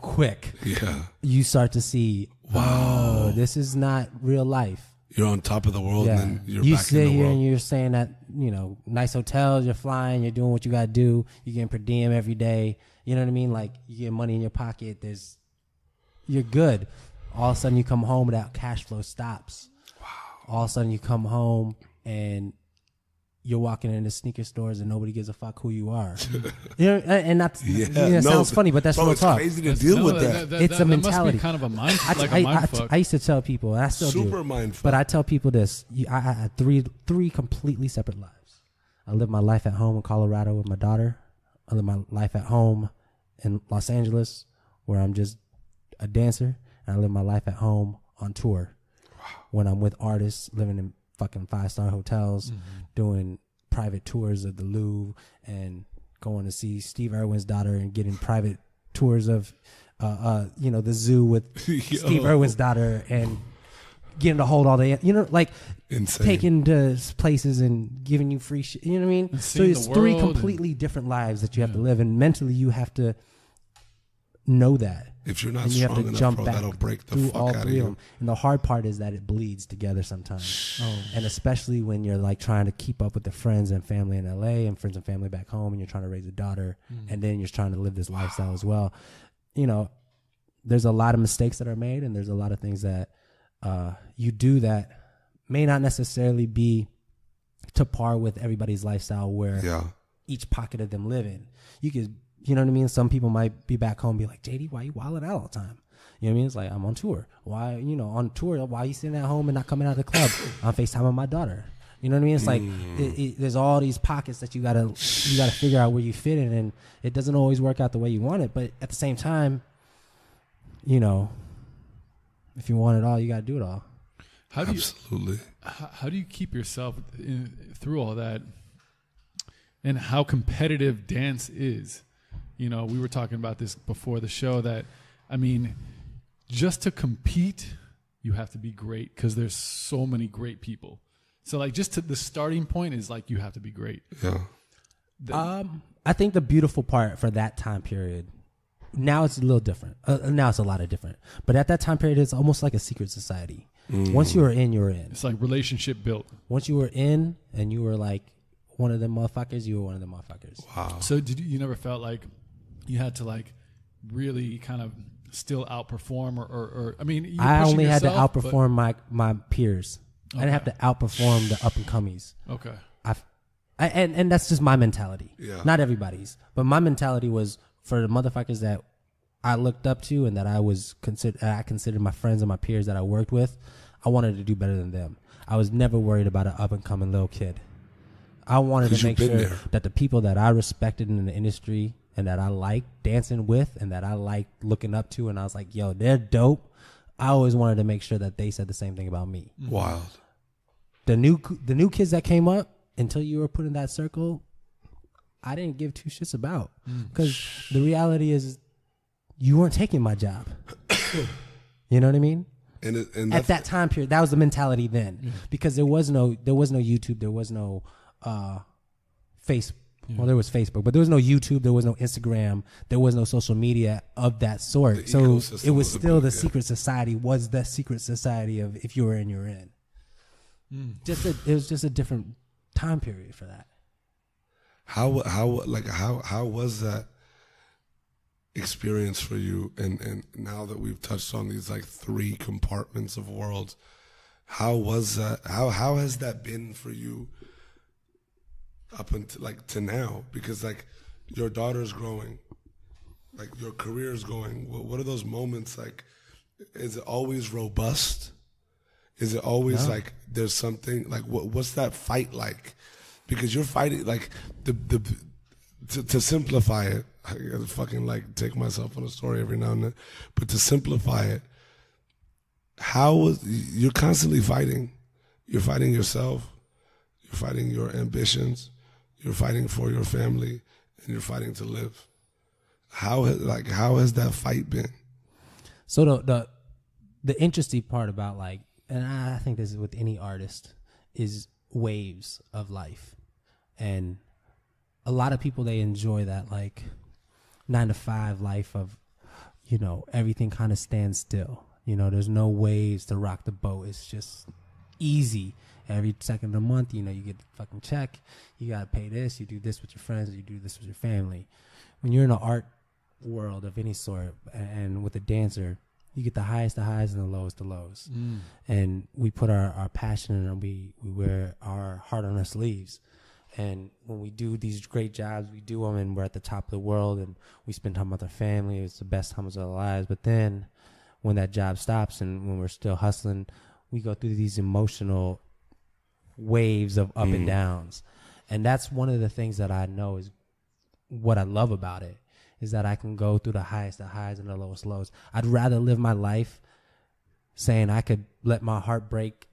S2: quick.
S1: Yeah.
S2: You start to see, wow, this is not real life.
S1: You're on top of the world, and then you're
S2: you
S1: back
S2: sit
S1: in the
S2: here
S1: world.
S2: and you're staying at, nice hotels, you're flying, you're doing what you got to do, you're getting per diem every day. You know what I mean? Like, you get money in your pocket, you're good. All of a sudden you come home, that cash flow stops. Wow. All of a sudden you come home and you're walking into sneaker stores and nobody gives a fuck who you are. And that's, it sounds funny, but that's real talk.
S1: It's crazy to deal with that.
S2: It's a mentality.
S3: Must be kind of a mind, a mind fuck.
S2: I used to tell people, and I still do.
S1: Super mind fuck.
S2: But I tell people this: I had three completely separate lives. I live my life at home in Colorado with my daughter. I live my life at home in Los Angeles, where I'm just a dancer, and I live my life at home on tour, when I'm with artists, living in fucking 5-star hotels, doing private tours of the Louvre and going to see Steve Irwin's daughter and getting private tours of, the zoo with Steve Irwin's daughter and getting to hold all the,
S1: insane.
S2: Taking to places and giving you free shit. You know what I mean? So it's three completely different lives that you have to live, and mentally you have to know that.
S1: If you're not
S2: and you
S1: strong
S2: have to
S1: enough,
S2: jump
S1: bro,
S2: back
S1: that'll break the
S2: through
S1: fuck
S2: all
S1: out of
S2: three of
S1: you.
S2: them. And the hard part is that it bleeds together sometimes. And especially when you're like trying to keep up with the friends and family in LA and friends and family back home, and you're trying to raise a daughter, and then you're trying to live this lifestyle as well. There's a lot of mistakes that are made, and there's a lot of things that you do that may not necessarily be to par with everybody's lifestyle where each pocket of them live in. You know what I mean? Some people might be back home and be like, JD, why you wilding out all the time? You know what I mean? It's like, I'm on tour. Why, on tour, why you sitting at home and not coming out of the club? I'm FaceTiming my daughter. You know what I mean? It's like, there's all these pockets that you gotta figure out where you fit in, and it doesn't always work out the way you want it. But at the same time, if you want it all, you gotta do it all.
S1: Absolutely.
S3: How do you keep yourself through all that, and how competitive dance is? We were talking about this before the show that, just to compete, you have to be great because there's so many great people. So like the starting point is like, you have to be great.
S1: Yeah.
S2: I think the beautiful part for that time period, now it's a little different. Now it's a lot of different. But at that time period, it's almost like a secret society. Once you were in, you were in.
S3: It's like relationship built.
S2: Once you were in and you were like one of them motherfuckers, you were one of them motherfuckers.
S1: Wow.
S3: So you never felt like you had to like really kind of still outperform or
S2: I only had to outperform my peers. Okay. I didn't have to outperform the up and comies.
S3: Okay.
S2: And that's just my mentality.
S1: Yeah.
S2: Not everybody's, but my mentality was for the motherfuckers that I looked up to and that I considered my friends and my peers that I worked with. I wanted to do better than them. I was never worried about an up and coming little kid. I wanted to make sure that the people that I respected in the industry and that I liked dancing with and that I liked looking up to, and I was like, yo, they're dope. I always wanted to make sure that they said the same thing about me.
S1: Wild.
S2: The new kids that came up, until you were put in that circle, I didn't give two shits about. Because the reality is, you weren't taking my job. You know what I mean?
S1: And
S2: at that time period, that was the mentality then, because there was no YouTube, there was no Facebook. Well, there was Facebook, but there was no YouTube, there was no Instagram, there was no social media of that sort. So it was still the secret society. Was the secret society of if you were in, you're in. It was just a different time period for that.
S1: How was that experience for you? And now that we've touched on these like 3 compartments of worlds, how was that? How has that been for you up until like to now? Because like your daughter's growing, like your career's going. What are those moments like? Is it always robust? Is it always like there's something like what's that fight like? Because you're fighting like to simplify it. I gotta fucking like take myself on a story every now and then, but to simplify it, you're constantly fighting. You're fighting yourself. You're fighting your ambitions. You're fighting for your family, and you're fighting to live. How has that fight been?
S2: So the interesting part about like, and I think this is with any artist, is waves of life. And a lot of people, they enjoy that like 9-to-5 life of, you know, everything kind of stands still. You know, there's no waves to rock the boat. It's just easy. Every second of the month, you know, you get the fucking check. You got to pay this. You do this with your friends. You do this with your family. When you're in an art world of any sort and with a dancer, you get the highest of highs and the lowest of lows. And we put our passion in, and we wear our heart on our sleeves. And when we do these great jobs, we do them and we're at the top of the world and we spend time with our family. It's the best times of our lives. But then when that job stops and when we're still hustling, we go through these emotional waves of up and downs. And that's one of the things that I know is what I love about it, is that I can go through the highest of highs and the lowest lows. I'd rather live my life saying I could let my heart break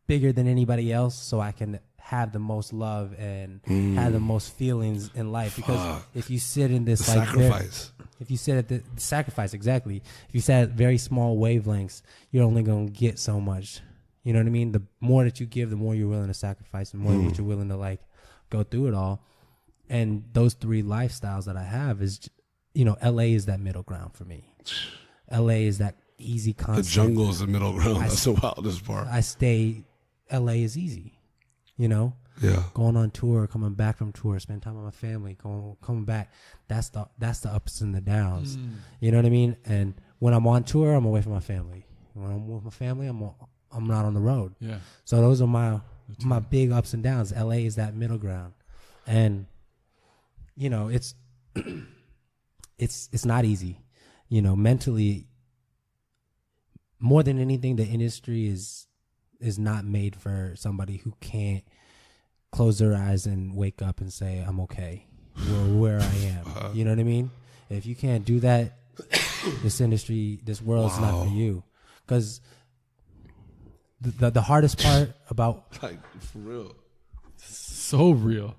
S2: bigger than anybody else so I can have the most love and have the most feelings in life. Because if you sit in this like
S1: sacrifice,
S2: if you sit at the sacrifice, exactly. If you sit at very small wavelengths, you're only going to get so much. You know what I mean? The more that you give, the more you're willing to sacrifice, the more that you're willing to like go through it all. And those 3 lifestyles that I have is, you know, LA is that middle ground for me. LA is that easy constant.
S1: The jungle is the middle ground. That's the wildest part.
S2: LA is easy, you know?
S1: Yeah.
S2: Going on tour, coming back from tour, spend time with my family, coming back. That's the ups and the downs. You know what I mean? And when I'm on tour, I'm away from my family. When I'm with my family, I'm not on the road. Yeah. So those are my big ups and downs. LA is that middle ground. And you know, it's not easy. You know, mentally, more than anything, the industry is not made for somebody who can't close their eyes and wake up and say, I'm okay where I am. You know what I mean? If you can't do that, this industry, this world's not for you. Because the hardest part about...
S1: Like, for real.
S3: So real.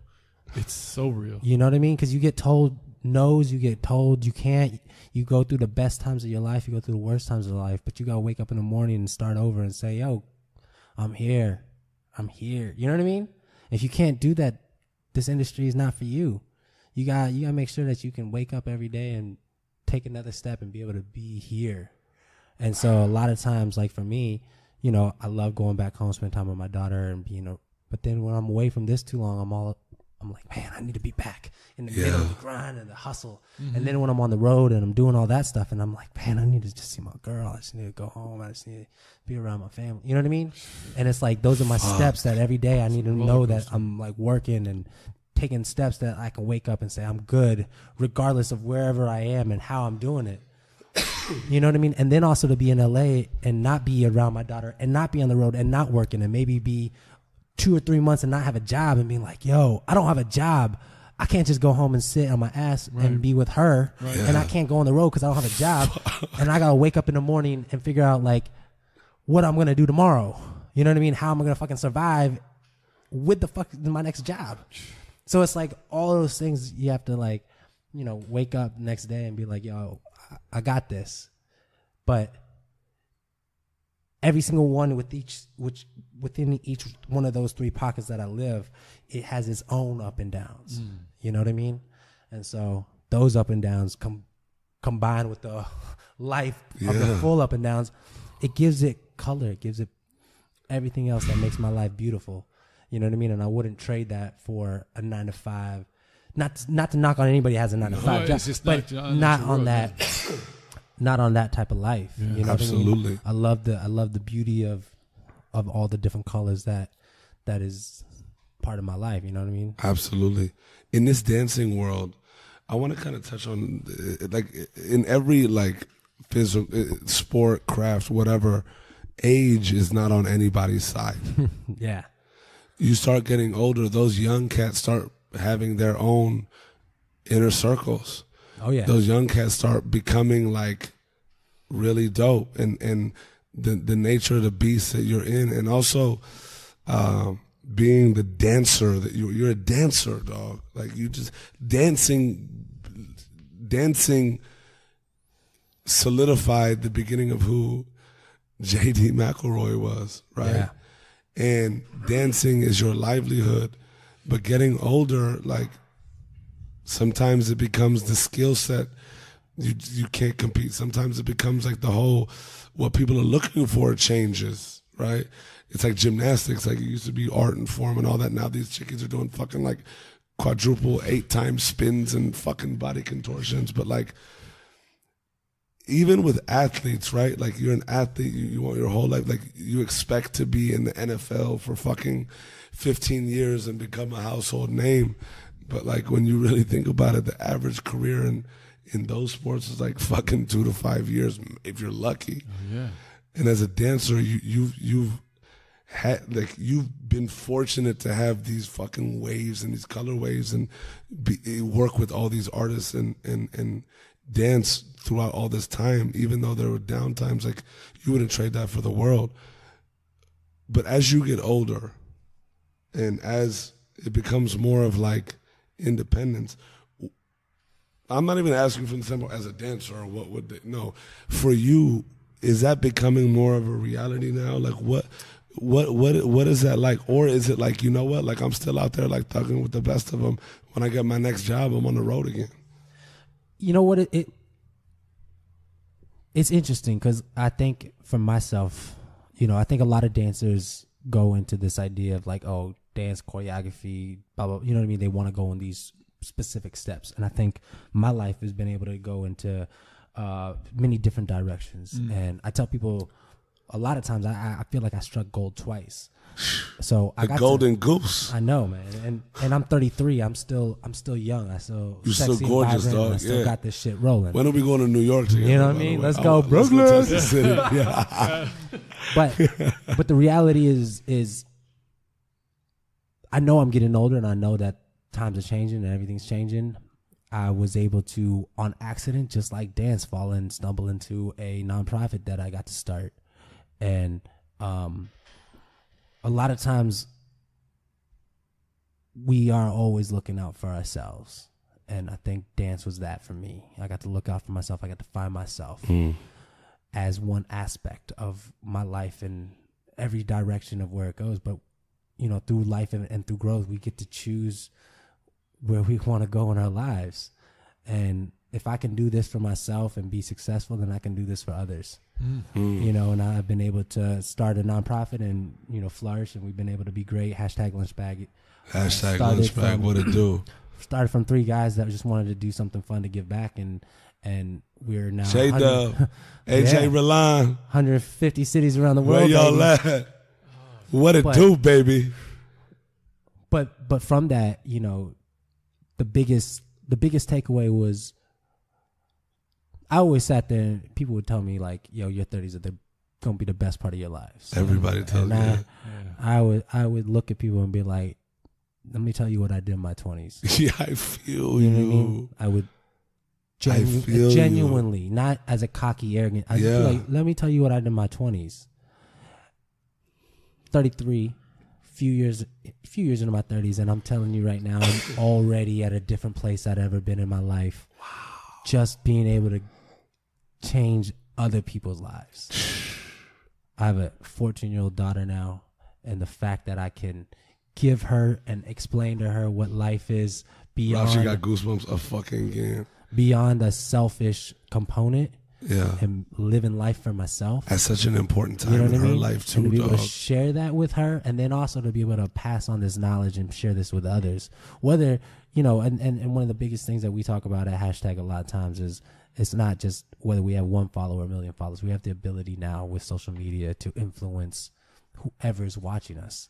S3: It's so real.
S2: You know what I mean? Because you get told no's, you get told you can't. You go through the best times of your life, you go through the worst times of life, but you got to wake up in the morning and start over and say, yo, I'm here. You know what I mean? If you can't do that, this industry is not for you. You got to make sure that you can wake up every day and take another step and be able to be here. And so a lot of times, like for me, you know, I love going back home, spend time with my daughter and being but then when I'm away from this too long, I'm like, man, I need to be back in the middle of the grind and the hustle. And then when I'm on the road and I'm doing all that stuff and I'm like, man, I need to just see my girl. I just need to go home. I just need to be around my family. You know what I mean? And it's like, those are my steps that every day I need to know that I'm like working and taking steps that I can wake up and say I'm good regardless of wherever I am and how I'm doing it. You know what I mean? And then also to be in LA and not be around my daughter and not be on the road and not working and maybe be 2 or 3 months and not have a job and being like, yo, I don't have a job. I can't just go home and sit on my ass and be with her. Right. And I can't go on the road because I don't have a job. And I got to wake up in the morning and figure out like what I'm going to do tomorrow. You know what I mean? How am I going to fucking survive with my next job? So it's like all those things you have to like, you know, wake up next day and be like, yo, I got this. But every single one within each one of those 3 pockets that I live, it has its own up and downs. You know what I mean? And so those up and downs combined with the life of the full up and downs, it gives it color. It gives it everything else that makes my life beautiful. You know what I mean? And I wouldn't trade that for a 9 to 5. Not to knock on anybody who has a 9 to 5 job, but not on that type of life.
S3: Yeah,
S2: you know
S1: absolutely.
S2: What I mean? I love the beauty of all the different colors that is part of my life. You know what I mean?
S1: Absolutely. In this dancing world, I want to kind of touch on, like, in every, like, physical, sport, craft, whatever, age is not on anybody's side.
S2: Yeah.
S1: You start getting older, those young cats start having their own inner circles.
S2: Oh, yeah.
S1: Those young cats start becoming, like, really dope. And the nature of the beast that you're in. And also being the dancer that you're a dancer, dog. Like, you just dancing solidified the beginning of who JD McElroy was, right?
S2: Yeah.
S1: And dancing is your livelihood. But getting older, like, sometimes it becomes the skill set. You can't compete. Sometimes it becomes like the whole, what people are looking for changes, right? It's like gymnastics. Like, it used to be art and form and all that. Now these chickies are doing fucking, like, quadruple 8-time spins and fucking body contortions. But, like, even with athletes, right? Like, you're an athlete, you want your whole life, like, you expect to be in the NFL for fucking 15 years and become a household name. But, like, when you really think about it, the average career in those sports is like fucking 2 to 5 years if you're lucky.
S3: Oh, yeah.
S1: And as a dancer, you've been fortunate to have these fucking waves and these color waves and work with all these artists and dance throughout all this time, even though there were down times. Like, you wouldn't trade that for the world. But as you get older and as it becomes more of, like, independence, I'm not even asking from the standpoint as a dancer or what would they, no. For you, is that becoming more of a reality now? Like, what is that like? Or is it like, you know what, like, I'm still out there, like, thugging with the best of them. When I get my next job, I'm on the road again.
S2: You know what? It's interesting because I think for myself, you know, I think a lot of dancers go into this idea of, like, oh, dance choreography, blah, blah, you know what I mean? They want to go in these specific steps. And I think my life has been able to go into many different directions. And I tell people a lot of times I feel like I struck gold twice. So I got
S1: golden goose.
S2: I know, man. And I'm 33. I'm still young. I still
S1: you're
S2: sexy
S1: still gorgeous,
S2: and vibrant,
S1: dog.
S2: I still got this shit rolling.
S1: When are we going to New York together?
S2: You know what I mean? Let's go, Brooklyn.
S1: Let's go touch the city. Yeah.
S2: But the reality is I know I'm getting older, and I know that times are changing and everything's changing. I was able to, on accident, just like dance, stumble into a nonprofit that I got to start. And a lot of times we are always looking out for ourselves. And I think dance was that for me. I got to look out for myself. I got to find myself as one aspect of my life in every direction of where it goes. But, you know, through life and through growth, we get to choose where we want to go in our lives. And if I can do this for myself and be successful, then I can do this for others. You know, and I've been able to start a nonprofit and, you know, flourish, and we've been able to be great. #lunchbag.
S1: #lunchbag, what it do?
S2: Started from 3 guys that just wanted to do something fun to give back, and we're now
S1: J-Dub, AJ Relan,
S2: 150 cities around the world.
S1: Where y'all at? What it do, baby?
S2: But from that, you know, the biggest takeaway was, I always sat there and people would tell me, like, yo, your 30s are going to be the best part of your lives.
S1: Everybody tells me that.
S2: I would look at people and be like, let me tell you what I did in my 20s.
S1: Yeah, I feel you.
S2: You know what I mean? I would genuinely, not as a cocky, arrogant. I'd be like, let me tell you what I did in my 20s. 33, few years into my 30s, and I'm telling you right now, I'm already at a different place I'd ever been in my life. Wow. Just being able to change other people's lives. I have a 14-year-old daughter now, and the fact that I can give her and explain to her what life is beyond.
S1: Wow, she got goosebumps a fucking game.
S2: Beyond a selfish component.
S1: Yeah.
S2: And living life for myself.
S1: At such an important time
S2: in
S1: her life too,
S2: and to be able
S1: dog.
S2: to share that with her, and then also to be able to pass on this knowledge and share this with others. Whether, and one of the biggest things that we talk about at hashtag a lot of times is it's not just whether we have 1 follower or 1 million followers. We have the ability now with social media to influence whoever's watching us.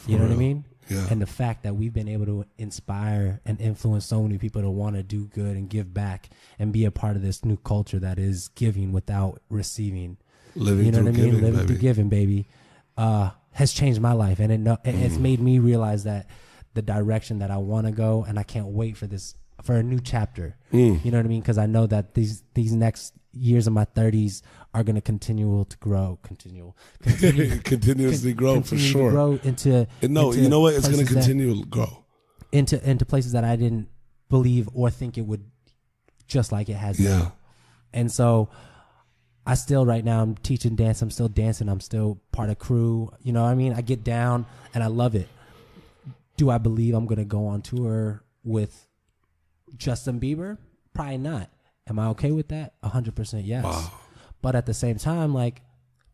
S2: You know what I mean?
S1: Yeah.
S2: And the fact that we've been able to inspire and influence so many people to want to do good and give back and be a part of this new culture that is giving without receiving.
S1: Living through giving,
S2: Living through giving, baby. Has changed my life, and it's made me realize that the direction that I want to go, and I can't wait for a new chapter. You know what I mean? Because I know that these next years of my 30s are going to continuously grow for sure. Grow into
S1: you know what? It's going to continue to grow
S2: into places that I didn't believe or think it would, just like it has now. And so I still, right now, I'm teaching dance. I'm still dancing. I'm still part of crew. You know what I mean? I get down and I love it. Do I believe I'm going to go on tour with Justin Bieber? Probably not. Am I okay with that? 100% yes. Wow. But at the same time, like,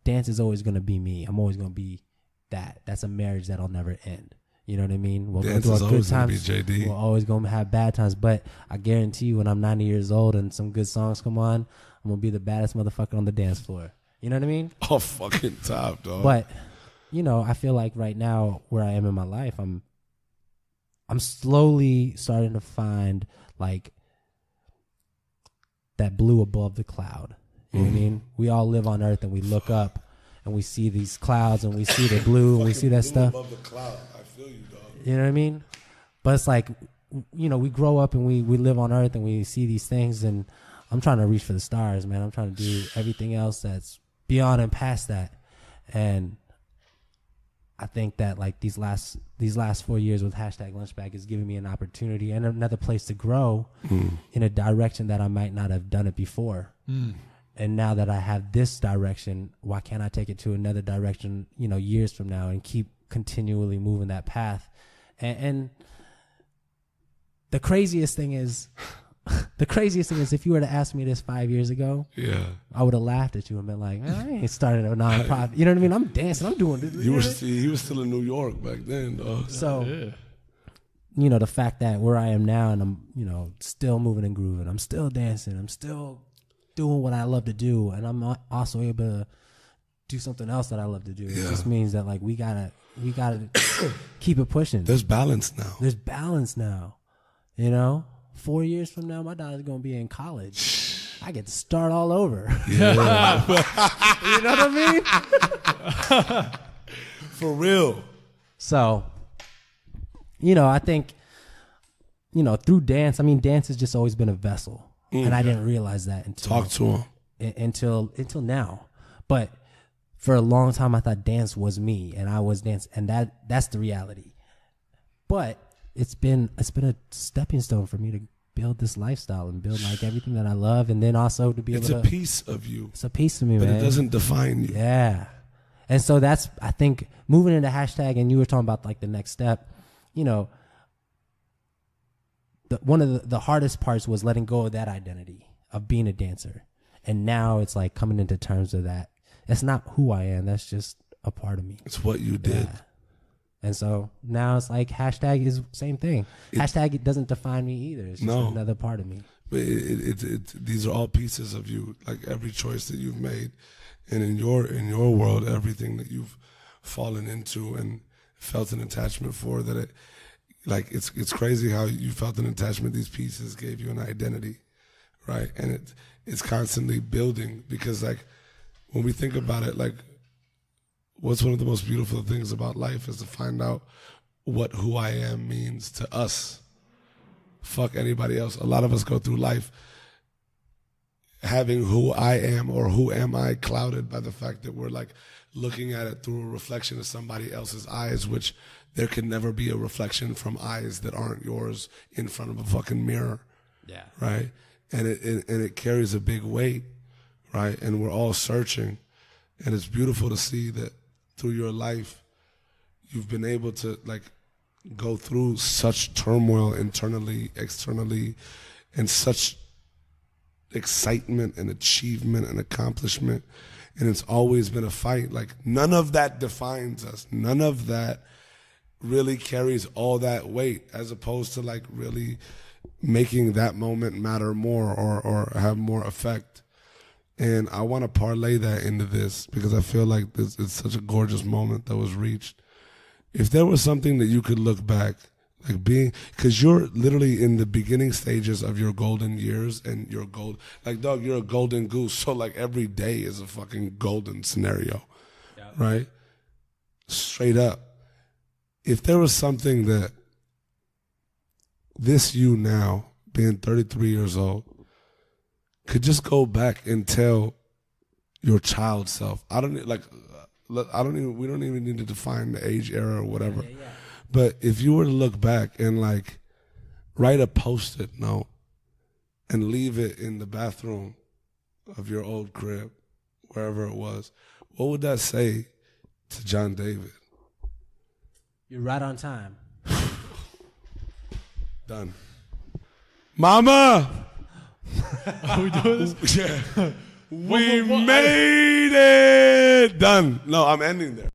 S2: dance is always going to be me. I'm always going to be that. That's a marriage that'll never end. You know what I mean? We'll
S1: dance
S2: go
S1: is
S2: through
S1: always
S2: good times.
S1: Gonna be JD.
S2: We're always going to have bad times. But I guarantee you, when I'm 90 years old and some good songs come on, I'm going to be the baddest motherfucker on the dance floor. You know what I mean?
S1: Oh, fucking top, dog.
S2: But, I feel like right now, where I am in my life, I'm slowly starting to find, like, that blue above the cloud. You know what I mean? We all live on Earth and we look up and we see these clouds and we see the blue and we see that stuff.
S1: Above the cloud. I feel you, dog.
S2: You know what I mean? But it's like, we grow up and we live on Earth and we see these things, and I'm trying to reach for the stars, man. I'm trying to do everything else that's beyond and past that. And I think that, like, these last 4 years with hashtag Lunchbag is giving me an opportunity and another place to grow in a direction that I might not have done it before. And now that I have this direction, why can't I take it to another direction, years from now, and keep continually moving that path? And the craziest thing is, if you were to ask me this 5 years ago, I would have laughed at you and been like, man, I ain't started a nonprofit. You know what I mean? I'm dancing. I'm doing this.
S1: You were still in New York back then, dog.
S2: So, the fact that where I am now, and I'm, still moving and grooving, I'm still dancing, I'm still doing what I love to do, and I'm also able to do something else that I love to do. It just means that, like, we gotta keep it pushing.
S1: There's balance now.
S2: 4 years from now, my daughter's going to be in college. I get to start all over.
S1: Yeah.
S2: You know what I mean?
S1: For real.
S2: So, I think, through dance, dance has just always been a vessel. And I didn't realize that until now. But for a long time, I thought dance was me, and I was dance, and that's the reality. But it's been a stepping stone for me to build this lifestyle and build, like, everything that I love, and then also to be able to.
S1: It's a piece of you.
S2: It's a piece of me,
S1: but
S2: man.
S1: But it doesn't define you.
S2: Yeah. And so that's, I think, moving into hashtag, and you were talking about, like, the next step, one of the hardest parts was letting go of that identity of being a dancer. And now it's like coming into terms with that. That's not who I am. That's just a part of me.
S1: It's what you did.
S2: Yeah. And so now it's like hashtag is same thing. Hashtag it doesn't define me either. It's just another part of me.
S1: But these are all pieces of you. Like, every choice that you've made, and in your world, everything that you've fallen into and felt an attachment for. It's crazy how you felt an attachment. These pieces gave you an identity, right? And it's constantly building, because, like, when we think about it, like, what's one of the most beautiful things about life is to find out what who I am means to us. Fuck anybody else. A lot of us go through life having who I am or who am I clouded by the fact that we're, like, looking at it through a reflection of somebody else's eyes, which there can never be a reflection from eyes that aren't yours in front of a fucking mirror.
S2: Yeah.
S1: Right? And it carries a big weight right? And we're all searching. And it's beautiful to see that through your life, you've been able to like go through such turmoil internally, externally, and such excitement and achievement and accomplishment. And it's always been a fight. Like none of that defines us. None of that really carries all that weight, as opposed to like really making that moment matter more or have more effect. And I want to parlay that into this because I feel like it's such a gorgeous moment that was reached. If there was something that you could look back, like being, because you're literally in the beginning stages of your golden years and your like, dog, you're a golden goose. So like every day is a fucking golden scenario, right? Straight up. If there was something that this you now, being 33 years old, could just go back and tell your child self. We don't even need to define the age era or whatever. Yeah. But if you were to look back and like write a Post-it note and leave it in the bathroom of your old crib, wherever it was, what would that say to John David?
S2: You're right on time.
S1: Done. Mama!
S3: Are we doing this?
S1: Yeah. We made it! Done. No, I'm ending there.